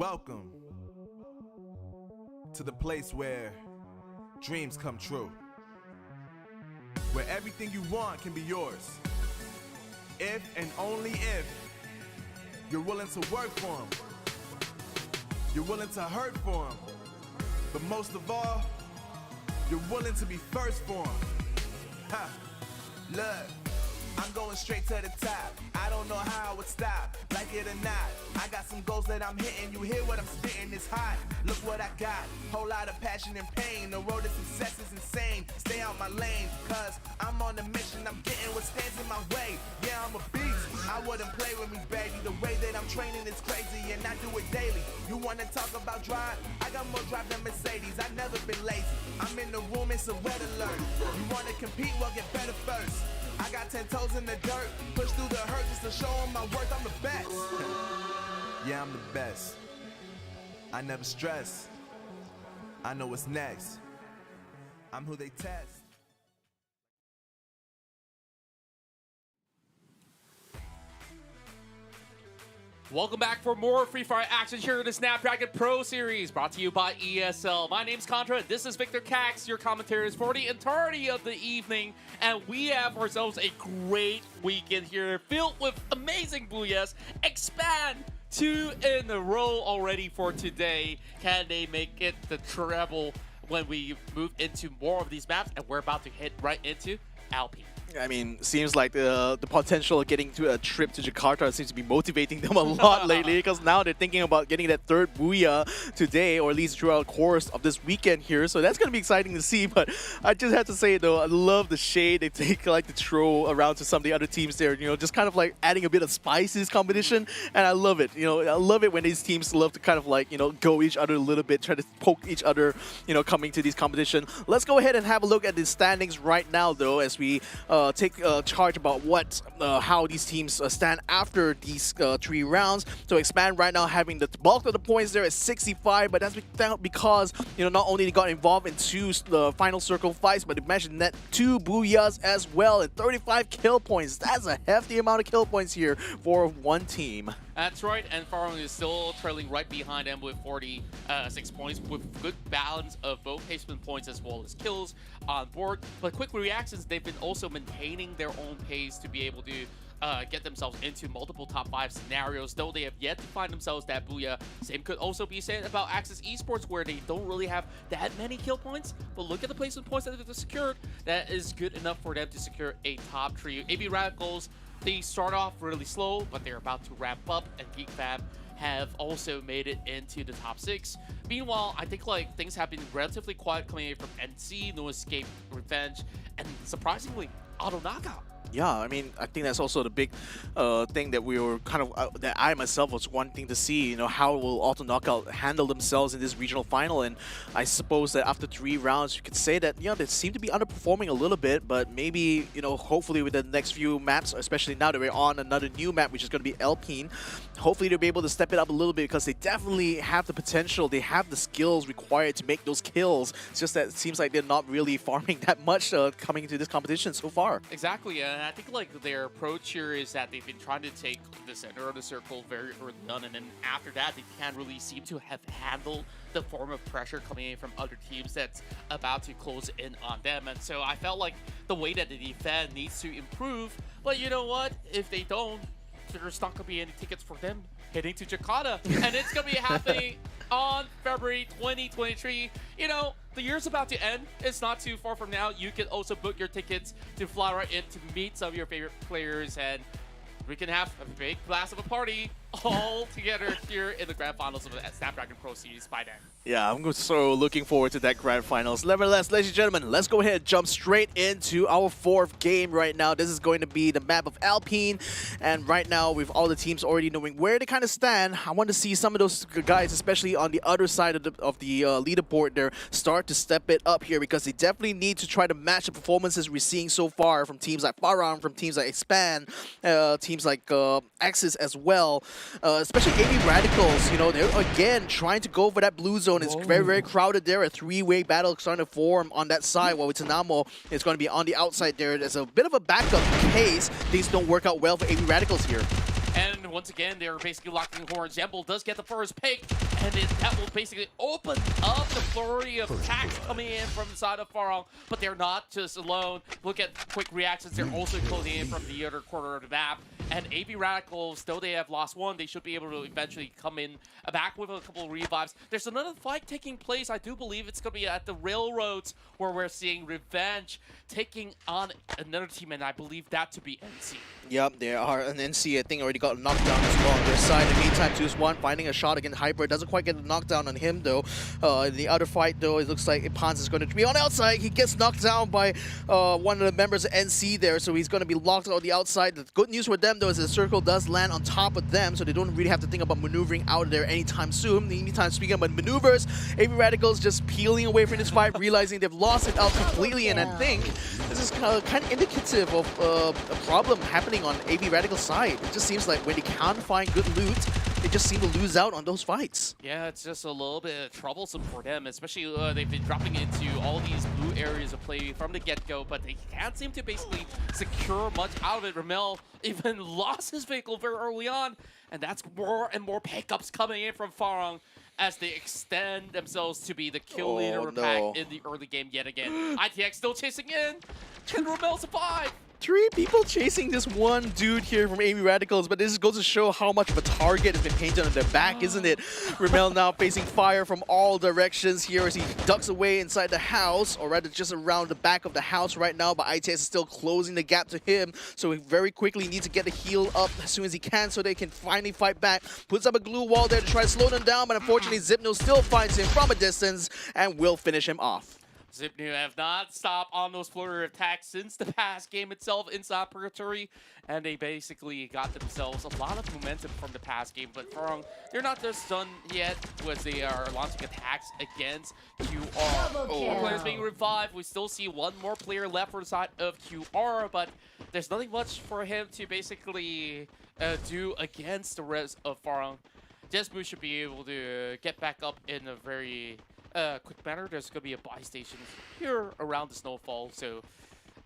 B: Welcome to the place where dreams come true. Where everything you want can be yours. If and only if you're willing to work for them. You're willing to hurt for them. But most of all, you're willing to be first for them. Ha! Look, I'm going straight to the top. I don't know how I would stop, like it or not. I got some goals that I'm hitting. You hear what I'm spitting? It's hot. Look what I got. Whole lot of passion and pain. The road to success is insane. Stay out my lane, cause I'm on a mission. I'm getting what stands in my way. Yeah, I'm a beast. I wouldn't play with me, baby. The way that I'm training is crazy, and I do it daily. You wanna talk about drive? I got more drive than Mercedes. I've never been lazy. I'm in the room, it's a red alert. You wanna compete? Well, get better first. I got 10 toes in the dirt, push through the hurt just to show them my worth. I'm the best. Yeah, I'm the best. I never stress. I know what's next. I'm who they test.
G: Welcome back for more Free Fire action here in the Snapdragon Pro Series, brought to you by ESL. My name's Contra, this is Victor Cax, your commentators for the entirety of the evening, and we have ourselves a great weekend here, filled with amazing Booyahs. Expand 2 in a row already for today. Can they make it the treble when we move into more of these maps? And we're about to hit right into Alpine.
F: I mean, seems like the potential of getting to a trip to Jakarta seems to be motivating them a lot lately, because now they're thinking about getting that third Booyah today, or at least throughout the course of this weekend here. So that's going to be exciting to see. But I just have to say, though, I love the shade they take, like, to throw around to some of the other teams there. You know, just kind of like adding a bit of spice to this competition. And I love it. You know, I love it when these teams love to kind of like, you know, go each other a little bit, try to poke each other, you know, coming to these competition. Let's go ahead and have a look at the standings right now, though, as we take charge about how these teams stand after these 3 rounds. So Expand right now having the bulk of the points there at 65, but that's because, you know, not only they got involved in 2 final circle fights, but they managed to net 2 Booyahs as well and 35 kill points. That's a hefty amount of kill points here for one team.
G: That's right, and Farong is still trailing right behind them with 46 points, with good balance of both placement points as well as kills on board. But quick reactions, they've been also maintaining their own pace to be able to get themselves into multiple top 5 scenarios, though they have yet to find themselves that Booyah. Same could also be said about Axis Esports, where they don't really have that many kill points, but look at the placement points that they've secured. That is good enough for them to secure a top 3. AB Radicals, they start off really slow, but they're about to ramp up, and Geek Fam have also made it into the top 6. Meanwhile, I think like things have been relatively quiet coming in from NC, No Escape, Revenge, and surprisingly, Auto Knockout.
F: Yeah, I mean, I think that's also the big thing that we were kind of, that I myself was wanting to see, you know, how will Auto Knockout handle themselves in this regional final. And I suppose that after 3 rounds, you could say that, you know, they seem to be underperforming a little bit, but maybe, you know, hopefully with the next few maps, especially now that we're on another new map, which is going to be Alpine, hopefully they'll be able to step it up a little bit, because they definitely have the potential, they have the skills required to make those kills. It's just that it seems like they're not really farming that much coming into this competition so far.
G: Exactly, and I think like their approach here is that they've been trying to take the center of the circle very early on, and then after that they can't really seem to have handled the form of pressure coming in from other teams that's about to close in on them. And so I felt like the way that they defend needs to improve, but you know what, if they don't, there's not gonna be any tickets for them heading to Jakarta, and it's gonna be happening on February 2023. You know, the year's about to end. It's not too far from now. You can also book your tickets to fly right in to meet some of your favorite players, and we can have a big blast of a party all together here in the grand finals of the Snapdragon Pro Series by then.
F: Yeah, I'm so looking forward to that grand finals. Nevertheless, ladies and gentlemen, let's go ahead and jump straight into our 4th game right now. This is going to be the map of Alpine, and right now with all the teams already knowing where they kind of stand, I want to see some of those guys, especially on the other side of the leaderboard there, start to step it up here, because they definitely need to try to match the performances we're seeing so far from teams like Farang, from teams like Expand, teams like Axis as well. Especially AB Radicals, you know, they're again trying to go for that blue zone. It's very, very crowded there. A 3-way battle starting to form on that side, while Tanamo is going to be on the outside there. There's a bit of a backup in case things don't work out well for AB Radicals here.
G: And once again, they're basically locking horns. Jemble does get the first pick, and that will basically open up the flurry of attacks coming in from the side of Farong. But they're not just alone. Look at quick reactions. They're also closing in from the other corner of the map. And AB Radicals, though they have lost one, they should be able to eventually come in back with a couple of revives. There's another fight taking place. I do believe it's going to be at the Railroads, where we're seeing Revenge taking on another team, and I believe that to be NC.
F: Yep, they are an NC, I think, already got knocked down as well on their side. In the meantime, Zeus 1 finding a shot against Hyper. Doesn't quite get a knockdown on him, though. In the other fight, though, it looks like Ipans is going to be on the outside. He gets knocked down by one of the members of NC there, so he's going to be locked on the outside. The good news for them, though, is the circle does land on top of them, so they don't really have to think about maneuvering out of there anytime soon. In the meantime, speaking about maneuvers, AB Radicals just peeling away from this fight, realizing they've lost it out completely, and I think this is kind of indicative of a problem happening on AB Radical's side. It just seems like when they can't find good loot, they just seem to lose out on those fights.
G: Yeah, it's just a little bit troublesome for them, especially they've been dropping into all these blue areas of play from the get-go, but they can't seem to basically secure much out of it. Ramel even lost his vehicle very early on, and that's more and more pickups coming in from Farong as they extend themselves to be the kill leader pack in the early game yet again. ITX still chasing in. Can Ramel survive?
F: 3 people chasing this one dude here from AB Radicals, but this goes to show how much of a target has been painted on their back, isn't it? Ramel now facing fire from all directions here as he ducks away inside the house, or rather just around the back of the house right now, but ITS is still closing the gap to him, so he very quickly needs to get the heal up as soon as he can so they can finally fight back. Puts up a glue wall there to try to slow them down, but unfortunately Zipno still finds him from a distance and will finish him off.
G: Zipnu have not stopped on those flurry attacks since the past game itself inside Purgatory, and they basically got themselves a lot of momentum from the past game. But Farong, they're not just done yet as they are launching attacks against QR. More players being revived. We still see one more player left for the side of QR, but there's nothing much for him to basically do against the rest of Farong. Jesmu should be able to get back up in a very quick manner. There's going to be a buy station here around the snowfall, so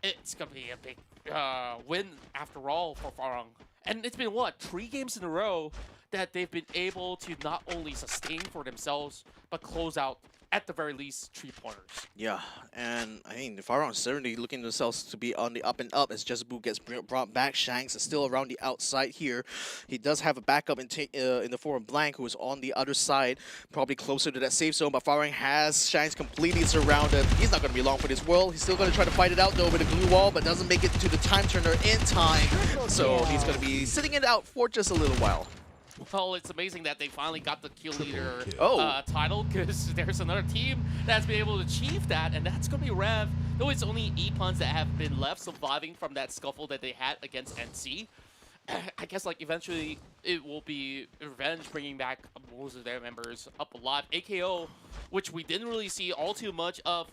G: it's going to be a big win after all for Farong. And it's been, what, 3 games in a row that they've been able to not only sustain for themselves, but close out, at the very least, 3-pointers.
F: Yeah, and I mean, the Farong certainly looking themselves to be on the up and up as Jezeboo gets brought back. Shanks is still around the outside here. He does have a backup in the form of Blank, who is on the other side, probably closer to that safe zone, but Farong has Shanks completely surrounded. He's not going to be long for this world. He's still going to try to fight it out, though, with a glue wall, but doesn't make it to the time turner in time. So he's going to be sitting it out for just a little while.
G: Well, it's amazing that they finally got the kill leader title, because there's another team that's been able to achieve that, and that's going to be Rev. Though it's only Epons that have been left surviving from that scuffle that they had against NC. I guess like eventually it will be Revenge bringing back most of their members up alive. AKO, which we didn't really see all too much of,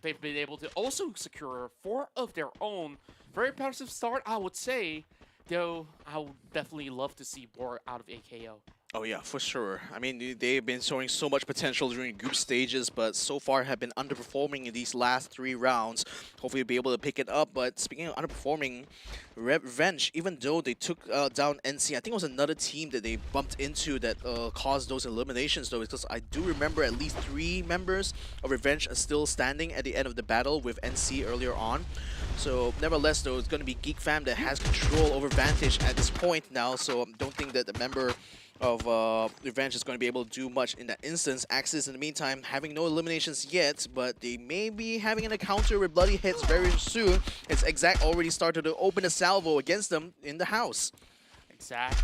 G: they've been able to also secure 4 of their own. Very impressive start, I would say. Though, I would definitely love to see more out of AKO.
F: Oh yeah, for sure. I mean, they've been showing so much potential during group stages, but so far have been underperforming in these last 3 rounds. Hopefully be able to pick it up, but speaking of underperforming, Revenge, even though they took down NC, I think it was another team that they bumped into that caused those eliminations, though, because I do remember at least 3 members of Revenge are still standing at the end of the battle with NC earlier on. So, nevertheless, though, it's going to be Geek Fam that has control over Vantage at this point now, so I don't think that the member of Revenge is going to be able to do much in that instance. Axis, in the meantime, having no eliminations yet, but they may be having an encounter with Bloody Hits very soon. It's Exact already started to open a salvo against them in the house.
G: Exact.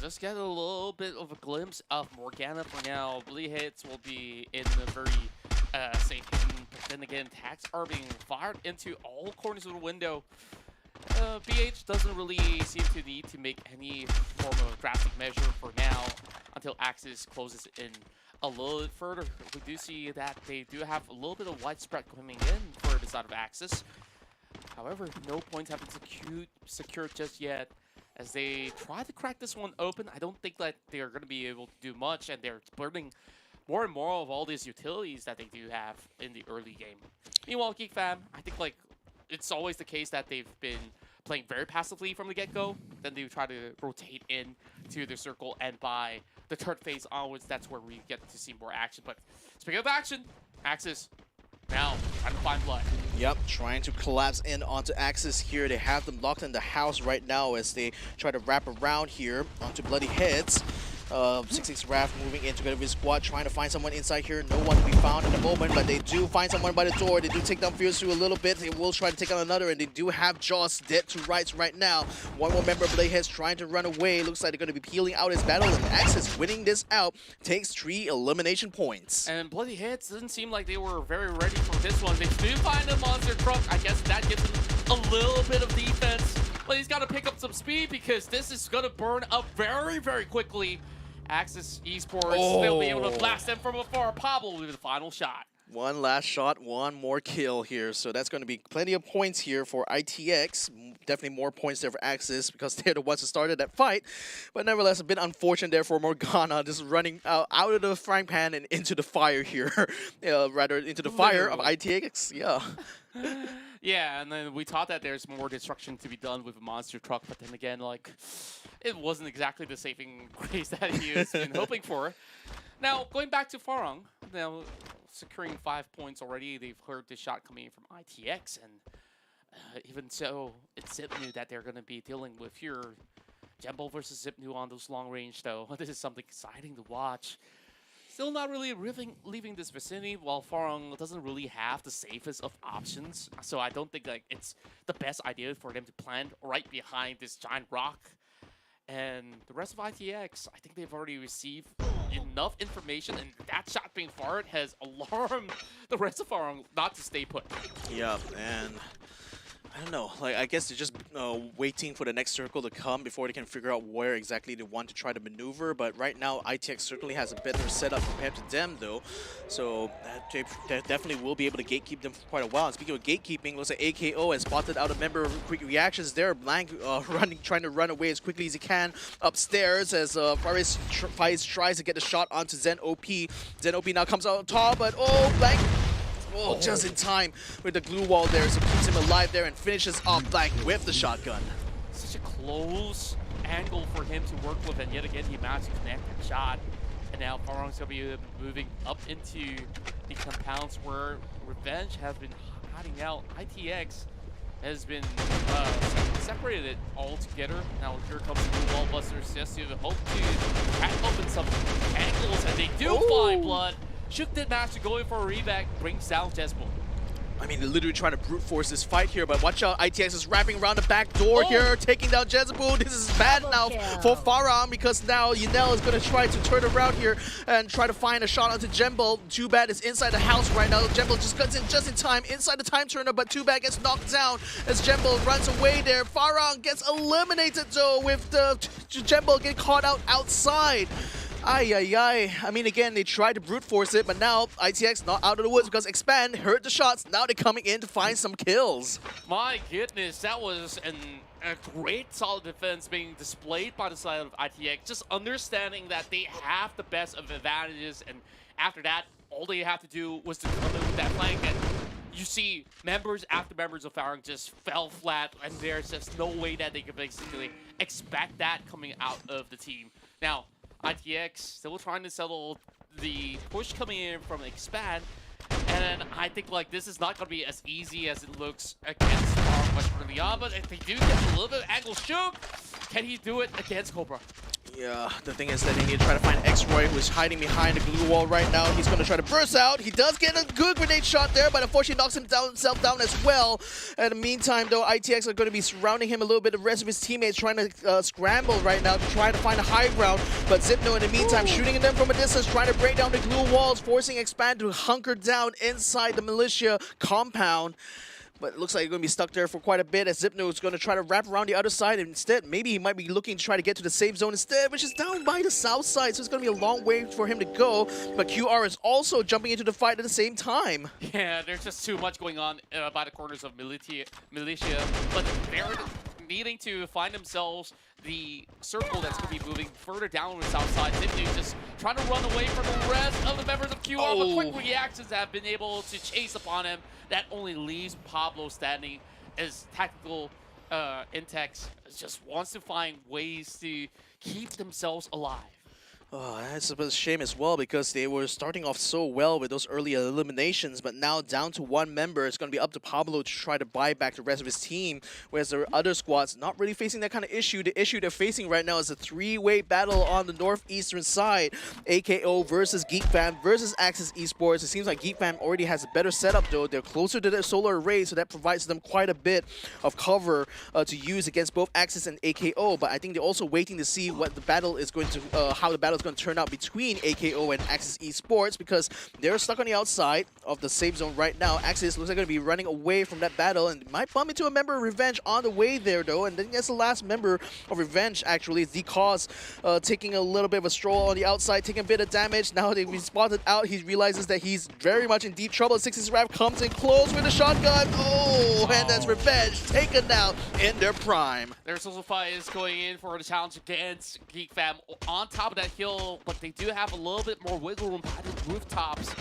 G: Just get a little bit of a glimpse of Morgana for now. Bloody Hits will be in a very safe haven, but then again, attacks are being fired into all corners of the window. BH doesn't really seem to need to make any form of drastic measure for now until Axis closes in a little bit further. We do see that they do have a little bit of widespread coming in for the side of Axis. However, no points have been secured just yet. As they try to crack this one open, I don't think that they're going to be able to do much, and they're burning more and more of all these utilities that they do have in the early game. Meanwhile, Geek Fam, I think like it's always the case that they've been playing very passively from the get-go. then they try to rotate in to the circle, and by the third phase onwards, that's where we get to see more action. But speaking of action, Axis now trying to find blood.
F: Yep, trying to collapse in onto Axis here. They have them locked in the house right now as they try to wrap around here onto Bloody Heads. 6-6 Raph moving in together with his squad, trying to find someone inside here. No one to be found at the moment, but they do find someone by the door. They do take down Fierce a little bit. They will try to take on another, and they do have Jaws dead to rights right now. One more member of Bladeheads trying to run away. Looks like they're going to be peeling out his battle, and Axis winning this out takes 3 elimination points.
G: And Bloody Heads doesn't seem like they were very ready for this one. They do find a monster truck. I guess that gives them a little bit of defense, but he's got to pick up some speed because this is going to burn up very, very quickly. Axis Esports, they'll be able to blast them from afar. Pablo with the final shot.
F: One last shot, one more kill here. So that's going to be plenty of points here for ITX. Definitely more points there for Axis because they're the ones who started that fight. But nevertheless, a bit unfortunate there for Morgana, just running out of the frying pan and into the fire here. Rather, into the fire of ITX. Yeah.
G: Yeah, and then we thought that there's more destruction to be done with a monster truck, but then again, like, it wasn't exactly the saving grace that he has been hoping for. Now, going back to Farang, now securing 5 points already. They've heard the shot coming in from ITX, and even so, it's Zipnu that they're going to be dealing with here. Jembo versus Zipnu on those long range, though. This is something exciting to watch. Still not really leaving this vicinity, while Farang doesn't really have the safest of options. So I don't think like it's the best idea for them to plant right behind this giant rock. And the rest of ITX, I think they've already received enough information, and that shot being fired has alarmed the rest of Farang not to stay put.
F: Yeah, and I don't know, like I guess they're just waiting for the next circle to come before they can figure out where exactly they want to try to maneuver. But right now, ITX certainly has a better setup compared to them, though. So they definitely will be able to gatekeep them for quite a while. And speaking of gatekeeping, looks like AKO has spotted out a member of Quick Reactions there. Blank trying to run away as quickly as he can upstairs as Faris tries to get the shot onto Zen OP. Zen OP now comes out on top, but Blank. Oh, just in time with the glue wall there, so keeps him alive there and finishes off Blank with the shotgun.
G: Such a close angle for him to work with, and yet again he managed to connect that shot. And now Farang's going to be moving up into the compounds where Revenge has been hiding out. ITX has been separated all together. Now here comes the glue wall busters just to hope to crack open some angles, and they do find blood. Shook did manage to go in for a reback, brings down Jesbo.
F: I mean, they're literally trying to brute force this fight here, but watch out, ITX is wrapping around the back door here, taking down Jezebel. This is bad now for Farang because now Yanel is going to try to turn around here and try to find a shot onto Jembo. Too Bad is inside the house right now. Jembo just cuts in just in time, inside the time turner, but Too Bad gets knocked down as Jembo runs away there. Farang gets eliminated though with the Jembo getting caught out outside. I mean, again, they tried to brute force it, but now ITX not out of the woods because Expand heard the shots. Now they're coming in to find some kills.
G: My goodness, that was a great solid defense being displayed by the side of ITX. Just understanding that they have the best of advantages, and after that, all they have to do was to come in with that flank. And you see members after members of Farang just fell flat, and there's just no way that they could basically expect that coming out of the team. Now, ITX still trying to settle the push coming in from Expand, and I think like this is not going to be as easy as it looks against Farang much early on, but if they do get a little bit of angle shook, can he do it against Cobra?
F: Yeah, the thing is that they need to try to find X-Roy, who is hiding behind the glue wall right now. He's going to try to burst out. He does get a good grenade shot there, but unfortunately knocks himself down as well. In the meantime, though, ITX are going to be surrounding him a little bit. The rest of his teammates trying to scramble right now to try to find a high ground. But Zipno, in the meantime, shooting at them from a distance, trying to break down the glue walls, forcing Expand to hunker down inside the militia compound. But it looks like he's going to be stuck there for quite a bit as Zipno is going to try to wrap around the other side. And instead, maybe he might be looking to try to get to the safe zone instead, which is down by the south side. So it's going to be a long way for him to go. But QR is also jumping into the fight at the same time.
G: Yeah, there's just too much going on by the corners of militia. But they're needing to find themselves the circle that's going to be moving further down on the south side. Zipnu just trying to run away from the rest of the members of QR, but quick reactions have been able to chase upon him. That only leaves Pablo standing as tactical Intex just wants to find ways to keep themselves alive.
F: Oh, that's a shame as well because they were starting off so well with those early eliminations, but now down to one member. It's going to be up to Pablo to try to buy back the rest of his team, whereas the other squads not really facing that kind of issue. The issue they're facing right now is a three-way battle on the northeastern side. AKO versus Geek Fam versus Axis Esports. It seems like Geek Fam already has a better setup though. They're closer to their solar array, so that provides them quite a bit of cover to use against both Axis and AKO, but I think they're also waiting to see what the battle is going to, how the battle is going to turn out between AKO and Axis Esports because they're stuck on the outside of the safe zone right now. Axis looks like going to be running away from that battle and might bump into a member of Revenge on the way there though, and then that's the last member of Revenge actually. It's D-Cause taking a little bit of a stroll on the outside, taking a bit of damage. Now they've been spotted out. He realizes that he's very much in deep trouble. 60's Rap comes in close with a shotgun. Oh, and that's Revenge taken out in their prime.
G: Their Social Fight is going in for the challenge against Geek Fam on top of that hill, but they do have a little bit more wiggle room behind the rooftops.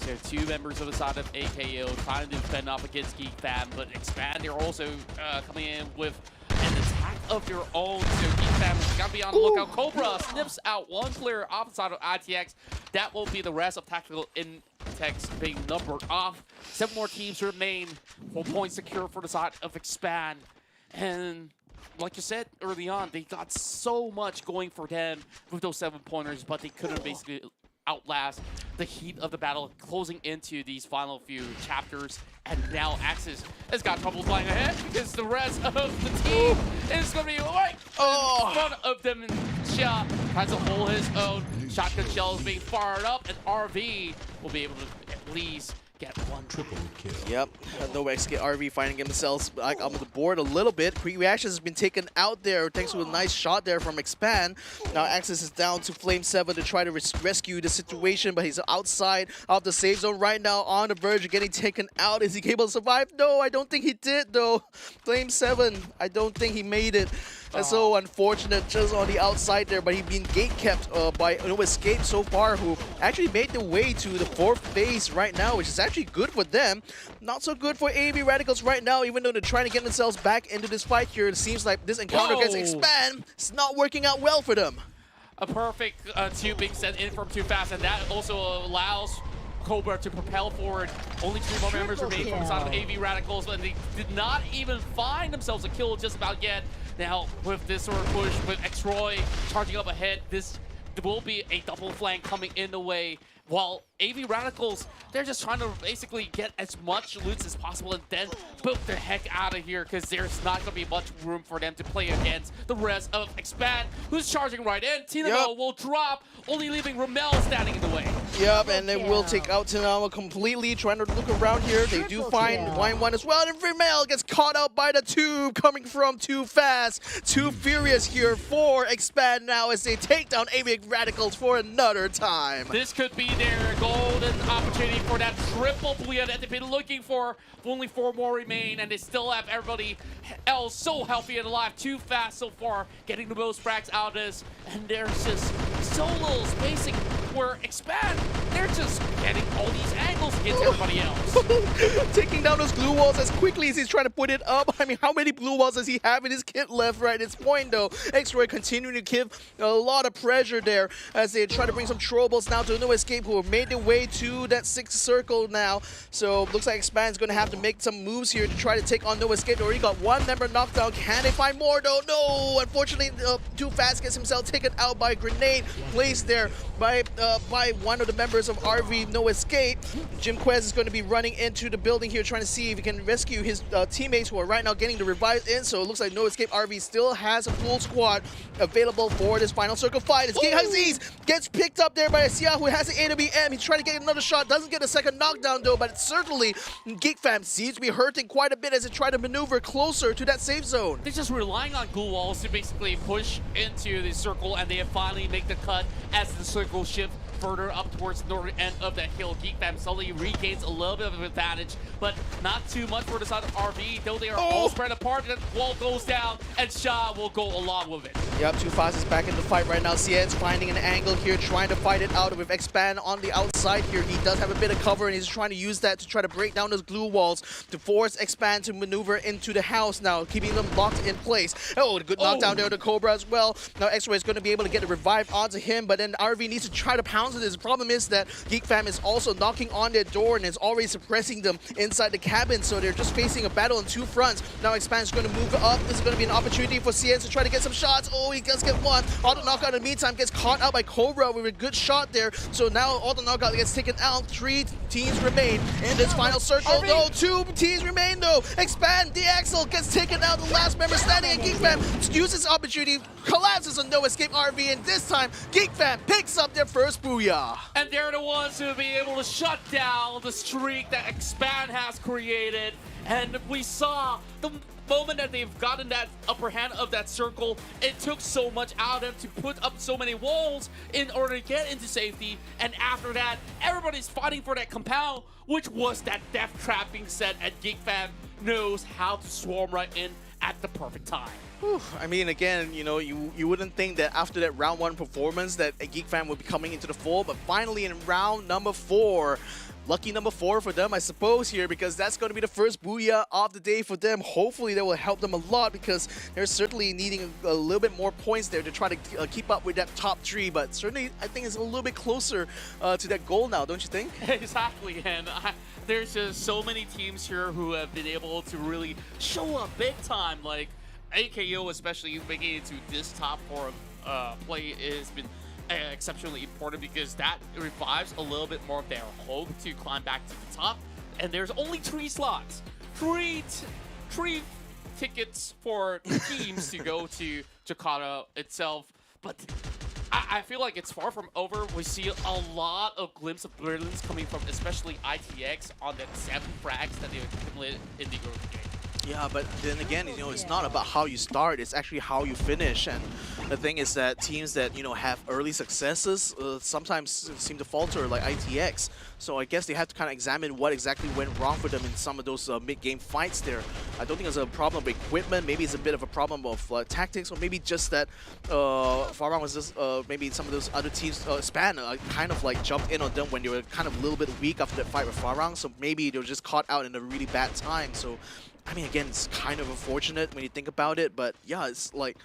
G: So two members of the side of AKO trying to defend off against Geek Fam, but Expand, they're also coming in with an attack of their own. So Geek Fam gotta be on the lookout. Cobra snips out one player off the side of ITX. That will be the rest of Tactical Intex being numbered off. 7 more teams remain. 4 points secure for the side of Expand. And like you said early on, they got so much going for them with those 7-pointers, but they couldn't basically outlast the heat of the battle closing into these final few chapters. And now Axis has got trouble flying ahead because the rest of the team is going to be right in front of them. And Xia tries to hold his own. Shotgun shells being fired up, and RV will be able to at least get one triple kill.
F: Yep, no XK RV finding themselves like on the board a little bit. Pre-reactions has been taken out there thanks to a nice shot there from Expand. Now Axis is down to Flame 7 to try to rescue the situation, but he's outside of the safe zone right now on the verge of getting taken out. Is he able to survive? No, I don't think he did though. Flame 7, I don't think he made it. That's so unfortunate just on the outside there, but he's been gate-kept by No Escape so far, who actually made their way to the 4th phase right now, which is actually good for them. Not so good for AV Radicals right now, even though they're trying to get themselves back into this fight here. It seems like this encounter against Expand is not working out well for them.
G: A perfect 2 being sent in from Too Fast, and that also allows Cobra to propel forward. Only 3 more members remain from the side of AV Radicals, and they did not even find themselves a kill just about yet. Now, with this sort of push, with X-Roy charging up ahead, this will be a double flank coming in the way. While AV Radicals, they're just trying to basically get as much loot as possible and then boot the heck out of here because there's not going to be much room for them to play against the rest of Expand, who's charging right in. Tinamo will drop, only leaving Ramel standing in the way.
F: Yep, and they will take out Tinamo completely, trying to look around here. They do find Wine 1 as well, and Ramel gets caught out by the tube coming from Too Fast. Too Furious here for Expand now as they take down AV Radicals for another time.
G: This could be their golden opportunity for that triple bleed that they've been looking for. Only 4 more remain, and they still have everybody else so healthy and alive. Too Fast so far, getting the most frags out of this, and there's just solos basic where Expand, they're just getting all these angles against everybody else.
F: Taking down those glue walls as quickly as he's trying to put it up. I mean, how many glue walls does he have in his kit left right at this point, though? X-Roy continuing to give a lot of pressure there as they try to bring some troubles now to No Escape, who have made their way to that 6th circle now. So looks like Expand's going to have to make some moves here to try to take on No Escape. They already got 1 member knocked down. Can they find more, though? No! Unfortunately, Too Fast gets himself taken out by a grenade placed there by one of the members of RV No Escape. Jim Quez is going to be running into the building here trying to see if he can rescue his teammates who are right now getting the revive in. So it looks like No Escape RV still has a full squad available for this final circle fight. As King Aziz gets picked up there by Xia, who has the AWM. He's trying to get another shot, doesn't get a second knockdown though, but certainly Geek Fam seems to be hurting quite a bit as they try to maneuver closer to that safe zone.
G: They're just relying on glue walls to basically push into the circle, and they finally make the cut as the circle shift live further up towards the northern end of the hill. Geek Fam suddenly regains a little bit of an advantage, but not too much for the side of RV, though they are all spread apart. The wall goes down, and Sha will go along with it.
F: Yep, Too Fast is back in the fight right now. Cien's finding an angle here, trying to fight it out with Expand on the outside here. He does have a bit of cover, and he's trying to use that to try to break down those glue walls to force Expand to maneuver into the house now, keeping them locked in place. Oh, good knockdown there to Cobra as well. Now X-Ray is going to be able to get a revive onto him, but then RV needs to try to pounce it. The problem is that Geek Fam is also knocking on their door and is already suppressing them inside the cabin, so they're just facing a battle on two fronts. Now Expand is going to move up. This is going to be an opportunity for Cien to try to get some shots. Oh, he does get one. Auto Knockout in the meantime gets caught out by Cobra with a good shot there. So now Auto Knockout gets taken out. 3 teams remain in this final circle. No, 2 teams remain though. Expand, DXL gets taken out. The last member standing, and Geek Fam uses this opportunity, collapses on No Escape RV, and this time Geek Fam picks up their first booyah.
G: And they're the ones who will be able to shut down the streak that Expand has created. And we saw the moment that they've gotten that upper hand of that circle, it took so much out of them to put up so many walls in order to get into safety. And after that, everybody's fighting for that compound, which was that death trap being set, and Geek Fam knows how to swarm right in at the perfect time.
F: Whew. I mean, again, you know, you wouldn't think that after that round 1 performance that a Geek Fam would be coming into the fold, but finally in round number 4, lucky number 4 for them, I suppose, here, because that's going to be the first booyah of the day for them. Hopefully that will help them a lot, because they're certainly needing a little bit more points there to try to keep up with that top 3, but certainly I think it's a little bit closer to that goal now, don't you think?
G: Exactly, and there's just so many teams here who have been able to really show up big time, like AKO especially making it to this top 4 play has been exceptionally important, because that revives a little bit more of their hope to climb back to the top. And there's only 3 slots, 3 tickets for teams to go to Jakarta itself. But I feel like it's far from over. We see a lot of glimpses of brilliance coming from especially ITX on that 7 frags that they accumulated in the early game.
F: Yeah, but then again, you know, it's not about how you start, it's actually how you finish. And the thing is that teams that, you know, have early successes sometimes seem to falter, like ITX. So I guess they have to kind of examine what exactly went wrong for them in some of those mid-game fights there. I don't think it's a problem of equipment, maybe it's a bit of a problem of tactics, or maybe just that Farang was just, maybe some of those other teams, Span, kind of like jumped in on them when they were kind of a little bit weak after that fight with Farang. So maybe they were just caught out in a really bad time. So I mean, again, it's kind of unfortunate when you think about it, but yeah, it's like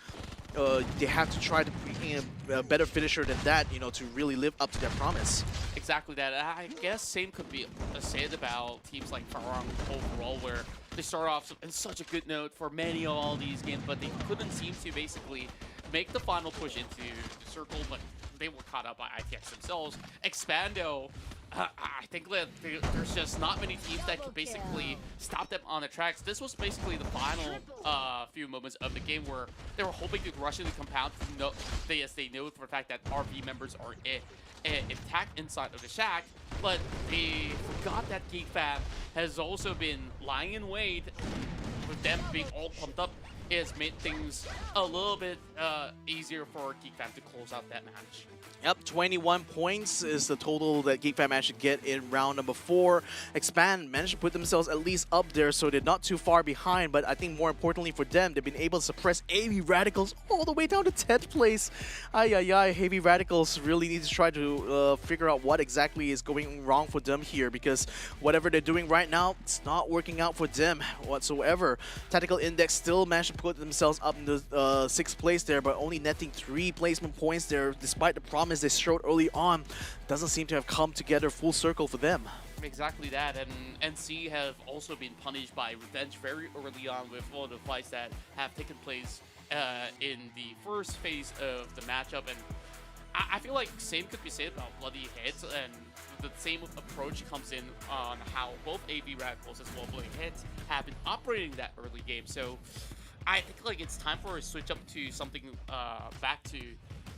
F: they have to try to be a better finisher than that, you know, to really live up to their promise.
G: Exactly that. I guess same could be said about teams like Farang overall, where they start off in such a good note for many of all these games, but they couldn't seem to basically make the final push into the circle, but they were caught up by ITX themselves. Expando, I think that there's just not many teams that could basically stop them on the tracks. This was basically the final few moments of the game where they were hoping to rush into the compound. They know for the fact that RV members are intact inside of the shack, but they forgot that Geek Fam has also been lying in wait. With them being all pumped up, has made things a little bit easier for Geek Fam to close out that match.
F: Yep, 21 points is the total that Geek Fam managed to get in round number 4. Expand managed to put themselves at least up there, so they're not too far behind. But I think more importantly for them, they've been able to suppress AV Radicals all the way down to 10th place. Heavy Radicals really need to try to figure out what exactly is going wrong for them here, because whatever they're doing right now, it's not working out for them whatsoever. Tactical Index still managed to put themselves up in the 6th place there, but only netting 3 placement points there, despite the promise they showed early on. Doesn't seem to have come together full circle for them.
G: Exactly that, and NC have also been punished by Revenge very early on with all the fights that have taken place in the first phase of the matchup. And I feel like same could be said about Bloody Hits, and the same approach comes in on how both AV Radicals as well as Bloody Hits have been operating that early game. So I think like it's time for a switch up to something back to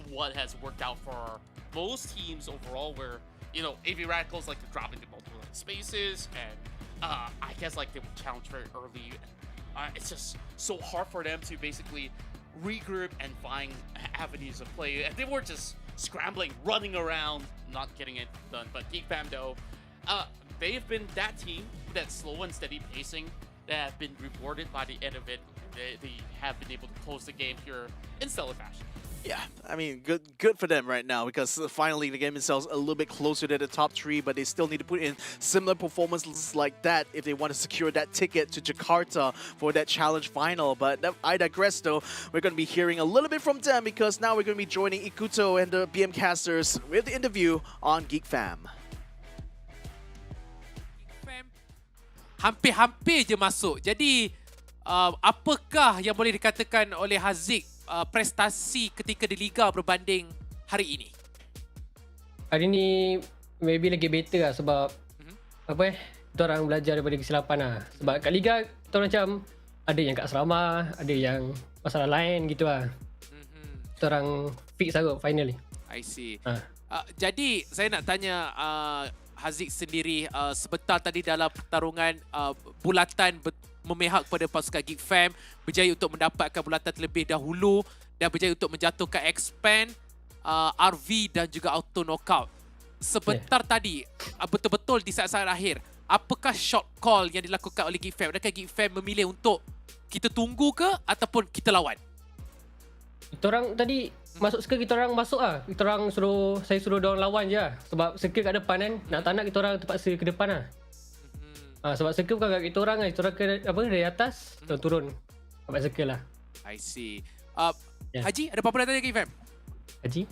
G: what has worked out for most teams overall, where, you know, AV Radicals like to drop into multiple spaces, and I guess like they would challenge very early. It's just so hard for them to basically regroup and find avenues of play, and they were just scrambling, running around, not getting it done. But Geek Fam, though, they've been that team, that slow and steady pacing, that have been rewarded by the end of it. They have been able to close the game here in stellar fashion.
F: Yeah, I mean, good for them right now, because finally the game itself is a little bit closer to the top 3, but they still need to put in similar performances like that if they want to secure that ticket to Jakarta for that challenge final. But I digress though. We're going to be hearing a little bit from them, because now we're going to be joining Ikuto and the BM casters with the interview on Geek Fam.
J: Hampir-hampir je masuk. Jadi, apakah yang boleh dikatakan oleh Haziq prestasi ketika di Liga berbanding hari ini?
M: Hari ni maybe lagi better lah sebab kita orang belajar daripada kesilapan lah. Sebab kat Liga kita orang macam ada yang kat asrama, ada yang masalah lain gitu lah. Kita orang fix lah kot final ni.
J: I see. Jadi saya nak tanya Haziq sendiri, sebentar tadi dalam pertarungan bulatan memihak kepada pasukan Geek Fam, berjaya untuk mendapatkan bulatan terlebih dahulu dan berjaya untuk menjatuhkan Expand, RV dan juga auto knockout. Sebentar tadi, betul-betul di saat-saat akhir, apakah shot call yang dilakukan oleh Geek Fam? Adakah Geek Fam memilih untuk kita tunggu ke ataupun kita lawan?
M: Kita orang tadi masuk circle, kita orang masuk lah. Kita orang saya suruh diorang lawan je lah. Sebab circle kat depan kan, nak tak nak kita orang terpaksa ke depan lah. Sebab circle bukan kat kita orang kan, kita orang dari atas, kita turun sampai circle lah.
J: I see. Haji, ada apa-apa nak tanya Geek Fam?
M: Haji?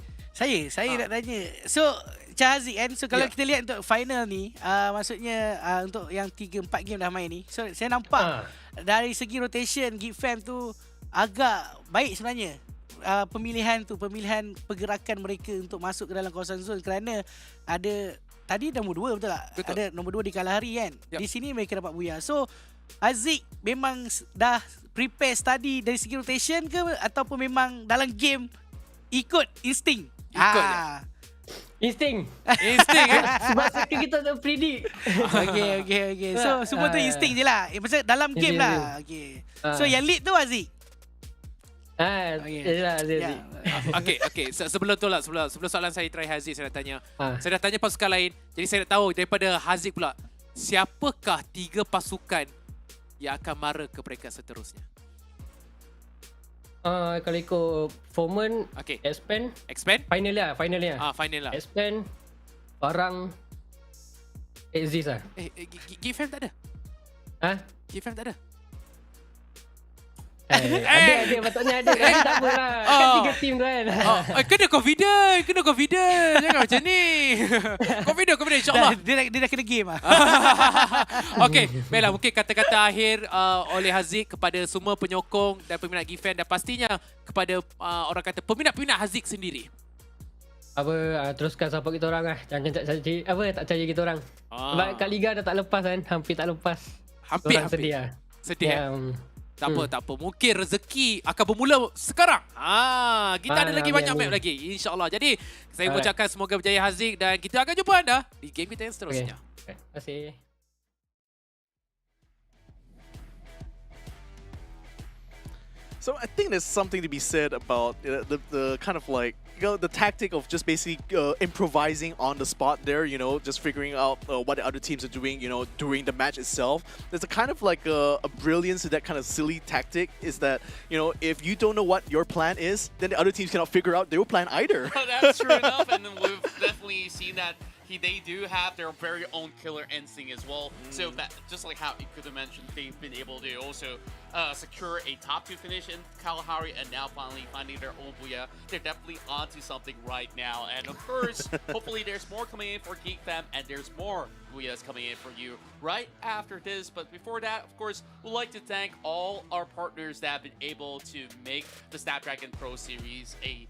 I: Saya nak tanya. So, Cik Haziq kan, so kalau kita lihat untuk final ni, maksudnya untuk yang 3-4 game dah main ni, so saya nampak dari segi rotation Geek Fam tu agak baik sebenarnya. Pemilihan pergerakan mereka untuk masuk ke dalam kawasan zone, kerana ada tadi nombor 2 betul tak? Betul. Ada nombor 2 di Kalahari kan. Di sini mereka dapat buya. So Haziq memang dah prepare study dari segi rotation ke, ataupun memang dalam game ikut insting?
J: Ikut
M: Insting sebab kita tak predict.
I: Okay. So semua tu insting je lah. Maksudnya dalam game lah. Okay. So yang lead tu Haziq.
J: Okay. Sebelum tu lah, sebelum soalan saya try Haziq, saya nak tanya. Saya dah tanya pasukan lain. Jadi saya nak tahu daripada Haziq pula, siapakah 3 pasukan yang akan mara ke peringkat seterusnya?
M: Kalau ikut performance, Expand. Final lah. Final lah. Expand, Farang, Exist lah.
J: Geek Fam tak ada? Geek Fam tak ada?
M: Ada patutnya ada kan, tak apalah. Kan 3 team tu kan.
J: Kena confident. Jangan macam ni. Confident insyaAllah.
I: Dia dah kena game lah.
J: Okay, baiklah, mungkin kata-kata akhir oleh Haziq kepada semua penyokong dan peminat Geek Fam, dan pastinya kepada orang kata peminat-peminat Haziq sendiri.
M: Teruskan support kita orang lah. Jangan tak cari kita orang. Sebab kat Liga dah tak lepas kan. Hampir tak lepas.
J: Hampir.
M: Sedih.
J: Tak apa. Mungkin rezeki akan bermula sekarang. Kita ada lagi banyak map lagi, insyaAllah. Jadi, saya mengucapkan semoga berjaya Haziq, dan kita akan jumpa anda di game kita yang seterusnya.
M: Terima kasih.
F: So I think there's something to be said about the kind of like, the tactic of just basically improvising on the spot there, just figuring out what the other teams are doing, during the match itself. There's a kind of like a brilliance to that kind of silly tactic, is that, if you don't know what your plan is, then the other teams cannot figure out their plan either.
G: That's true enough, and we've definitely seen that they do have their very own killer instinct as well. So that, just like how you could have mentioned, they've been able to also secure a top 2 finish in Kalahari, and now finally finding their own booyah. They're definitely onto something right now. And of course, hopefully there's more coming in for Geek Fam, and there's more booyahs coming in for you right after this. But before that, of course, we'd like to thank all our partners that have been able to make the Snapdragon Pro Series a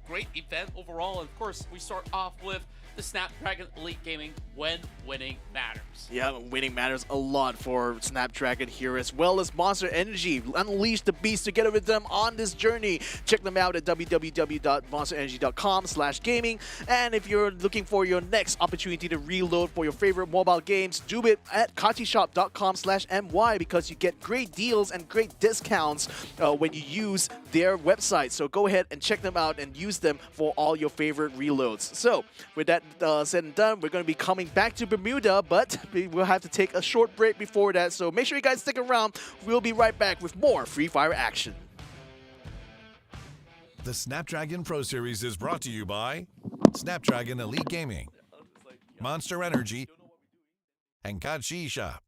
G: great event overall. And of course, we start off with the Snapdragon Elite Gaming when winning matters.
F: Yeah, winning matters a lot for Snapdragon here, as well as Monster Energy. Unleash the beast together with them on this journey. Check them out at www.monsterenergy.com/gaming. And if you're looking for your next opportunity to reload for your favorite mobile games, do it at kachishop.com/my, because you get great deals and great discounts when you use their website. So go ahead and check them out and use them for all your favorite reloads. So with that said and done, we're going to be coming back to Bermuda, but we'll have to take a short break before that. So make sure you guys stick around. We'll be right back with more Free Fire action.
E: The Snapdragon Pro Series is brought to you by Snapdragon Elite Gaming, Monster Energy, and Kachi Shop.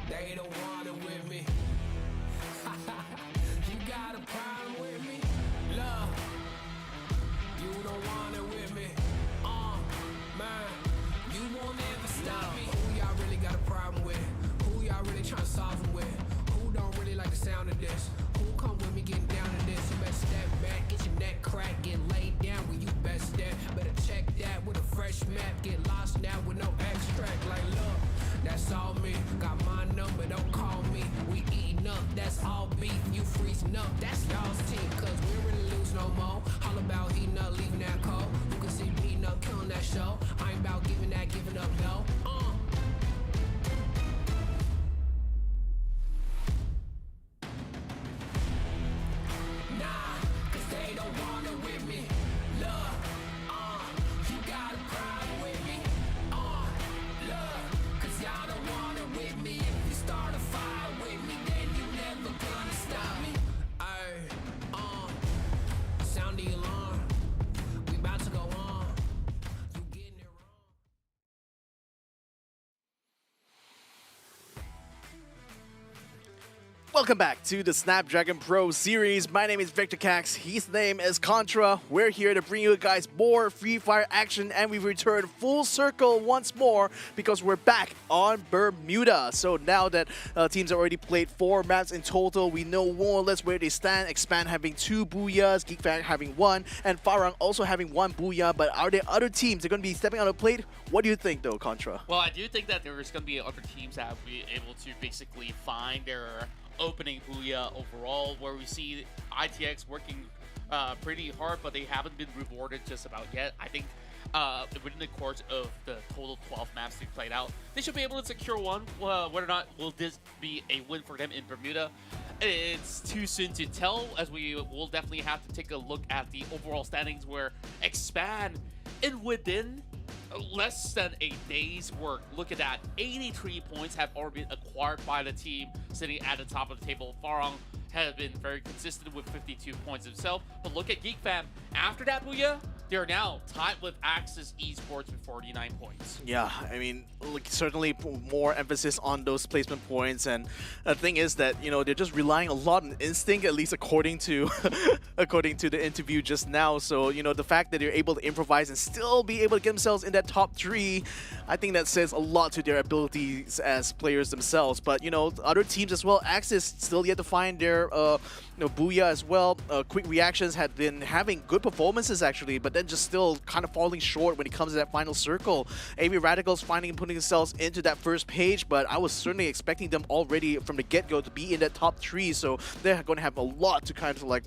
K: They don't want it with me. You got a problem with me? Love, you don't want it with me. Man, you won't ever stop me. Who y'all really got a problem with? Who y'all really trying to solve it with? Who don't really like the sound of this? Who come with me getting down to this? You better step back, get your neck cracked, get laid down where you best step. Better check that with a fresh map. Get lost now with no extract. Like, look, that's all me. Got my number, don't call me. We eating up, that's all beef. You freezing up, that's y'all's team. Cause we ain't really lose no more. All about heating up, leaving that cold. You can see me heating up, killing that show. I ain't about giving up, no. Nah, cause they don't want it with me. Look, you got a problem with me. Look, cause y'all don't want it with me. If you start a fire with me, then you never gonna stop me. Ay, sound the alarm. We about to go on. You getting it wrong.
F: Welcome back to the Snapdragon Pro Series. My name is Victor Cax. His name is Contra. We're here to bring you guys more Free Fire action, and we've returned full circle once more because we're back on Bermuda. So now that teams have already played 4 maps in total, we know more or less where they stand. Expand having 2 booyahs, Geek Fam having 1, and Farang also having 1 booyah. But are there other teams that are going to be stepping on the plate? What do you think, though, Contra?
G: Well, I do think that there's going to be other teams that will be able to basically find their opening booyah overall, where we see ITX working pretty hard, but they haven't been rewarded just about yet. I think within the course of the total 12 maps they played out, they should be able to secure one. Whether or not will this be a win for them in Bermuda, it's too soon to tell, as we will definitely have to take a look at the overall standings, where Expand and Within less than a day's work. Look at that. 83 points have already been acquired by the team sitting at the top of the table. Farong has been very consistent with 52 points himself. But look at Geek Fam. After that, Booyah, they're now tied with Axis Esports with 49 points.
F: Yeah, I mean, look, certainly more emphasis on those placement points, and the thing is that, you know, they're just relying a lot on instinct, at least according to according to the interview just now. So, you know, the fact that they're able to improvise and still be able to get themselves in that top 3, I think that says a lot to their abilities as players themselves. But, you know, other teams as well, Axis still yet to find their Booyah as well. Quick Reactions had been having good performances actually, but then just still kind of falling short when it comes to that final circle. AV Radicals finding and putting themselves into that first page, but I was certainly expecting them already from the get-go to be in that top 3, so they're going to have a lot to kind of like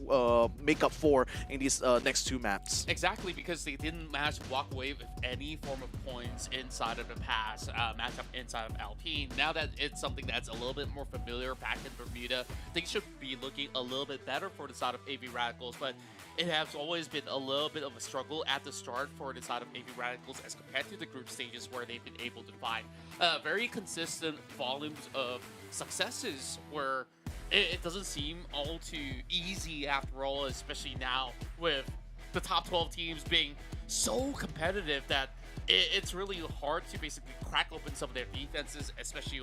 F: make up for in these next 2 maps.
G: Exactly, because they didn't manage to walk away with any form of points inside of the past matchup inside of Alpine. Now that it's something that's a little bit more familiar back in Bermuda, things should be looking a little bit better for the side of AV Radicals, but it has always been a little bit of a struggle at the start for the side of AV Radicals as compared to the group stages where they've been able to find very consistent volumes of successes where it doesn't seem all too easy after all, especially now with the top 12 teams being so competitive that it's really hard to basically crack open some of their defenses, especially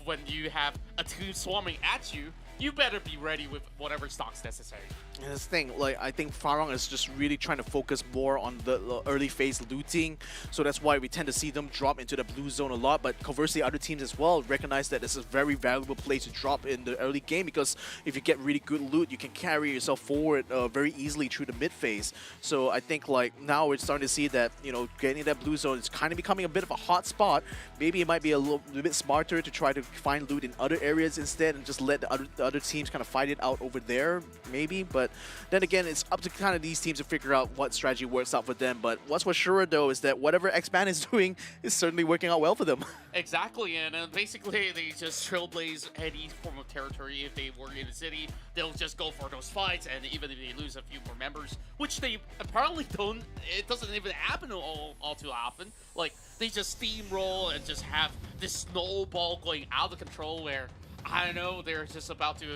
G: when you have a team swarming at you. You better be ready with whatever stock's necessary.
F: And this thing, like, I think Farong is just really trying to focus more on the early phase looting, so that's why we tend to see them drop into the blue zone a lot. But conversely, other teams as well recognize that this is a very valuable place to drop in the early game, because if you get really good loot, you can carry yourself forward very easily through the mid phase. So I think like now we're starting to see that, you know, getting that blue zone is kind of becoming a bit of a hot spot. Maybe it might be a little bit smarter to try to find loot in other areas instead and just let the other teams kind of fight it out over there, maybe. But then again, it's up to kind of these teams to figure out what strategy works out for them. But what's for sure though is that whatever Expand is doing is certainly working out well for them.
G: Exactly, and basically they just trailblaze any form of territory. If they were in the city, they'll just go for those fights, and even if they lose a few more members, which they apparently don't, it doesn't even happen all too often. Like, they just steamroll and just have this snowball going out of control where, I don't know, they're just about to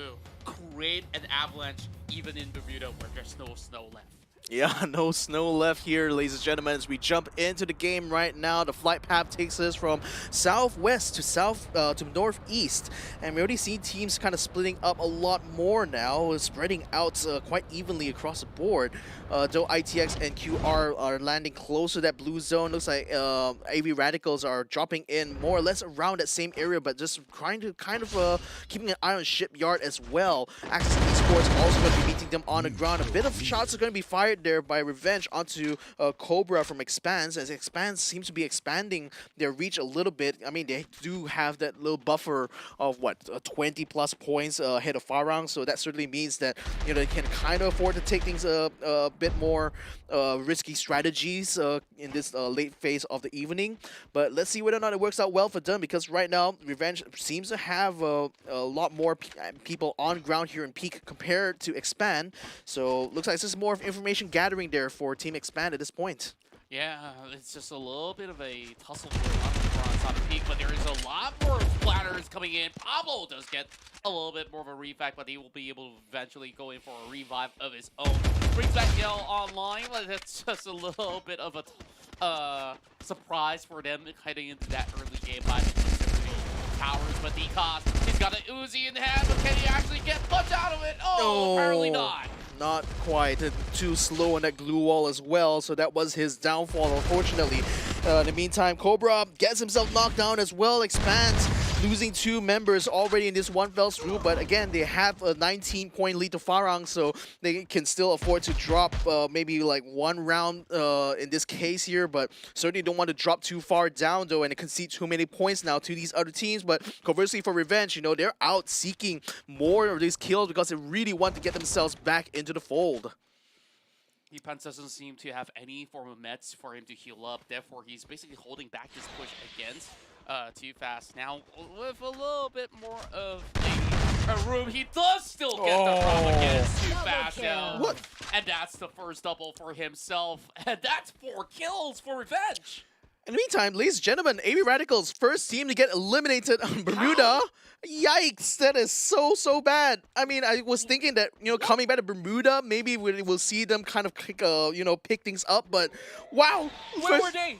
G: create an avalanche even in Bermuda where there's no snow left.
F: Yeah, no snow left here, ladies and gentlemen, as we jump into the game right now. The flight path takes us from southwest to northeast, and we already see teams kind of splitting up a lot more now, spreading out quite evenly across the board. Though ITX and QR are landing close to that blue zone, looks like AV Radicals are dropping in more or less around that same area, but just trying to kind of keeping an eye on Shipyard as well. Axis Esports also going to be meeting them on the ground. A bit of shots are going to be fired there by Revenge onto Cobra from Expanse, as Expanse seems to be expanding their reach a little bit. I mean, they do have that little buffer of what, 20 plus points ahead of Farang, so that certainly means that, you know, they can kind of afford to take things a bit more risky strategies in this late phase of the evening. But let's see whether or not it works out well for them, because right now Revenge seems to have a lot more people on ground here in Peak compared to Expand, so looks like this is more of information gathering there for Team Expand at this point.
G: Yeah, it's just a little bit of a tussle on top of Peak, but there is a lot more splatters coming in. Pablo does get a little bit more of a refact, but he will be able to eventually go in for a revive of his own. Brings back Yell online, but it's just a little bit of a surprise for them heading into that early game by towers. But DCOS, he's got an Uzi in hand, but can he actually get much out of it? Oh, apparently not.
F: Not quite. Too slow on that glue wall as well, so that was his downfall, unfortunately. In the meantime, Cobra gets himself knocked down as well, Expands, losing 2 members already in this one fell swoop, but again, they have a 19-point lead to Farang, so they can still afford to drop maybe like 1 round in this case here, but certainly don't want to drop too far down though and concede too many points now to these other teams. But conversely for Revenge, you know, they're out seeking more of these kills because they really want to get themselves back into the fold.
G: Depends doesn't seem to have any form of meds for him to heal up, therefore he's basically holding back his push against too fast. Now with a little bit more of a a room. He does still get the problem against too fast now.
F: What?
G: And that's the first double for himself. And that's 4 kills for Revenge.
F: In the meantime, ladies and gentlemen, AB Radicals, first team to get eliminated on Bermuda. Yikes, that is so bad. I mean, I was thinking that, coming back to Bermuda, maybe we'll see them kind of pick things up, but wow.
G: Where were they?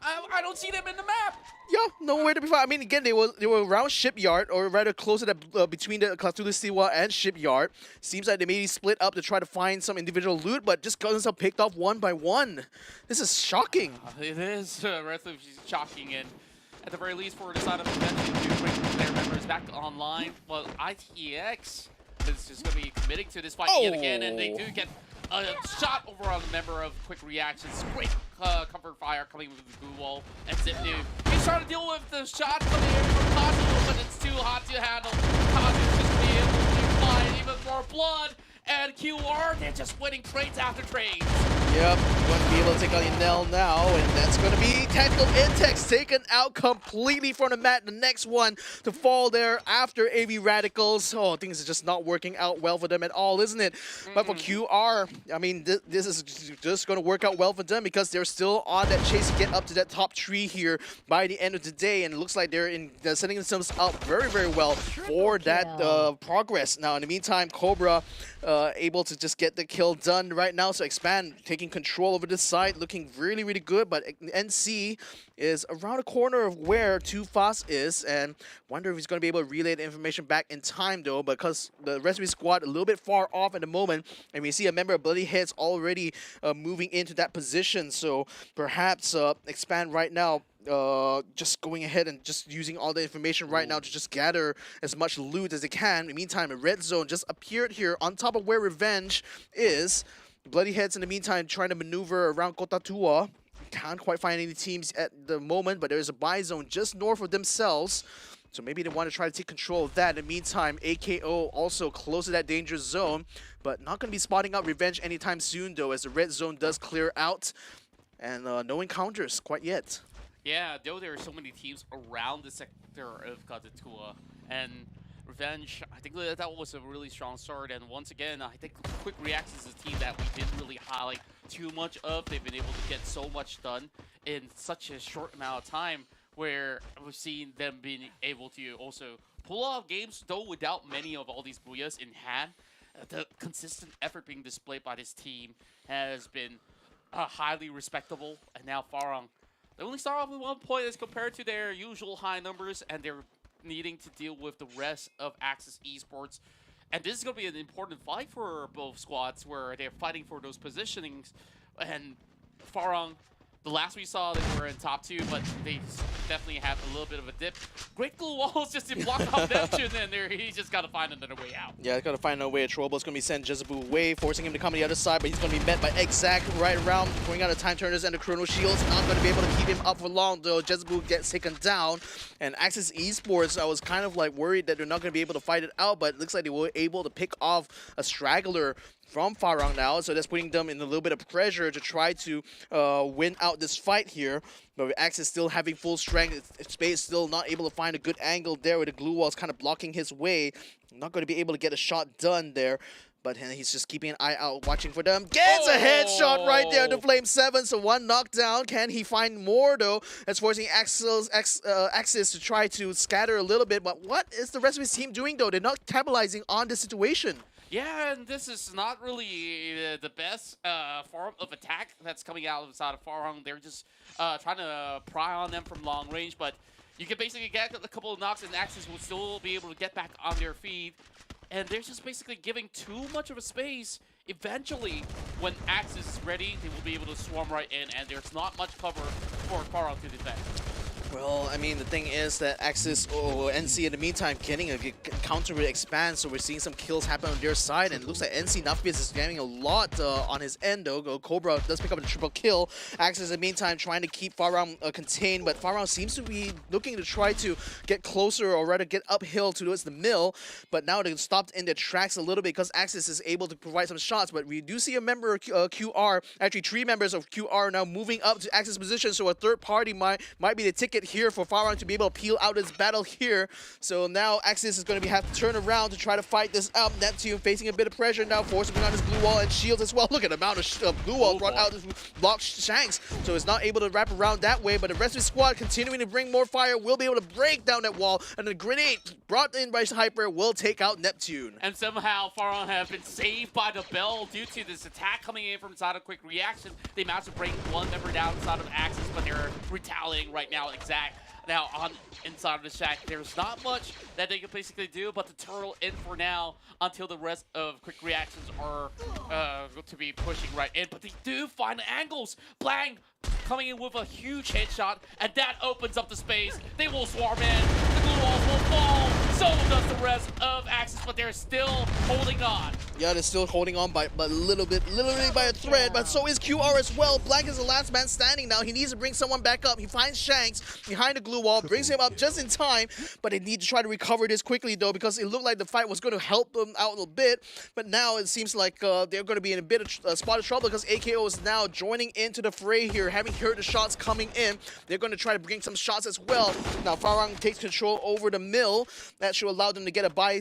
G: I don't see them in the map.
F: Yeah, nowhere to be found. I mean, again, they were around Shipyard, or rather closer to, between the Katulisiwa and Shipyard. Seems like they maybe split up to try to find some individual loot, but just got themselves picked off one by one. This is shocking.
G: It is relatively shocking, and at the very least, for the side of the bench, to bring player members back online. Well, ITX is just going to be committing to this fight yet again, and they do get a shot over on the member of Quick Reactions. Great comfort fire coming with the blue wall, and Zipnu. He's trying to deal with the shot coming in from Kazu, but it's too hot to handle. Kazu's just being able to find even more blood, and QR, they're just winning trades after trades.
F: Yep, going to be able to take out Yanel now, and that's going to be Tactical Intex taken out completely from the mat. The next one to fall there after AV Radicals. Oh, things are just not working out well for them at all, isn't it? But for QR, I mean, this is just going to work out well for them because they're still on that chase to get up to that top 3 here by the end of the day, and it looks like they're setting themselves up very well for that progress. Now, in the meantime, Cobra able to just get the kill done right now, so Expand taking control over this side, looking really good, but NC is around the corner of where Too Fast is, and wonder if he's going to be able to relay the information back in time though, because the rest of his squad a little bit far off at the moment, and we see a member of Bloody Heads already moving into that position, so perhaps Expand right now just going ahead and just using all the information right now to just gather as much loot as they can. In the meantime, a red zone just appeared here on top of where Revenge is. Bloody Heads in the meantime trying to maneuver around Kotatua. Can't quite find any teams at the moment, but there's a buy zone just north of themselves. So maybe they want to try to take control of that. In the meantime, AKO also close to that dangerous zone, but not going to be spotting out Revenge anytime soon though, as the red zone does clear out. And no encounters quite yet.
G: Yeah, though there are so many teams around the sector of Katatua, and Revenge, I think that was a really strong start, and once again, I think Quick Reactions is a team that we didn't really highlight too much of. They've been able to get so much done in such a short amount of time, where we've seen them being able to also pull off games, though without many of all these booyahs in hand. The consistent effort being displayed by this team has been highly respectable, and now Farang, they only start off with 1 point as compared to their usual high numbers, and they're needing to deal with the rest of Axis Esports. And this is going to be an important fight for both squads, where they're fighting for those positionings. And Farang, the last we saw, they were in top 2, but they definitely have a little bit of a dip. Great glue walls just to block off Neptune, and he's just got to find another way out.
F: Yeah, he's got to find another way. Trobo's going to be sent Jezabu away, forcing him to come to the other side, but he's going to be met by Exact right around, going out of Time Turners and the Chrono Shields. Not going to be able to keep him up for long, though. Jezabu gets taken down, and Axis Esports, I was kind of like worried that they're not going to be able to fight it out, but it looks like they were able to pick off a straggler from Farang now, so that's putting them in a little bit of pressure to try to win out this fight here. But with Axis still having full strength, Space still not able to find a good angle there with the glue walls kind of blocking his way. Not going to be able to get a shot done there. But he's just keeping an eye out, watching for them. Gets a headshot right there to Flame 7, so 1 knockdown. Can he find more, though? That's forcing Axis to try to scatter a little bit. But what is the rest of his team doing, though? They're not capitalizing on this situation.
G: Yeah, and this is not really the best form of attack that's coming out of the side of Farang. They're just trying to pry on them from long range, but you can basically get a couple of knocks and Axis will still be able to get back on their feet. And they're just basically giving too much of a space. Eventually, when Axis is ready, they will be able to swarm right in, and there's not much cover for Farang to defend.
F: Well, I mean, the thing is that Axis or NC in the meantime getting a counter with Expand, so we're seeing some kills happen on their side, and it looks like NC Nafbias is getting a lot on his end, though. Cobra does pick up a triple kill. Axis in the meantime trying to keep Farang contained, but Farang seems to be looking to try to get closer, or rather get uphill towards the mill, but now they're stopped in their tracks a little bit because Axis is able to provide some shots, but we do see a member of QR, actually 3 members of QR now moving up to Axis position, so a third party might be the ticket bit here for Farang to be able to peel out his battle here. So now Axis is going to have to turn around to try to fight this out. Neptune facing a bit of pressure now, forcing on his blue wall and shields as well. Look at the amount of blue wall brought out to block Shanks. So it's not able to wrap around that way, but the rest of his squad continuing to bring more fire will be able to break down that wall, and the grenade brought in by Hyper will take out Neptune.
G: And somehow Farang have been saved by the bell due to this attack coming in from inside of Quick Reaction. They managed to bring one member down inside of Axis, but they're retaliating right now. Exact. Now on inside of the shack, there's not much that they can basically do, but the turtle in for now until the rest of Quick Reactions are to be pushing right in. But they do find angles. Blang coming in with a huge headshot, and that opens up the space. They will swarm in. The blue walls will fall. So does the rest of Axis, but they're still holding on.
F: Yeah, they're still holding on by a little bit, literally by a thread, but so is QR as well. Blank is the last man standing now. He needs to bring someone back up. He finds Shanks behind the glue wall, brings him up just in time, but they need to try to recover this quickly though, because it looked like the fight was going to help them out a little bit, but now it seems like they're going to be in a bit of spot of trouble because AKO is now joining into the fray here, having heard the shots coming in. They're going to try to bring some shots as well. Now Farang takes control over the mill. That should allow them to get a buy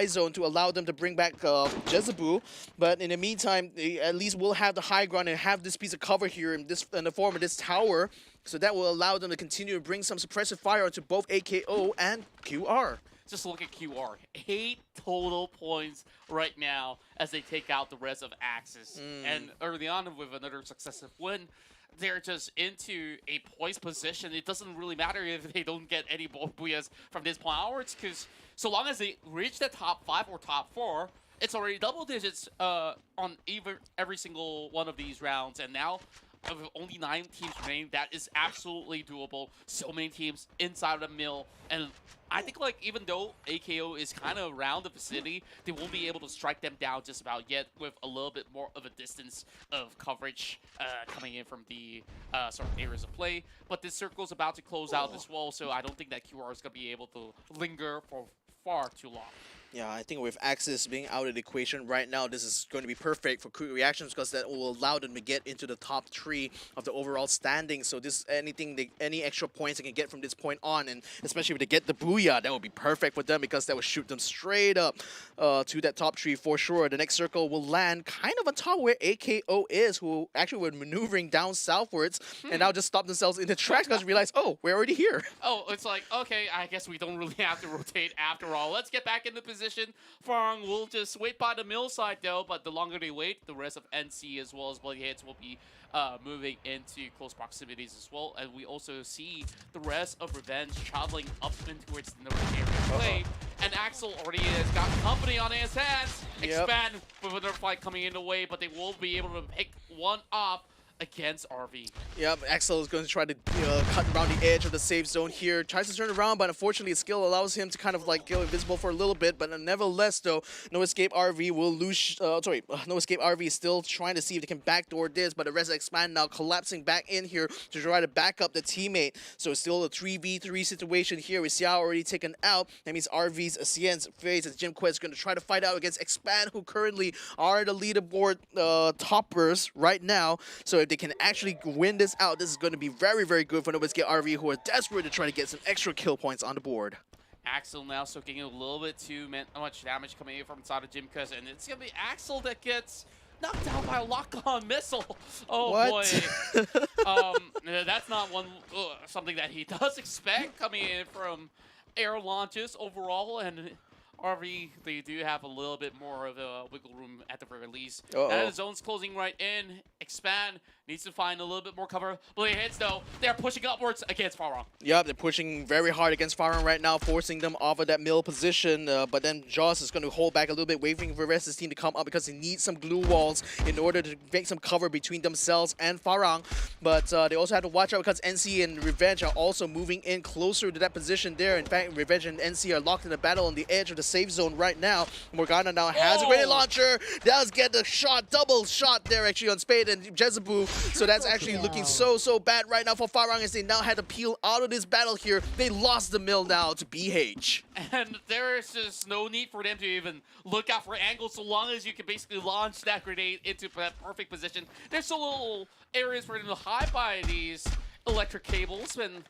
F: zone to allow them to bring back Jezebel. But in the meantime, they at least will have the high ground and have this piece of cover here in the form of this tower. So that will allow them to continue to bring some suppressive fire to both AKO and QR.
G: Just look at QR. 8 total points right now as they take out the rest of Axis. And early on with another successive win, they're just into a poised position. It doesn't really matter if they don't get any booyahs from this point onwards, because so long as they reach the top 5 or top 4, it's already double digits on every single one of these rounds. And now, with only 9 teams remaining, that is absolutely doable. So many teams inside of the mill, and I think like even though AKO is kind of around the vicinity, they won't be able to strike them down just about yet with a little bit more of a distance of coverage coming in from the sort of areas of play. But this circle is about to close out as well, so I don't think that QR is going to be able to linger for far too long.
F: Yeah, I think with Axis being out of the equation right now, this is going to be perfect for Quick Reactions because that will allow them to get into the top 3 of the overall standing. So this any extra points they can get from this point on, and especially if they get the booyah, that would be perfect for them because that would shoot them straight up to that top 3 for sure. The next circle will land kind of on top where AKO is, who actually were maneuvering down southwards and now just stopped themselves in the tracks because they realized, oh, we're already here.
G: Oh, it's like, okay, I guess we don't really have to rotate after all. Let's get back into position. Farang will just wait by the mill side though, but the longer they wait, the rest of NC as well as Bloody Hits will be moving into close proximities as well. And we also see the rest of Revenge traveling up in towards the northern area of play. And Axel already has got company on his hands. Expand with another fight coming in the way, but they will be able to pick one off against RV. Yep, Axel is going to try to cut around the edge of the safe zone here. Tries to turn around, but unfortunately his skill allows him to kind of like go invisible for a little bit. But nevertheless, though, No Escape RV will lose. No Escape RV is still trying to see if they can backdoor this, but the rest of Expand now collapsing back in here to try to back up the teammate. So it's still a 3v3 situation here with Xiao already taken out. That means RV's Asien's phase as Jim Quest is going to try to fight out against Expand, who currently are the leaderboard toppers right now. So if they can actually win this out, this is going to be very, very good for No Escape RV, who are desperate to try to get some extra kill points on the board. Axel now soaking a little bit too much damage coming in from inside of Jim Quest, and it's going to be Axel that gets knocked down by a lock-on missile. Oh boy. That's not something that he does expect coming in from air launches overall, and RV, they do have a little bit more of a wiggle room at the very least. And the zone's closing right in. Expand needs to find a little bit more cover. Blade hits though. They're pushing upwards against Farang. Yep, they're pushing very hard against Farang right now, forcing them off of that mill position. But then Joss is going to hold back a little bit, waiting for the rest of his team to come up because they need some glue walls in order to make some cover between themselves and Farang. But they also have to watch out because NC and Revenge are also moving in closer to that position there. In fact, Revenge and NC are locked in a battle on the edge of the safe zone right now. Morgana now has a grenade launcher. Does get the shot, double shot there actually on Spade and Jezebel. So that's actually looking so bad right now for Farang as they now had to peel out of this battle here. They lost the mill now to BH. And there is just no need for them to even look out for angles so long as you can basically launch that grenade into that perfect position. There's so little areas for them to hide by these electric cables, and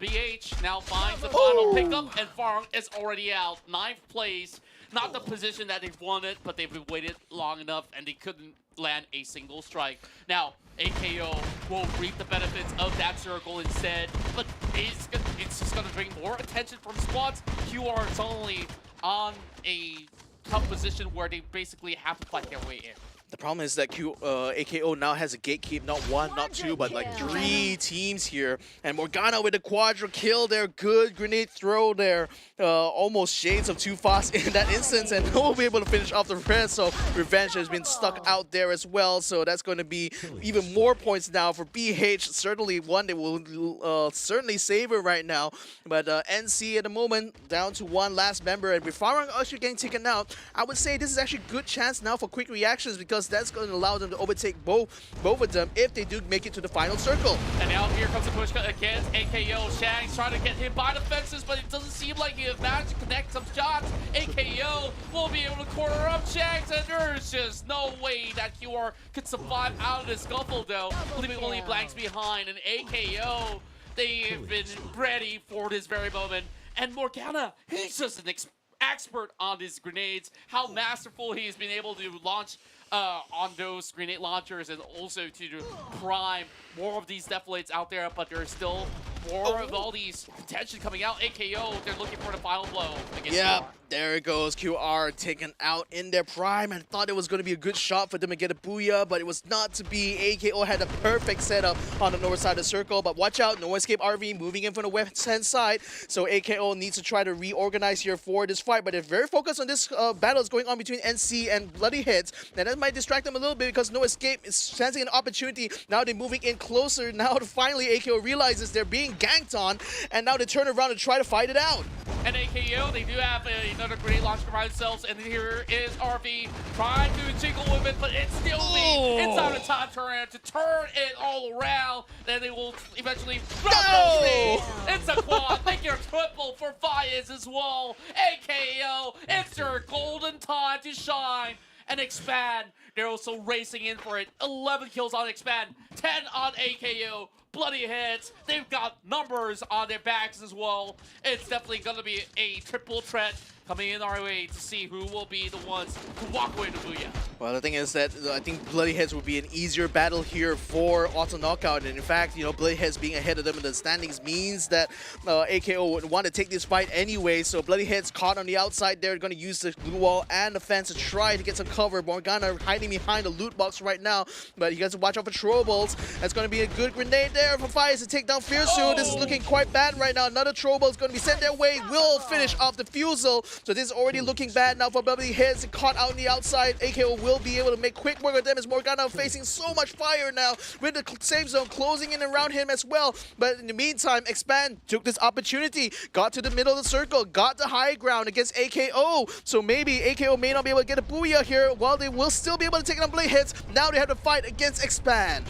G: BH now finds the final pickup, and Farm is already out. 9th place. Not the position that they wanted, but they've waited long enough, and they couldn't land a single strike. Now, AKO will reap the benefits of that circle instead, but it's just going to bring more attention from squads. QR is only on a tough position where they basically have to fight their way in.
F: The problem is that AKO now has a gatekeep, not one, not two, but like 3 teams here. And Morgana with a quadra kill there, good grenade throw there. Almost shades of too fast in that instance, and no will be able to finish off the rest. So Revenge has been stuck out there as well. So that's going to be even more points now for BH. Certainly one they will certainly savor right now. But NC at the moment down to 1 last member, and with Farang actually getting taken out, I would say this is actually a good chance now for quick reactions, because that's going to allow them to overtake both of them if they do make it to the final circle.
G: And now here comes the push against AKO. Shang's trying to get him by the fences, but it doesn't seem like he has managed to connect some shots. AKO will be able to corner up Shanks, and there's just no way that QR could survive out of this scuffle, though. Leaving only blanks behind, and AKO, they've been ready for this very moment. And Morgana, he's just an expert on these grenades, how masterful he's been able to launch on those grenade launchers, and also to prime more of these deflates out there, but there's still more of all these contention coming out. AKO, they're looking for the final blow against QR.
F: There it goes. QR taken out in their prime. I thought it was going to be a good shot for them to get a booyah, but it was not to be. AKO had a perfect setup on the north side of the circle, but watch out. No Escape RV moving in from the west-hand side, so AKO needs to try to reorganize here for this fight, but they're very focused on this battle that's going on between NC and Bloody Heads, and that might distract them a little bit because No Escape is sensing an opportunity. Now they're moving in closer. Now finally AKO realizes they're being ganked on, and now they turn around and try to fight it out.
G: And AKO, they do have another grenade launcher by themselves, and here is RV trying to jiggle with it, but it's still the inside of time turn to turn it all around. Then they will eventually drop those. It's a quad. They get a triple for Fires as well. AKO, it's their golden time to shine and expand. They're also racing in for it. 11 kills on expand, 10 on AKO. Bloody Heads, they've got numbers on their backs as well. It's definitely going to be a triple threat coming in our way to see who will be the ones who walk away to Booyah.
F: Well, the thing is that I think Bloody Heads would be an easier battle here for Auto Knockout, and in fact, you know, Bloody Heads being ahead of them in the standings means that AKO would want to take this fight anyway, so Bloody Heads caught on the outside there, going to use the glue wall and the fence to try to get some cover. Morgana hiding behind the loot box right now, but he has to watch out for throwables. That's going to be a good grenade there for Fires to take down Fiersu. This is looking quite bad right now. Another throwable is going to be sent their way, will finish off the Fusel. So this is already looking bad now for Bloody Heads. Caught out on the outside. AKO will be able to make quick work of them as Morgana facing so much fire now with the safe zone closing in around him as well. But in the meantime, Expand took this opportunity, got to the middle of the circle, got the high ground against AKO. So maybe AKO may not be able to get a booyah here, while they will still be able to take down Bloody Heads. Now they have to fight against Expand.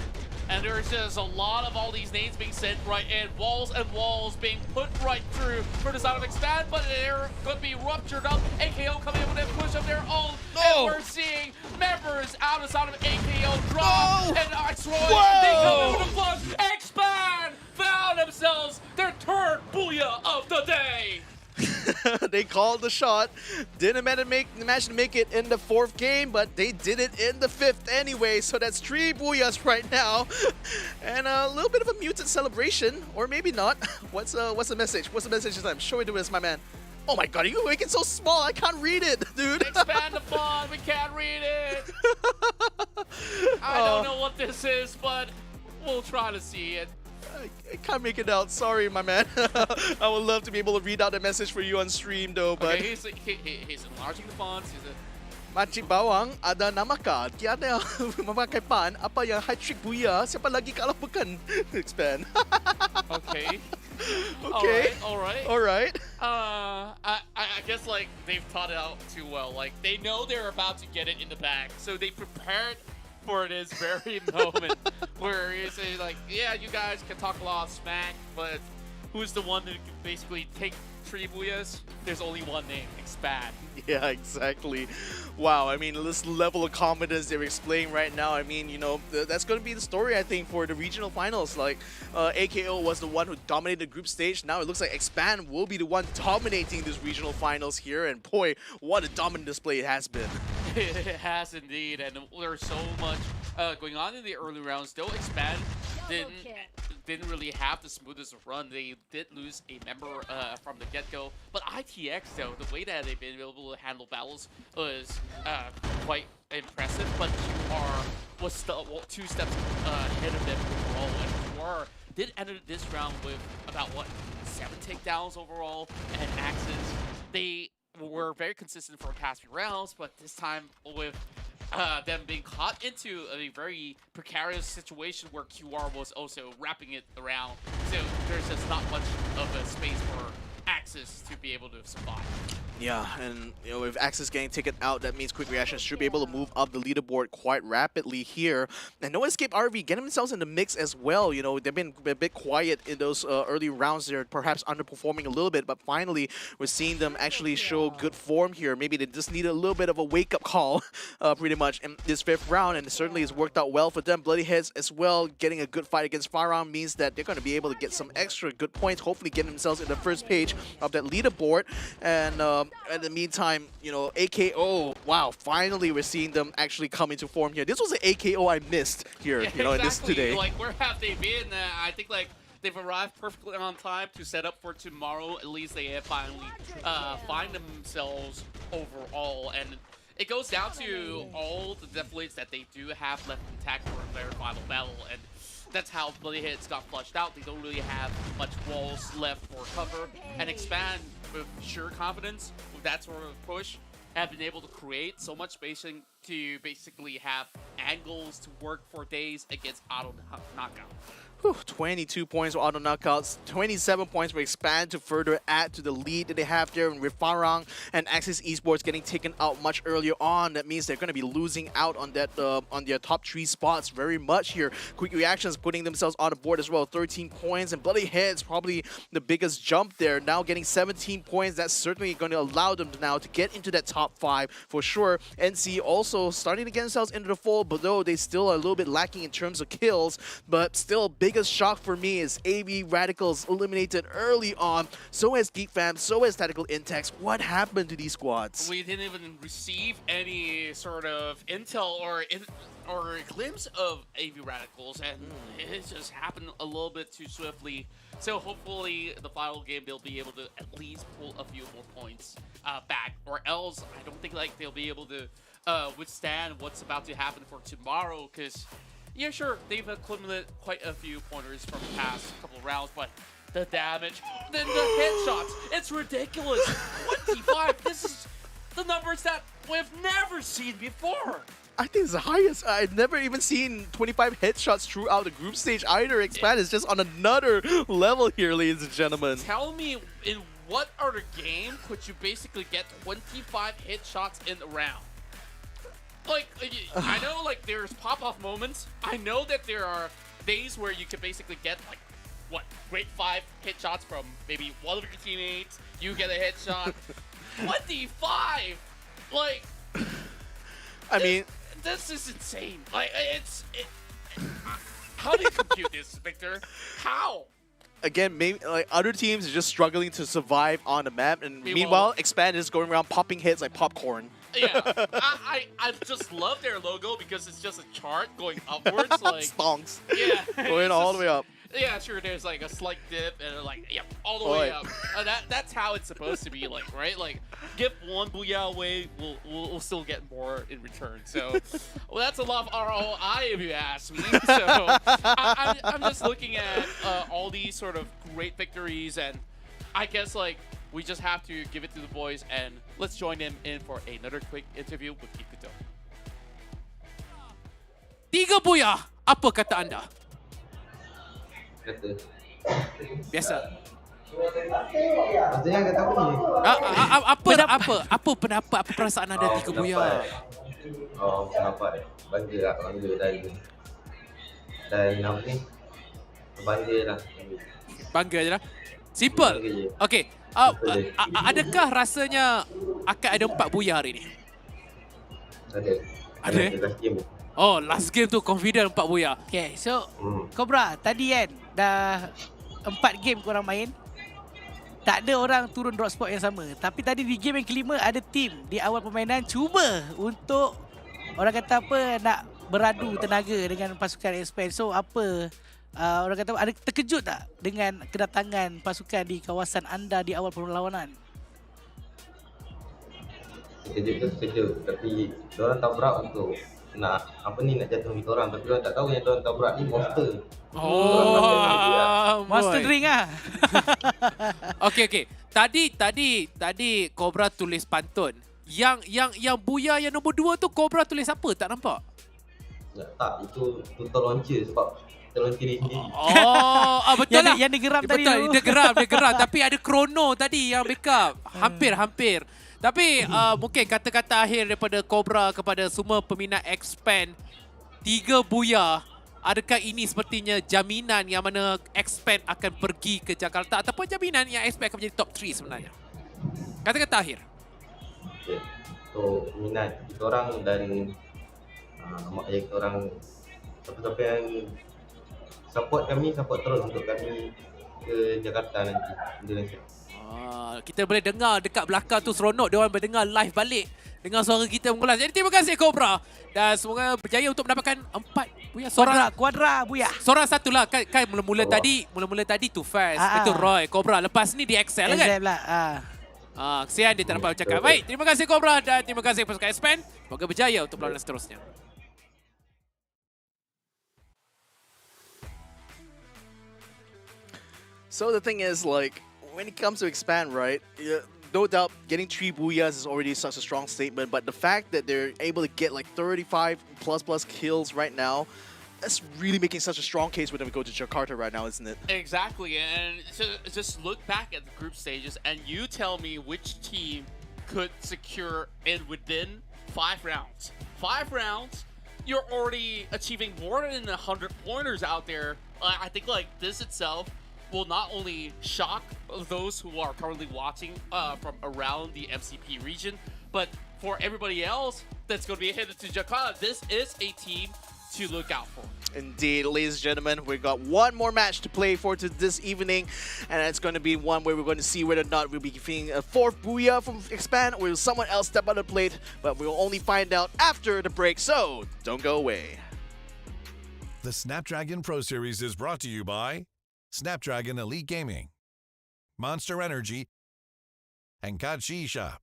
G: And there's just a lot of all these names being sent right in. Walls and walls being put right through for the side of Expand, but they're going to be ruptured up. AKO coming in with a push of their own. And we're seeing members out of the side of AKO drop. And X-Roy, they come in with a push. Expand found themselves their third booyah of the day.
F: They called the shot. Didn't manage to make it in the 4th game, but they did it in the 5th anyway. So that's 3 booyahs right now, and a little bit of a muted celebration, or maybe not. What's the message? What's the message this time? Show it to us, my man. Oh my god, are you making it so small? I can't read it, dude.
G: Expand the font. We can't read it. I don't know what this is, but we'll try to see it.
F: I can't make it out. Sorry, my man. I would love to be able to read out the message for you on stream, though. But
G: okay, he's enlarging the fonts.
F: Makcik bawang, ada nama ka? Tiada memakai pan. Apa yang hat-trick booyah? Siapa lagi kalah pekan? Expand.
G: Okay.
F: Okay.
G: All right. I guess like they've thought it out too well. Like they know they're about to get it in the bag, so they prepared for this very moment where you say like, yeah, you guys can talk a lot of smack, but who's the one that can basically take 3 Booyahs? There's only one name, Expand.
F: Yeah, exactly. Wow, I mean, this level of confidence they're displaying right now, I mean, you know, that's going to be the story, I think, for the regional finals. Like, AKO was the one who dominated the group stage. Now it looks like Expand will be the one dominating this regional finals here. And boy, what a dominant display it has been.
G: It has indeed, and there's so much going on in the early rounds. Though Expand didn't really have the smoothest run. They did lose a member from the get-go. But ITX, though, the way that they've been able to handle battles was quite impressive. But QR was still 2 steps ahead of them overall. And QR did enter this round with about, 7 takedowns overall. And Axis, they were very consistent for past few rounds, but this time with them being caught into a very precarious situation where QR was also wrapping it around. So there's just not much of a space for Axis to be able to survive.
F: Yeah, and you know, with Axis getting taken out, that means Quick Reaction should be able to move up the leaderboard quite rapidly here. And No Escape RV getting themselves in the mix as well. You know, they've been a bit quiet in those early rounds. They're perhaps underperforming a little bit, but finally we're seeing them actually show good form here. Maybe they just need a little bit of a wake-up call, pretty much, in this 5th round, and it certainly has worked out well for them. Bloody Heads as well, getting a good fight against Firearm means that they're going to be able to get some extra good points, hopefully getting themselves in the first page of that leaderboard. And in the meantime, you know, AKO, wow, finally we're seeing them actually come into form here. This was an AKO I missed here,
G: Yeah,
F: you know,
G: exactly.
F: in this today.
G: Like, where have they been? I think, like, they've arrived perfectly on time to set up for tomorrow. At least they have finally find themselves overall. And it goes down to all the deflates that they do have left intact for their final battle. And that's how Bloody Heads got flushed out. They don't really have much walls left for cover. And Expand with sheer confidence, with that sort of push, have been able to create so much spacing to basically have angles to work for days against auto knockout.
F: 22 points for auto knockouts, 27 points for Expand to further add to the lead that they have there. And with Farang and Axis Esports getting taken out much earlier on, that means they're going to be losing out on that on their top 3 spots very much here. Quick Reactions putting themselves on the board as well, 13 points, and Bloody Heads probably the biggest jump there, now getting 17 points. That's certainly going to allow them now to get into that top 5 for sure. NC also starting to get themselves into the fold, but though they still are a little bit lacking in terms of kills, but still biggest shock for me is AV Radicals eliminated early on. So has Geek Fam, so has Tactical Intex. What happened to these squads?
G: We didn't even receive any sort of intel or a glimpse of AV Radicals, and it just happened a little bit too swiftly. So hopefully the final game they'll be able to at least pull a few more points back, or else I don't think like they'll be able to withstand what's about to happen for tomorrow, because yeah, sure, they've accumulated quite a few pointers from the past couple of rounds, but the damage, then the headshots, it's ridiculous. 25, this is the numbers that we've never seen before.
F: I think it's the highest. I've never even seen 25 headshots throughout the group stage either. Expand is just on another level here, ladies and gentlemen.
G: Tell me, in what other game could you basically get 25 headshots in a round? Like, I know, like, there's pop-off moments. I know that there are days where you could basically get, like, what, grade 5 headshots from maybe one of your teammates. You get a headshot. 25! Like,
F: I mean,
G: this is insane. Like, how do you compute this, Victor? How?
F: Again, maybe like other teams are just struggling to survive on the map, and meanwhile, Expand is going around popping heads like popcorn.
G: Yeah, I just love their logo because it's just a chart going upwards, like
F: stonks.
G: Yeah,
F: going all the way up.
G: Yeah, sure. There's like a slight dip and like all the way up. That's how it's supposed to be, like, right? Like, give one booyah away, we'll still get more in return. So, well, that's a lot of ROI if you ask me. So, I'm just looking at all these sort of great victories, and I guess like we just have to give it to the boys, and let's join them in for another quick interview with Ikuto.
J: 3 booyah, apa kata anda?
H: Kata.
J: Biasa.
H: Maksudnya kata apa ni?
J: Apa pendapat, apa perasaan anda 3 booyah?
H: Oh, pendapat. Bangga dan apa ni? Bangga lah.
J: Bangga je lah. Simple.
H: je.
J: Okay. Adakah rasanya akan ada 4 Booyah hari ni?
H: Ada.
J: Ada?
H: Last game.
J: Oh, last game tu confident 4 Booyah.
I: Okay, so Cobra, tadi kan dah 4 game korang main. Tak ada orang turun drop spot yang sama. Tapi tadi di game yang kelima ada tim di awal permainan cuba untuk orang kata apa, nak beradu tenaga dengan pasukan Alpine. So apa, orang kata ada terkejut tak dengan kedatangan pasukan di kawasan anda di awal perlawanan?
H: Sekejap. Tapi diorang tabrak untuk nak jatuh kita orang. Tapi diorang tak tahu yang diorang tabrak ni monster.
I: Monster drink ah.
J: Okay. Tadi Cobra tulis pantun. Yang Booyah yang nombor 2 tu Cobra tulis apa? Tak nampak?
H: Tak, itu tutor launcher sebab kita launcher diri sendiri.
J: Betul lah.
I: Yang dia geram tadi tu.
J: Betul, dia geram. Tapi ada chrono tadi yang backup. Hampir. Tapi mungkin kata-kata akhir daripada Cobra kepada semua peminat Expand 3 Booyah. Adakah ini sepertinya jaminan yang mana Expand akan pergi ke Jakarta ataupun jaminan yang Expand akan menjadi top 3 sebenarnya? Kata-kata akhir.
H: Okay. So, minat kita orang dan mak ayah kita orang, siapa-siapa yang support terus untuk kami ke Jakarta nanti, Indonesia.
J: Kita boleh dengar dekat belakang tu seronok dia orang berdengar live balik dengan suara kita mengulas. Jadi terima kasih Cobra dan semoga berjaya untuk mendapatkan 4 Booyah.
I: Kuadra Booyah.
J: Seorang satu lah kan mula-mula tadi tu fast. Itu Roy, Cobra. Lepas ni dia excel kan?
I: Excel lah.
J: Kesian dia tak dapat bercakap. Baik, terima kasih Cobra dan terima kasih pasukan Expand. Semoga berjaya untuk perlawanan seterusnya.
F: So the thing is, like, when it comes to Expand, right, no doubt getting 3 Booyahs is already such a strong statement, but the fact that they're able to get like 35 plus kills right now, that's really making such a strong case for them to go to Jakarta right now, isn't it?
G: Exactly, and just look back at the group stages and you tell me which team could secure it within 5 rounds. 5 rounds, you're already achieving more than 100 pointers out there. I think like this itself will not only shock those who are currently watching from around the MCP region, but for everybody else that's going to be headed to Jakarta, this is a team to look out for.
F: Indeed, ladies and gentlemen, we've got one more match to play for this evening, and it's going to be one where we're going to see whether or not we'll be giving a 4th Booyah from Expand or will someone else step on the plate, but we'll only find out after the break, so don't go away.
E: The Snapdragon Pro Series is brought to you by Snapdragon Elite Gaming, Monster Energy, and Kalahari Shop.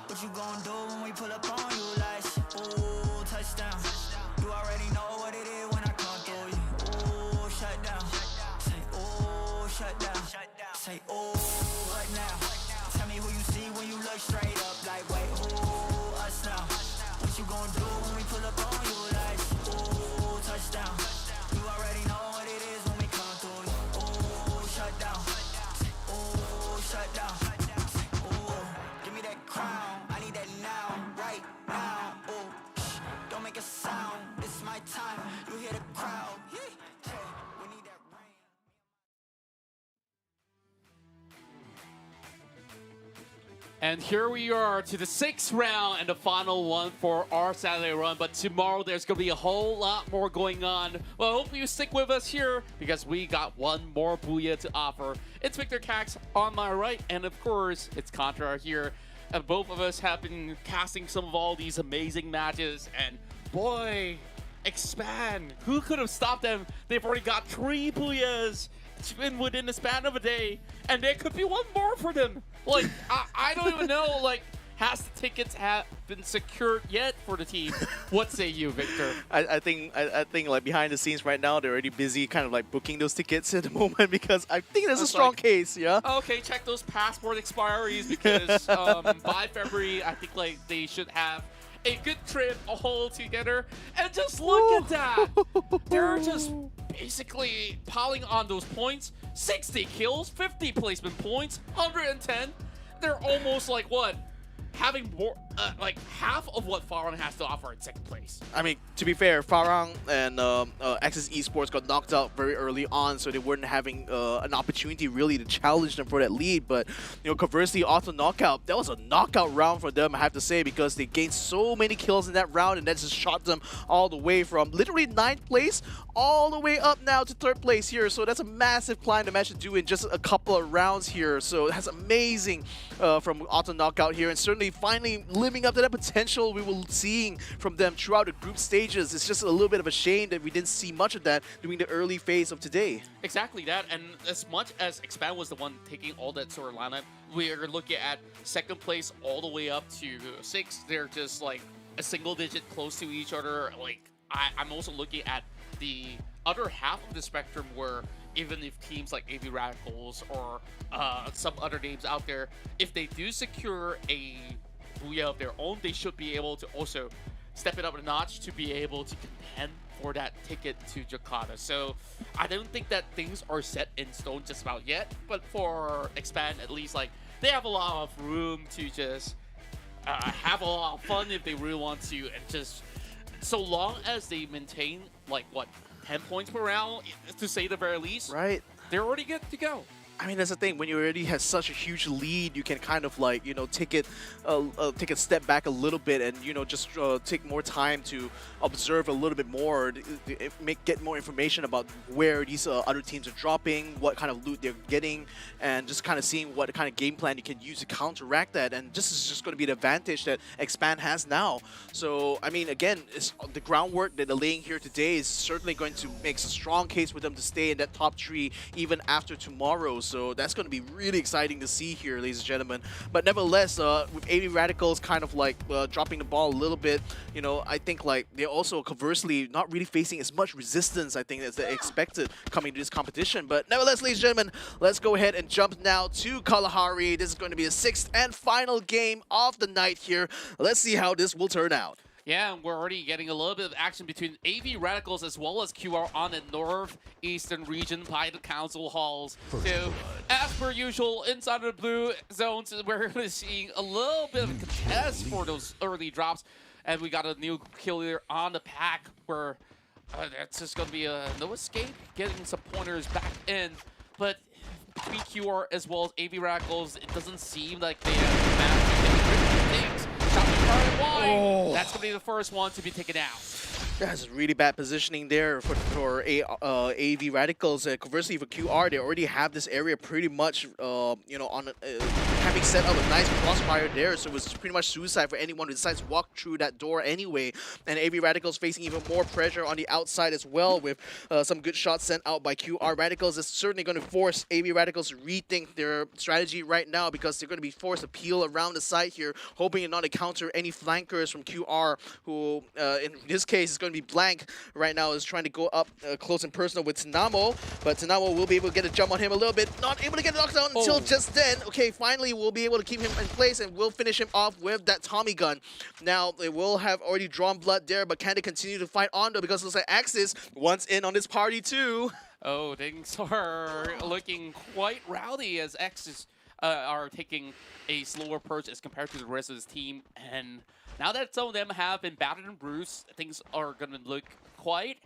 A: What you gon' do when we pull up on you like, ooh, touchdown. You already know what it is when I come through you. Ooh, shut down. Say, ooh, shut down. Say, ooh, what now? Tell me who you see when you look straight up like, wait, ooh, us now. What you gon' do when we pull up on you like, ooh, touchdown. You already know what it is when we come through you. Ooh, shut down. Say, ooh, shut down. Say, ooh, give me that crown. I need that now, right now. Ooh, shh, don't make a sound. This is my time. You hear the crowd. Hey, we need that rain.
G: And here we are to the 6th round and the final one for our Saturday run. But tomorrow there's going to be a whole lot more going on. Well, I hope you stick with us here because we got one more Booyah to offer. It's Victor Cax on my right, and of course, it's Contra here. And both of us have been casting some of all these amazing matches. And boy, Expand. Who could have stopped them? They've already got 3 Booyahs within the span of a day, and there could be one more for them. Like, I don't even know, like, has the tickets have been secured yet for the team? What say you, Victor?
F: I think like behind the scenes right now, they're already busy kind of like booking those tickets at the moment because I think there's a strong case, yeah?
G: Okay, check those passport expiries because by February, I think like they should have a good trip all together. And just look at that. They're just basically piling on those points. 60 kills, 50 placement points, 110. They're almost like what? Having more, like half of what Farang has to offer in 2nd place.
F: I mean, to be fair, Farang and Access Esports got knocked out very early on, so they weren't having an opportunity really to challenge them for that lead. But, you know, conversely, Auto Knockout, that was a knockout round for them, I have to say, because they gained so many kills in that round, and that just shot them all the way from literally 9th place all the way up now to 3rd place here. So that's a massive climb to manage to do in just a couple of rounds here. So that's amazing from Auto Knockout here, and certainly finally living up to that potential we were seeing from them throughout the group stages. It's just a little bit of a shame that we didn't see much of that during the early phase of today.
G: Exactly that, and as much as Expand was the one taking all that sort of lineup, we're looking at 2nd place all the way up to 6th. They're just like a single digit close to each other. Like, I'm also looking at the other half of the spectrum where even if teams like AV Radicals or some other names out there, if they do secure a Booyah of their own, they should be able to also step it up a notch to be able to contend for that ticket to Jakarta. So I don't think that things are set in stone just about yet, but for Expand, at least, like, they have a lot of room to just have a lot of fun if they really want to, and just so long as they maintain, like, what, 10 points per round, to say the very least,
F: right?
G: They're already good to go.
F: I mean, that's the thing. When you already have such a huge lead, you can kind of like, you know, take a step back a little bit and, you know, just take more time to observe a little bit more, get more information about where these other teams are dropping, what kind of loot they're getting, and just kind of seeing what kind of game plan you can use to counteract that. And this is just going to be the advantage that Expand has now. So, I mean, again, the groundwork that they're laying here today is certainly going to make a strong case for them to stay in that top 3 even after tomorrow. So that's going to be really exciting to see here, ladies and gentlemen. But nevertheless, with AV Radicals kind of like dropping the ball a little bit, you know, I think like they're also conversely not really facing as much resistance, I think, as they expected coming to this competition. But nevertheless, ladies and gentlemen, let's go ahead and jump now to Kalahari. This is going to be the 6th and final game of the night here. Let's see how this will turn out.
G: Yeah, and we're already getting a little bit of action between AV Radicals as well as QR on the northeastern region by the council halls. So, as per usual, inside of the blue zones, we're seeing a little bit of a contest for those early drops. And we got a new kill leader on the pack where it's just going to be a no escape, getting some pointers back in. But between QR as well as AV Radicals, it doesn't seem like they have managed to get rid of things. Wide. That's going to be the first one to be taken out.
F: That's really bad positioning there for AV Radicals. Conversely, for QR, they already have this area pretty much, you know, on having set up a nice crossfire there. So it was pretty much suicide for anyone who decides to walk through that door anyway. And AV Radicals facing even more pressure on the outside as well, with some good shots sent out by QR Radicals. It's certainly going to force AV Radicals to rethink their strategy right now, because they're going to be forced to peel around the side here, hoping to not encounter any flankers from QR, who in this case is going to be blank right now, is trying to go up close and personal with Tsunamo, but Tsunamo will be able to get a jump on him a little bit. Not able to get knocked down until just then. Okay, finally we'll be able to keep him in place, and we'll finish him off with that Tommy gun. Now, they will have already drawn blood there, but can they continue to fight on though? Because it looks like Axis wants in on this party too.
G: Oh, things are looking quite rowdy as Axis are taking a slower approach as compared to the rest of his team. And now that some of them have been battered and bruised, things are going to look quite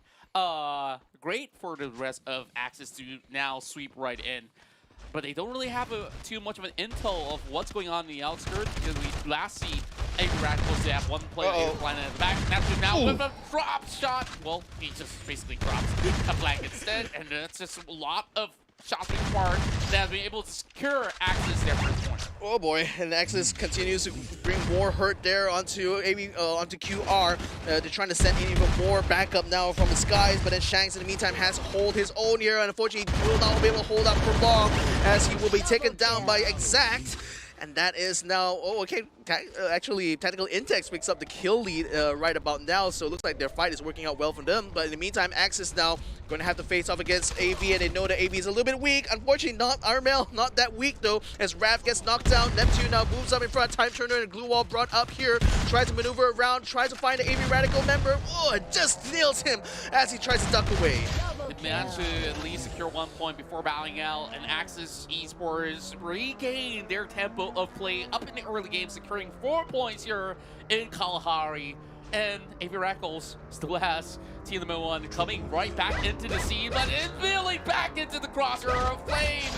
G: great for the rest of Axis to now sweep right in. But they don't really have too much of an intel of what's going on in the outskirts, because we last see AV Radicals to have one player flying in the back. That's now with a drop shot. Well, he just basically drops a flag instead, and it's just a lot of shots required that have been able to secure Axis their first point.
F: Oh boy, and Axis continues to bring more hurt there onto onto QR. They're trying to send in even more backup now from the skies, but then Shanks in the meantime has to hold his own here, and unfortunately he will not be able to hold up for long, as he will be taken down by Exact. And that is now, actually Tactical Intex picks up the kill lead right about now, so it looks like their fight is working out well for them. But in the meantime, Axis now going to have to face off against AV, and they know that AV is a little bit weak. Unfortunately, not Armel, not that weak though, as Raph gets knocked down. Neptune now moves up in front, Time Turner and Glue Wall brought up here, tries to maneuver around, tries to find the AV Radical member. Oh, it just nails him as he tries to duck away.
G: They managed to at least secure 1 point before bowing out, and Axis Esports regained their tempo of play up in the early game, securing 4 points here in Kalahari. And AV Radicals still has Team Lemon 1 coming right back into the scene, but it's really back into the crosshair of Flame.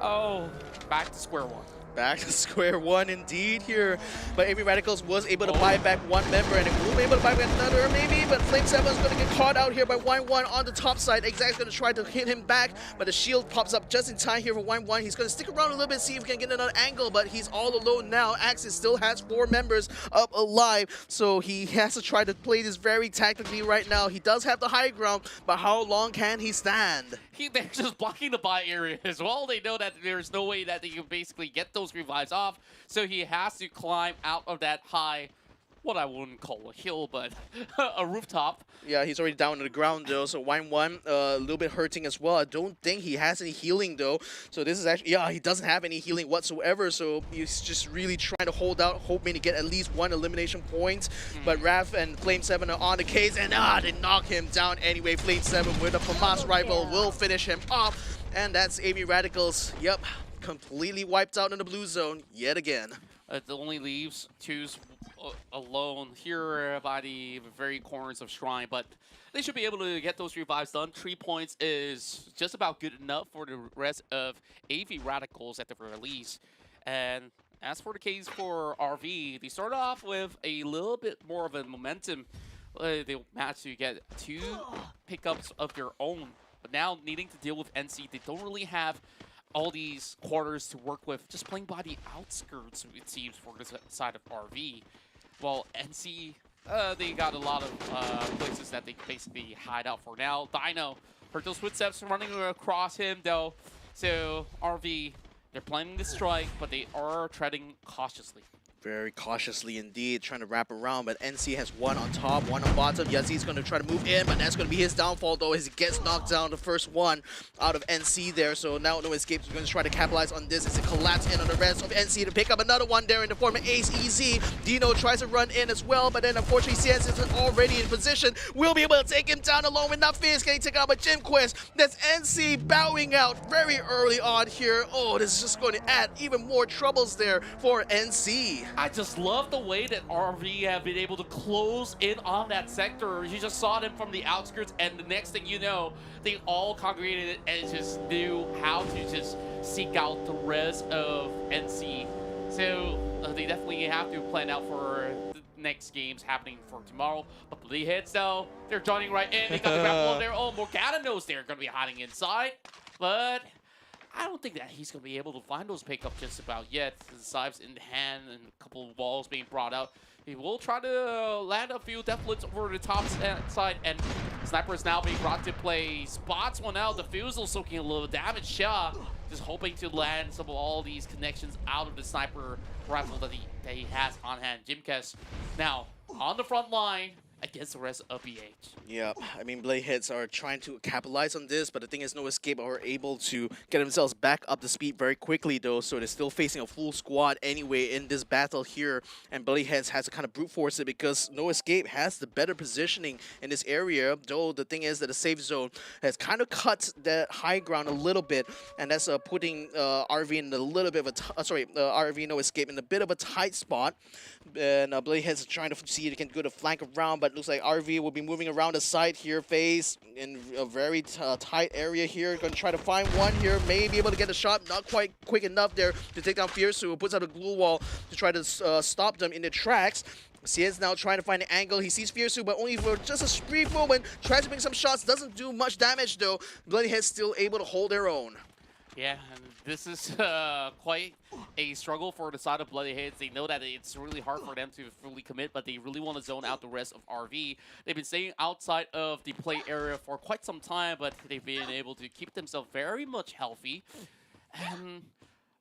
G: Oh, back to square one.
F: Back to square one indeed here. But AV Radicals was able to buy back one member, and it will be able to buy back another maybe, but Flame 7 is going to get caught out here by 1-1 on the top side. Exact's going to try to hit him back, but the shield pops up just in time here for 1-1. He's going to stick around a little bit, see if he can get another angle, but he's all alone now. Axis still has 4 members up alive, so he has to try to play this very tactically right now. He does have the high ground, but how long can he stand?
G: They're just blocking the buy area as well. They know that there's no way that they can basically get those revives off, so he has to climb out of that high, what I wouldn't call a hill, but a rooftop. Yeah, he's already down to the ground though, so 1-1, a little bit hurting as well. I don't think he has any healing though, so this is actually, yeah, he doesn't have any healing whatsoever, so he's just really trying to hold out, hoping to get at least 1 elimination point. But Raph and Flame 7 are on the case, and they knock him down anyway. Flame 7 with a FAMAS rifle will finish him off, and that's AV Radicals, yep, completely wiped out in the blue zone yet again. It only leaves Twos alone here by the very corners of Shrine, but they should be able to get those revives done. 3 points is just about good enough for the rest of AV Radicals at the very least. And as for the case for RV, they start off with a little bit more of a momentum. They managed to get 2 pickups of their own, but now needing to deal with NC, they don't really have all these quarters to work with, just playing by the outskirts, it seems, for the side of RV. Well, NC, they got a lot of places that they basically hide out for now. Dino heard those footsteps running across him, though. So RV, they're planning to strike, but they are treading cautiously. Very cautiously indeed, trying to wrap around, but NC has 1 on top, 1 on bottom. Yazid's going to try to move in, but that's going to be his downfall, though, as he gets knocked down, the first one out of NC there. So now no escapes. We're going to try to capitalize on this as it collapses in on the rest of NC to pick up another one there in the form of Ace EZ. Dino tries to run in as well, but then unfortunately CNC is already in position. We'll be able to take him down alone with Nutface getting taken out by Jim Quest. That's NC bowing out very early on here. Oh, this is just going to add even more troubles there for NC. I just love the way that RV have been able to close in on that sector. You just saw them from the outskirts, and the next thing you know, they all congregated and just knew how to just seek out the rest of NC. So they definitely have to plan out for the next games happening for tomorrow. But Bloody Hits, though, they're joining right in. They got the grapple on their own. Morgana knows they're going to be hiding inside. But I don't think that he's going to be able to find those pickups just about yet. The Scythes in hand and a couple of walls being brought out. He will try to land a few deathblitz over the top side, and Sniper is now being brought to play. Spots one out. Diffusal soaking a little damage. Shah just hoping to land some of all these connections out of the Sniper rifle that he has on hand. Jimkes now on the front line against the rest of BH.
F: Yeah, I mean, Blade Heads are trying to capitalize on this, but the thing is, No Escape are able to get themselves back up to speed very quickly, though, so they're still facing a full squad anyway in this battle here, and Blade Heads has to kind of brute force it because No Escape has the better positioning in this area, though the thing is that the safe zone has kind of cut that high ground a little bit, and that's putting RV in a little bit of a, RV No Escape in a bit of a tight spot, and Blade Heads are trying to see if they can go to flank around, but it looks like RV will be moving around the side here, phase in a very tight area here. Going to try to find one here, may be able to get a shot, not quite quick enough there to take down Fierce, who puts out a glue wall to try to stop them in their tracks. Cien's now trying to find an angle. He sees Fiersu, but only for just a brief moment. Tries to make some shots, doesn't do much damage though. Bloody Head's still able to hold their own.
G: Yeah, and this is quite a struggle for the side of Bloody Heads. They know that it's really hard for them to fully commit, but they really want to zone out the rest of RV. They've been staying outside of the play area for quite some time, but they've been able to keep themselves very much healthy. And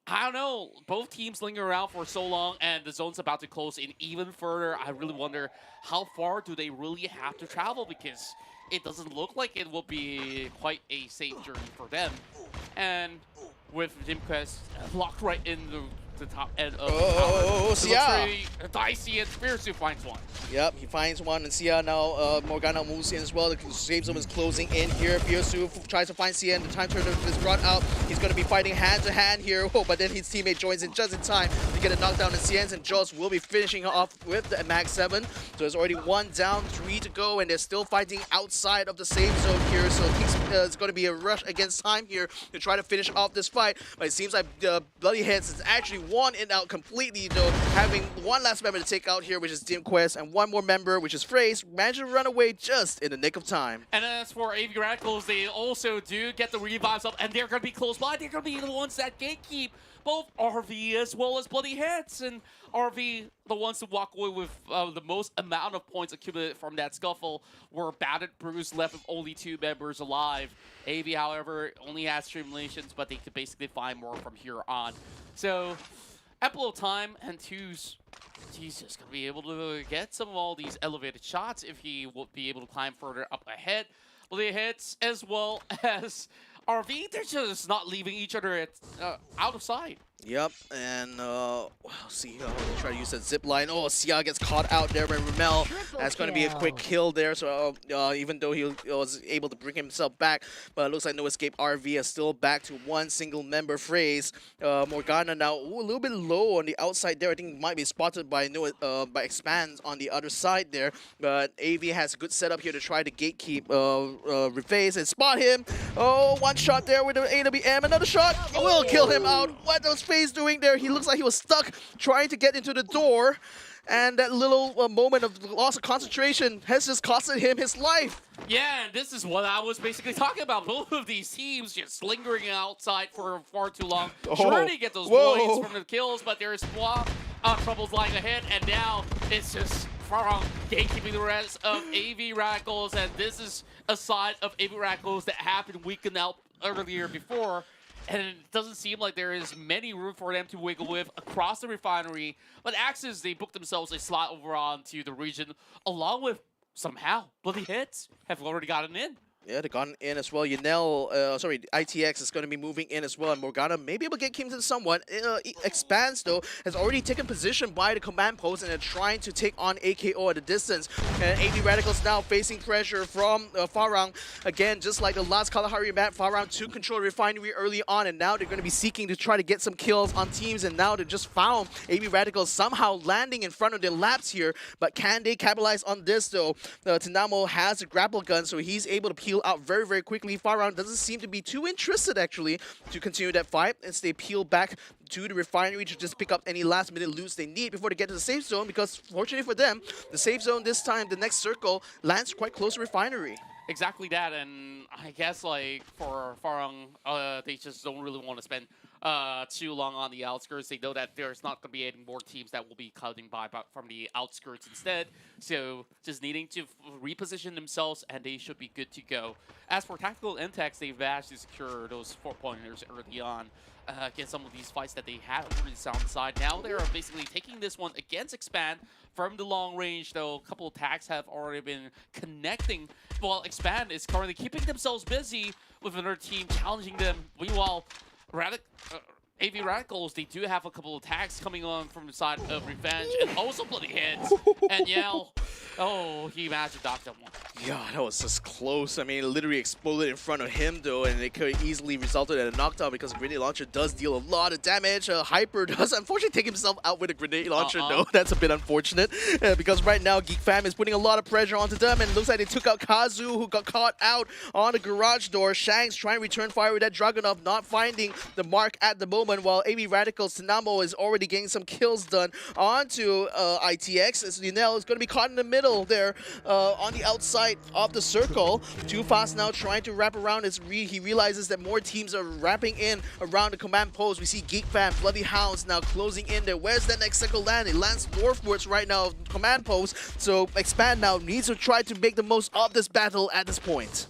G: I don't know, both teams linger around for so long, and the zone's about to close in even further. I really wonder how far do they really have to travel, because it doesn't look like it will be quite a safe journey for them. And with Jimquest locked right in the top end of the
F: Sia!
G: very dicey, and Fiersu finds one.
F: Yep, he finds one, and Sia now, Morgana moves in as well. The safe zone is closing in here. Fiersu tries to find Sia, and the time turner is brought out. He's going to be fighting hand-to-hand here, but then his teammate joins in just in time to get a knockdown, and Cien's and Jaws will be finishing off with the Mag 7. So there's already 1 down, 3 to go, and they're still fighting outside of the safe zone here, so it's going to be a rush against time here to try to finish off this fight, but it seems like Bloody Heads is actually won it out completely, though, having one last member to take out here, which is DimQuest, and one more member, which is Phrase, managed to run away just in the nick of time.
G: And as for AV Radicals, they also do get the revives up, and they're going to be close by. They're going to be the ones that gatekeep both RV as well as Bloody Heads, and RV, the ones to walk away with the most amount of points accumulated from that scuffle, were battered, bruised, left with only 2 members alive. AV, however, only has streamulations, but they could basically find more from here on. So, ample of time, and Two's, Jesus, gonna be able to get some of all these elevated shots if he will be able to climb further up ahead. Bloody Heads, as well as RV, they're just not leaving each other out of sight.
F: Yep, and see, try to use that zip line. Oh, Sia gets caught out there by Ramel. That's going to be a quick kill there. So even though he was able to bring himself back, but it looks like No Escape RV is still back to 1 single member Phrase. Morgana now a little bit low on the outside there. I think might be spotted by by Expands on the other side there. But AV has a good setup here to try to gatekeep Reface and spot him. Oh, 1 shot there with the AWM. Another shot will kill him out. What was Phase doing there? He looks like he was stuck trying to get into the door, and that little moment of loss of concentration has just costed him his life.
G: Yeah, and this is what I was basically talking about. Both of these teams just lingering outside for far too long, trying to get those points from the kills, but there's troubles lying ahead, and now it's just Farong gatekeeping the rest of AV Radicals, and this is a side of AV Radicals that have been weakened out earlier before. And it doesn't seem like there is many room for them to wiggle with across the refinery. But Axis, they booked themselves a slot over onto the region, along with, somehow, Bloody Heads have already gotten in.
F: Yeah, they've gotten in as well. ITX is going to be moving in as well. And Morgana may be able to get Kingston somewhat. Expands, though, has already taken position by the command post and are trying to take on AKO at a distance. And AV Radicals now facing pressure from Farang. Again, just like the last Kalahari map, Farang took control of the refinery early on, and now they're going to be seeking to try to get some kills on teams. And now they just found AV Radicals somehow landing in front of their laps here. But can they capitalize on this, though? Tanamo has a grapple gun, so he's able to peel peel out very, very quickly. Farang doesn't seem to be too interested, actually, to continue that fight. As they peel back to the refinery to just pick up any last-minute loots they need before they get to the safe zone, because fortunately for them, the safe zone this time, the next circle, lands quite close to refinery.
G: Exactly that, and I guess like for Farang, they just don't really want to spend too long on the outskirts. They know that there's not going to be any more teams that will be cutting by from the outskirts instead. So just needing to reposition themselves, and they should be good to go. As for tactical intakes, they've managed to secure those 4-pointers early on. Against some of these fights that they had over the sound side. Now they're basically taking this one against Expand from the long range, though a couple of tags have already been connecting. While Expand is currently keeping themselves busy with another team challenging them. Meanwhile, AV Radicals, they do have a couple of tags coming on from the side of Revenge, and also bloody hits. And Yell, oh, he managed to dodge that one.
F: Yeah, that was just close. I mean, it literally exploded in front of him, though, and it could easily resulted in a knockdown because a grenade launcher does deal a lot of damage. Hyper does unfortunately take himself out with a grenade launcher, though. That's a bit unfortunate because right now Geek Fam is putting a lot of pressure onto them, and it looks like they took out Kazu, who got caught out on the garage door. Shanks trying to return fire with that Dragunov, not finding the mark at the moment, while AV Radicals, Tanamo is already getting some kills done onto ITX, as Lunel is going to be caught in the middle there on the outside of the circle. Too Fast now trying to wrap around. He realizes that more teams are wrapping in around the command post. We see Geek Fam, Bloody Hounds now closing in there. Where's that next circle land? It lands northwards right now, command post. So Expand now needs to try to make the most of this battle at this point.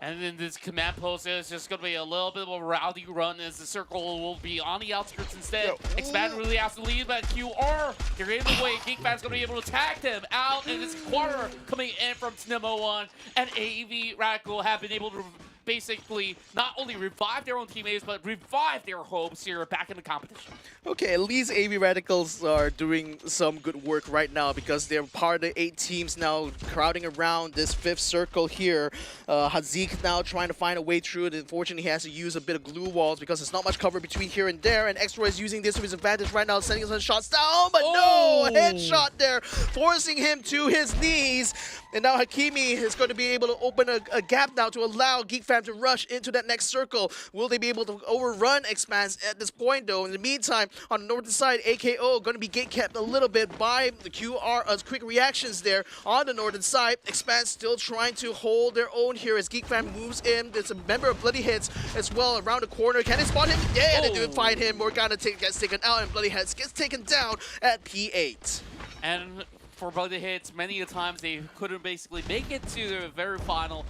G: And then this command post is just going to be a little bit of a rowdy run as the circle will be on the outskirts instead. Expand really has to leave, but QR, they're in the way. Geek Fam's going to be able to tag them out in this quarter coming in from Snemo 1. And AV Radical have been able to basically not only revive their own teammates, but revive their hopes here back in the competition. Okay,
F: at least AV Radicals are doing some good work right now because they're part of the 8 teams now crowding around this 5th circle here. Hazik now trying to find a way through it. Unfortunately, he has to use a bit of glue walls because there's not much cover between here and there, and Extra is using this to his advantage right now, sending some shots down, but no! Headshot there, forcing him to his knees. And now Hakimi is going to be able to open a gap now to allow Geek Fam to rush into that next circle. Will they be able to overrun Expanse at this point, though? In the meantime, on the northern side, AKO going to be gate-kept a little bit by the QR quick reactions there on the northern side. Expanse still trying to hold their own here as Geek Fam moves in. There's a member of Bloody Hits as well around the corner. Can they spot him? Yeah, they didn't find him. Morgana gets taken out, and Bloody Hits gets taken down at P8.
G: And for Bloody Hits, many a times they couldn't basically make it to the very final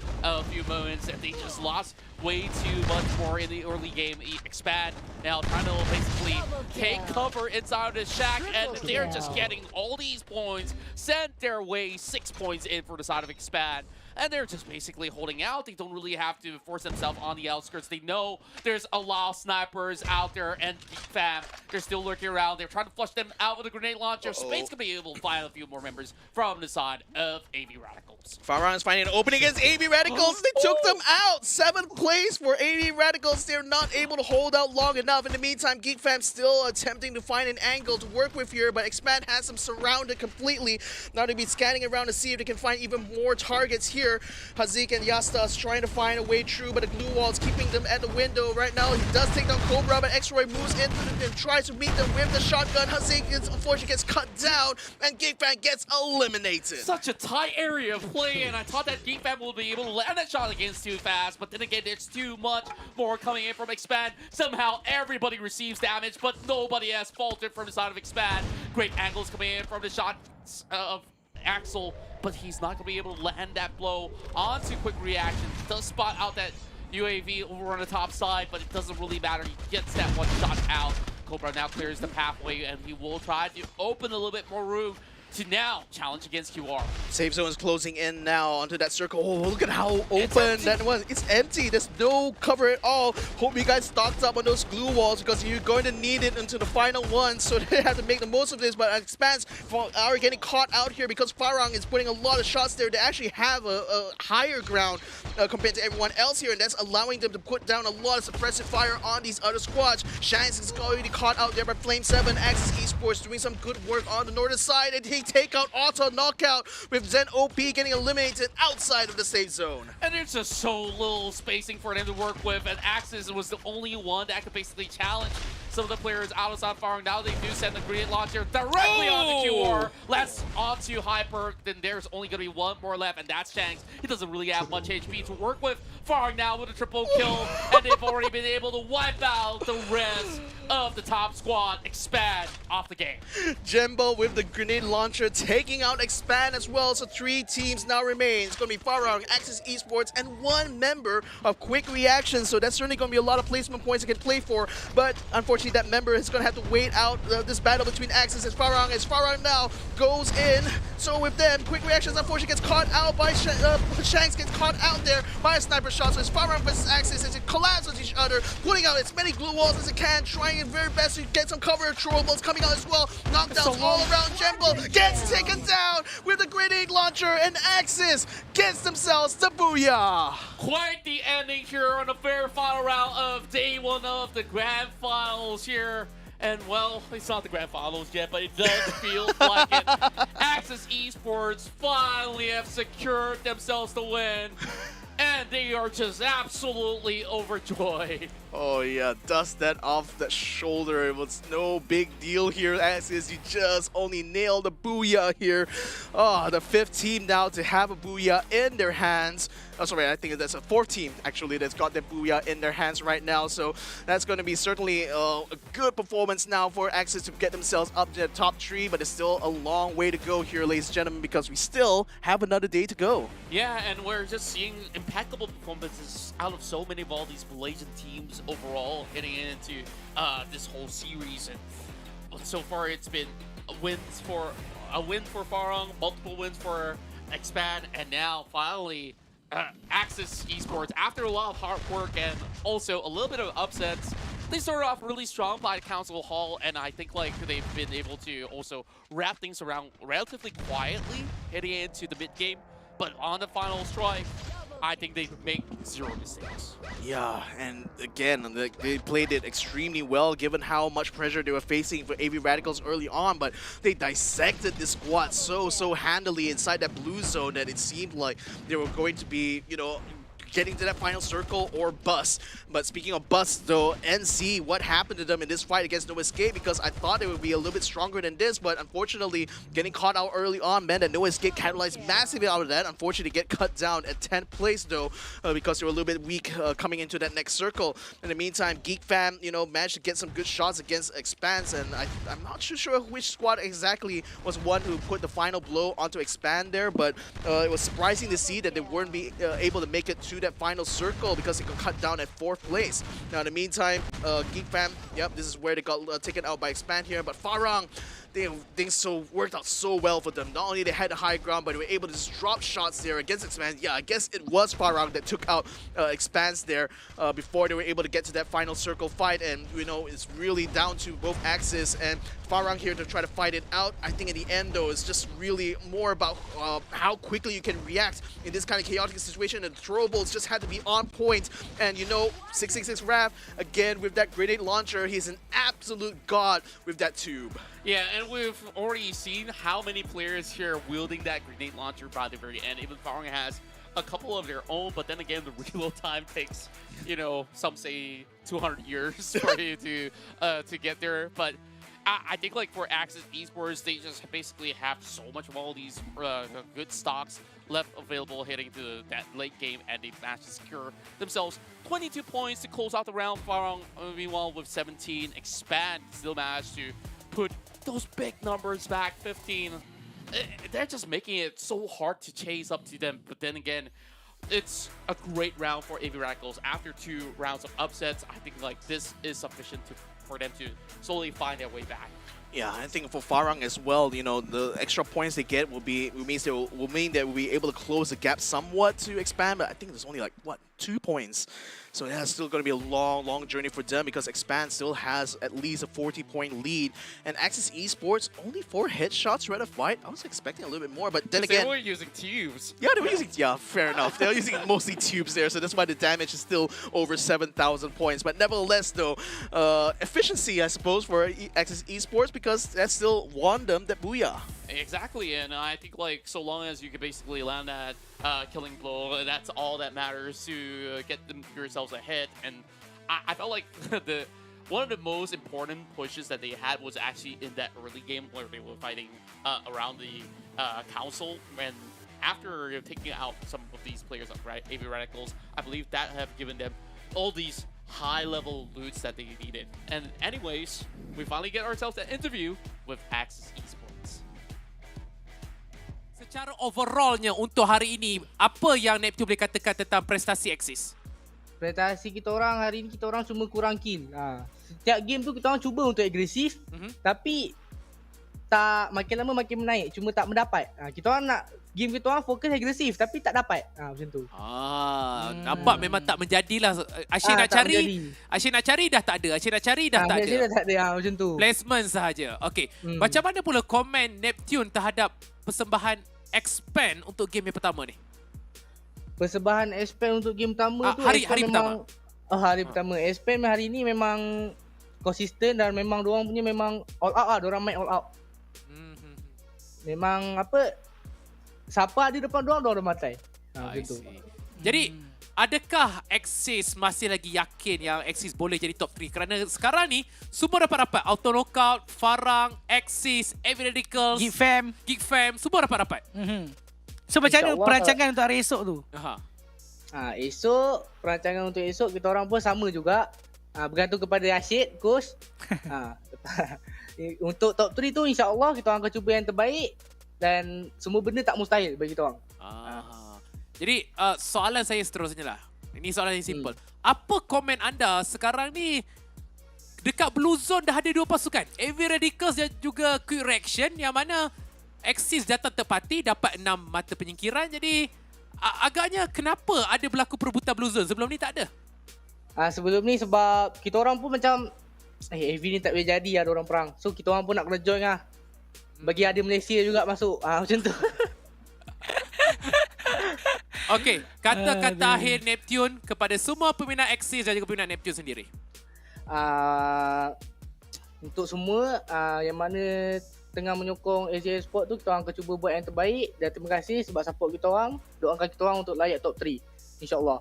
G: few moments, and they just lost way too much more in the early game. Expand now trying to basically take cover inside of the shack, and they're just getting all these points sent their way. 6 points in for the side of Expand. And they're just basically holding out. They don't really have to force themselves on the outskirts. They know there's a lot of snipers out there, and Geek Fam, they're still lurking around. They're trying to flush them out with a grenade launcher. Space could be able to find a few more members from the side of AV Radicals.
F: Farhan is finding an opening against AV Radicals. They took them out. 7th place for AV Radicals. They're not able to hold out long enough. In the meantime, Geek Fam still attempting to find an angle to work with here, but Expand has them surrounded completely. Now they'll be scanning around to see if they can find even more targets here. Hazik and Yastas trying to find a way through, but the glue wall is keeping them at the window right now. He does take down Cobra, but X-Roy moves in and tries to meet them with the shotgun. Hazik unfortunately gets cut down, and Geek Fam gets eliminated.
G: Such a tight area of play, and I thought that Geek Fam will be able to land that shot against Too Fast, but then again, there's too much more coming in from Expand. Somehow everybody receives damage, but nobody has faltered from the side of Expand. Great angles coming in from the shots of Axel, but he's not going to be able to land that blow onto quick reaction. Does spot out that UAV over on the top side, but it doesn't really matter. He gets that one shot out. Cobra now clears the pathway, and he will try to open a little bit more room to now challenge against QR.
F: Safe zone is closing in now onto that circle. Oh, look at how open that was. It's empty. There's no cover at all. Hope you guys stocked up on those glue walls because you're going to need it into the final one. So they have to make the most of this. But Expanse are getting caught out here because Farang is putting a lot of shots there. They actually have a higher ground compared to everyone else here, and that's allowing them to put down a lot of suppressive fire on these other squads. Shanks is already caught out there by Flame 7. Axis Esports doing some good work on the northern side, and he getting takeout, auto knockout, with Zen OP getting eliminated outside of the safe zone.
G: And there's just so little spacing for them to work with, and Axis was the only one that could basically challenge some of the players outside Farang. Now they do send the grenade launcher directly on the QR. Let's onto Hyper, then there's only going to be one more left, and that's Shanks. He doesn't really have much HP to work with. Farang now with a triple kill, and they've already been able to wipe out the rest of the top squad. Expand off the game.
F: Jembo with the grenade launcher taking out Expand as well, so 3 teams now remain. It's going to be Farang, Axis Esports, and 1 member of Quick Reaction, so that's certainly going to be a lot of placement points they can play for, but unfortunately that member is going to have to wait out this battle between Axis and Farang, as Farang now goes in. So with them, Quick Reactions unfortunately gets caught out by Shanks, gets caught out there by a sniper shot, so it's Farang versus Axis as it collapses each other, putting out as many glue walls as it can, trying its very best to get some cover. Trollables coming out as well, knockdowns all around. Jembo gets taken down with the grenade launcher, and Axis gets themselves the booyah.
G: Quite the ending here on the very final round of day 1 of the grand finals here. And well, it's not the grand finals yet, but it does feel like it. Axis Esports finally have secured themselves the win. And they are just absolutely overjoyed.
F: Oh yeah, dust that off the shoulder. It was no big deal here, as is you just only nailed the booyah here. Oh, the 5th team now to have a booyah in their hands. Oh, sorry, I think that's a 4th team actually that's got the booyah in their hands right now. So that's going to be certainly a good performance now for Axis to get themselves up to the top 3, but it's still a long way to go here, ladies and gentlemen, because we still have another day to go.
G: Yeah, and we're just seeing impeccable performances out of so many of all these Malaysian teams overall heading into this whole series. And so far it's been a win for Farang, multiple wins for Expand, and now finally Axis Esports, after a lot of hard work and also a little bit of upsets, they started off really strong by Council Hall, and I think like they've been able to also wrap things around relatively quietly heading into the mid game. But on the final strike, I think they make 0 mistakes.
F: Yeah, and again, they played it extremely well given how much pressure they were facing for AV Radicals early on, but they dissected this squad so handily inside that blue zone that it seemed like they were going to be, you know, getting to that final circle or bust. But speaking of bust though, NC, what happened to them in this fight against No Escape? Because I thought they would be a little bit stronger than this, but unfortunately getting caught out early on meant that No Escape capitalized massively out of that. Unfortunately get cut down at 10th place though, because they were a little bit weak coming into that next circle. In the meantime, Geek Fam, you know, managed to get some good shots against Expanse, and I'm not too sure which squad exactly was one who put the final blow onto Expand there, but it was surprising to see that they weren't able to make it to that final circle because they got cut down at 4th place. Now in the meantime, Geek Fam, yep, this is where they got taken out by Expand here, but Farang, things worked out so well for them. Not only they had the high ground, but they were able to just drop shots there against Expand. Yeah, I guess it was Farang that took out Expanse there before they were able to get to that final circle fight, and you know, it's really down to both Axis and Farang here to try to fight it out. I think in the end though, it's just really more about how quickly you can react in this kind of chaotic situation, and the throwables just had to be on point. And you know, 666 Raph, again with that grenade launcher, he's an absolute god with that tube.
G: Yeah, and we've already seen how many players here are wielding that grenade launcher by the very end. Even Farang has a couple of their own, but then again, the reload time takes, you know, some say 200 years for you to get there. But I think like for Axis Esports, they just basically have so much of all these good stocks left available heading to that late game, and they managed to secure themselves 22 points to close out the round. Farang, meanwhile, with 17, Expand still managed to put those big numbers back, 15. They're just making it so hard to chase up to them. But then again, it's a great round for AV Radicals. After 2 rounds of upsets, I think like this is sufficient for them to slowly find their way back.
F: Yeah, I think for Farang as well, you know, the extra points they get will mean that we'll be able to close the gap somewhat to Expand, but I think there's only like, what, 2 points. So that's still going to be a long journey for them because Expand still has at least a 40-point lead. And Axis Esports, only 4 headshots right of fight. I was expecting a little bit more, but then again...
G: They were using tubes.
F: Yeah, they were using... Yeah, fair enough. They were using mostly tubes there, so that's why the damage is still over 7,000 points. But nevertheless, though, efficiency, I suppose, for Axis Esports because that still won them that booyah.
G: Exactly, and I think like so long as you can basically land that killing blow, that's all that matters to get them yourselves ahead. And I felt like one of the most important pushes that they had was actually in that early game where they were fighting around the council. And after taking out some of these players, like AV Radicals, I believe that have given them all these high-level loots that they needed. And anyways, we finally get ourselves an interview with Axis Esports.
J: Secara overallnya untuk hari ini, apa yang Neptune boleh katakan tentang prestasi Axis?
N: Prestasi kita orang hari ni, kita orang cuma kurang kill. Setiap game tu kita orang cuba untuk agresif, tapi tak, makin lama makin menaik, cuma tak mendapat. Kita orang nak game kita orang fokus agresif tapi tak dapat. Macam tu.
J: Nampak memang tak menjadilah. Asyik nak cari, asyik nak cari dah tak ada. Asyik nak cari dah tak ada.
N: Dah tak ada macam tu.
J: Placement sahaja. Okey. Macam mana pula komen Neptune terhadap persembahan Expand untuk game yang pertama ni?
N: Persembahan Expand untuk game pertama tu
J: hari
N: memang,
J: pertama.
N: Hari pertama. Expand hari ni memang konsisten dan memang diorang punya memang all out lah. Diorang main all out. Memang apa, siapa ada depan diorang dah matai. Gitu.
J: Jadi, adakah Axis masih lagi yakin yang Axis boleh jadi top 3? Kerana sekarang ni, semua dapat-dapat. Auto Knockout, Farang, Axis, AV Radicals, Geek Fam, semua dapat-dapat.
I: So, macam mana perancangan untuk hari esok tu?
N: Esok, perancangan untuk esok, kita orang pun sama juga. Bergantung kepada Rashid, coach. Untuk top 3 tu, insyaAllah kita orang akan cuba yang terbaik. Dan semua benda tak mustahil bagi kita orang.
J: Jadi soalan saya seterusnya lah. Ini soalan yang simple. Apa komen anda sekarang ni dekat Blue Zone dah ada 2 pasukan? AV Radicals dan juga Quick Reaction, yang mana Axis datang tepati dapat 6 mata penyingkiran. Jadi agaknya kenapa ada berlaku perebutan Blue Zone? Sebelum ni tak ada.
N: Sebelum ni sebab kita orang pun macam AV ni tak boleh jadi ada orang perang. So kita orang pun nak kena join lah. Bagi ada Malaysia juga masuk. Macam tu.
J: Okey, kata-kata akhir Neptune kepada semua peminat Axis dan juga peminat Neptune sendiri.
N: Untuk semua yang mana tengah menyokong Esports tu, kita orang akan cuba buat yang terbaik. Dan terima kasih sebab support kita orang. Doakan kita orang untuk layak top 3. InsyaAllah.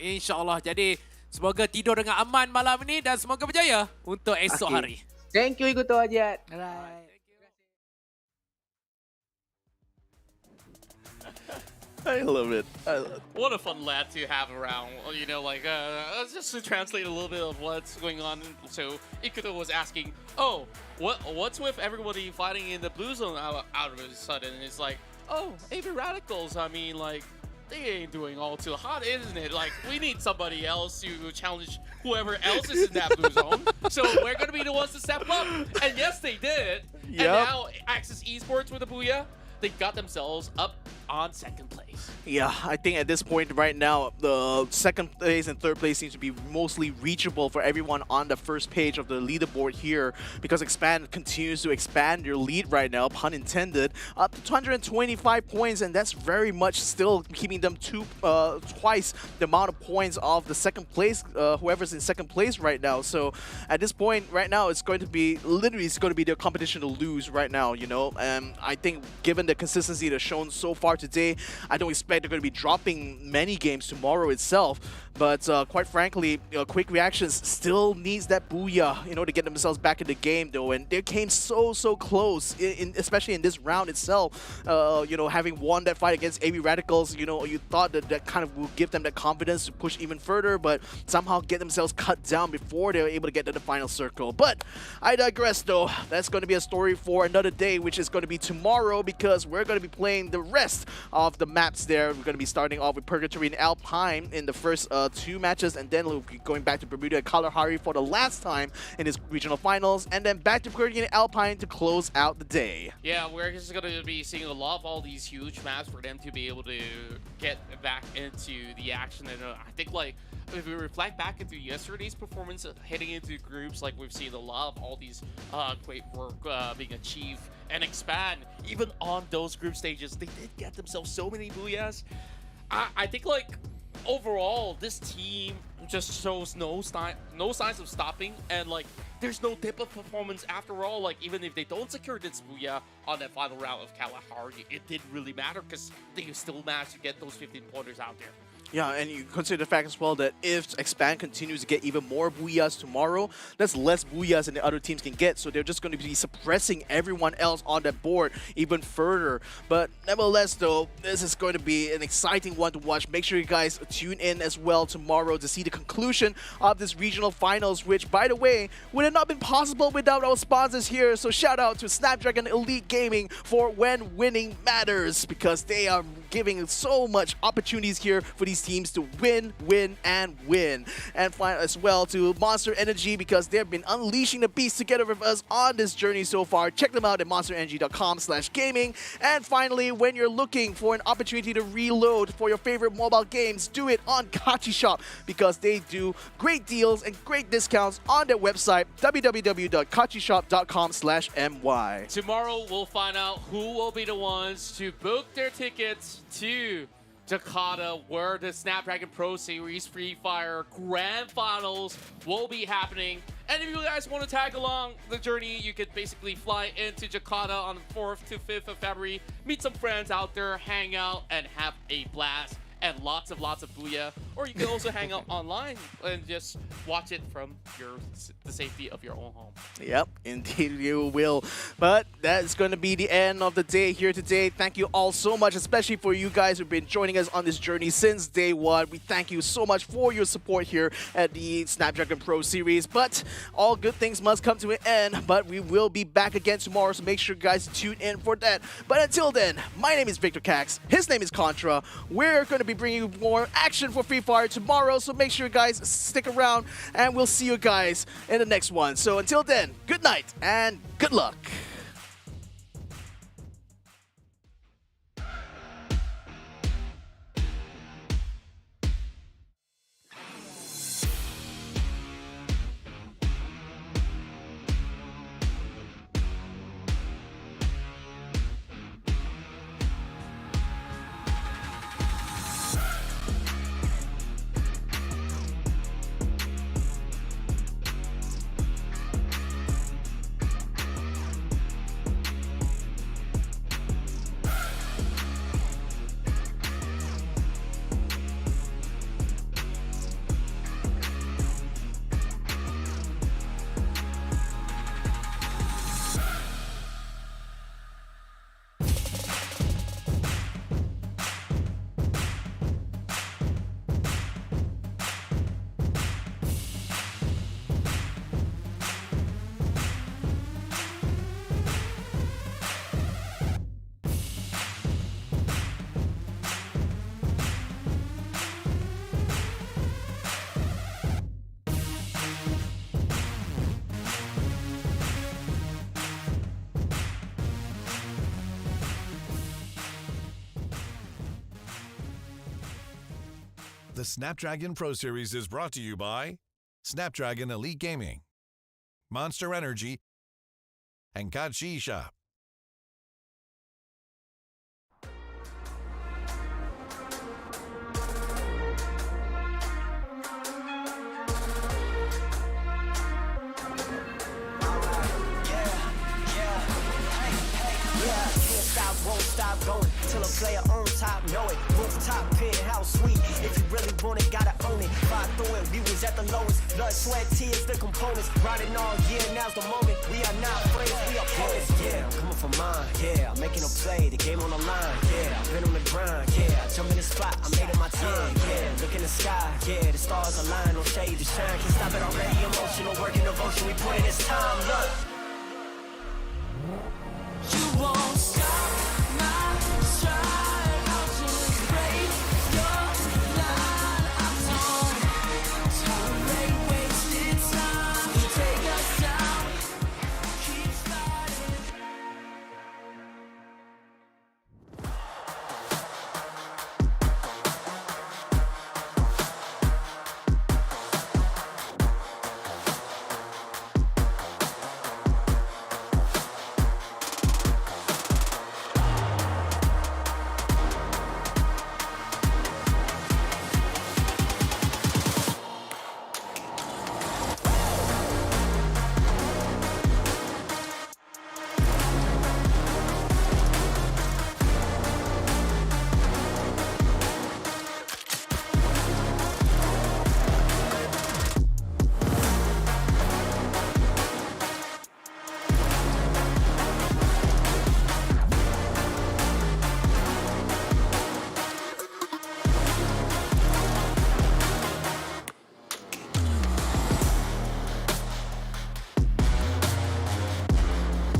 J: InsyaAllah. Jadi semoga tidur dengan aman malam ni dan semoga berjaya untuk esok hari.
N: Thank you Iguto Ajat.
I: Alright.
F: I love it.
G: What a fun lad to have around. You know, like, just to translate a little bit of what's going on. So, Ikuto was asking, oh, what's with everybody fighting in the blue zone out of a sudden? It's like, oh, AV Radicals, I mean, like, they ain't doing all too hot, isn't it? Like, we need somebody else to challenge whoever else is in that blue zone. So we're going to be the ones to step up. And yes, they did. And now Axis Esports with the Booyah, they got themselves up on second place.
F: Yeah, I think at this point right now, the second place and third place seems to be mostly reachable for everyone on the first page of the leaderboard here, because Expand continues to expand their lead right now, pun intended, up to 225 points, and that's very much still keeping them twice the amount of points of the second place, whoever's in second place right now. So at this point right now, it's going to be literally their competition to lose right now, you know. And I think given the consistency they've shown so far today, I don't expect they're going to be dropping many games tomorrow itself. But quite frankly, Quick Reactions still needs that booyah, you know, to get themselves back in the game, though. And they came so close, especially in this round itself. You know, having won that fight against AV Radicals, you know, you thought that kind of would give them that confidence to push even further, but somehow get themselves cut down before they were able to get to the final circle. But I digress, though. That's going to be a story for another day, which is going to be tomorrow, because we're going to be playing the rest of the maps there. We're going to be starting off with Purgatory and Alpine in the first 2 matches, and then we'll be going back to Bermuda and Kalahari for the last time in this regional finals, and then back to Purgatory and Alpine to close out the day.
G: Yeah, we're just going to be seeing a lot of all these huge maps for them to be able to get back into the action. And I think, like, if we reflect back into yesterday's performance, heading into groups, like, we've seen a lot of all these great work being achieved, and Expand, even on those group stages, they did get themselves so many booyahs. I think, like, overall, this team just shows no signs of stopping, and, like, there's no dip of performance after all. Like, even if they don't secure this Booyah on that final round of Kalahari, it didn't really matter because they still managed to get those 15 pointers out there.
F: Yeah, and you consider the fact as well that if Expand continues to get even more Booyahs tomorrow, that's less Booyahs than the other teams can get, so they're just going to be suppressing everyone else on that board even further. But nevertheless, though, this is going to be an exciting one to watch. Make sure you guys tune in as well tomorrow to see the conclusion of this regional finals, which, by the way, would have not been possible without our sponsors here. So shout out to Snapdragon Elite Gaming for when winning matters, because they are giving so much opportunities here for these teams to win, win, and win. And finally as well to Monster Energy, because they've been unleashing the beast together with us on this journey so far. Check them out at monsterenergy.com/gaming. And finally, when you're looking for an opportunity to reload for your favorite mobile games, do it on Kachi Shop, because they do great deals and great discounts on their website, www.kachishop.com/my.
G: Tomorrow, we'll find out who will be the ones to book their tickets to Jakarta, where the Snapdragon Pro Series Free Fire Grand Finals will be happening. And if you guys want to tag along the journey, you could basically fly into Jakarta on the 4th to 5th of February, meet some friends out there, hang out, and have a blast. And lots of Booyah. Or you can also hang out online and just watch it from the safety of your own home.
F: Yep, indeed you will. But that is going to be the end of the day here today. Thank you all so much, especially for you guys who've been joining us on this journey since day one. We thank you so much for your support here at the Snapdragon Pro Series. But all good things must come to an end. But we will be back again tomorrow, so make sure you guys tune in for that. But until then, my name is Victor Cax. His name is Contra. We're going to be bringing you more action for Free Fire tomorrow, so make sure you guys stick around, and we'll see you guys in the next one. So until then, good night and good luck.
E: The Snapdragon Pro Series is brought to you by Snapdragon Elite Gaming, Monster Energy, and Kachi Shop.
D: Won't stop going till a player on top know it. Rooftop penthouse suite. If you really want it, gotta own it. Fire through it, we was at the lowest. Blood, sweat, tears, the components. Riding all year, now's the moment. We are not friends, we are opponents. Yeah, I'm coming for mine. Yeah, I'm making a play, the game on the line. Yeah, I've been on the grind. Yeah, I jump in the spot, I made it my time. Yeah, look in the sky. Yeah, the stars align, no shade to shine. Can't stop it already. Emotional work and devotion, we put in this time. Look.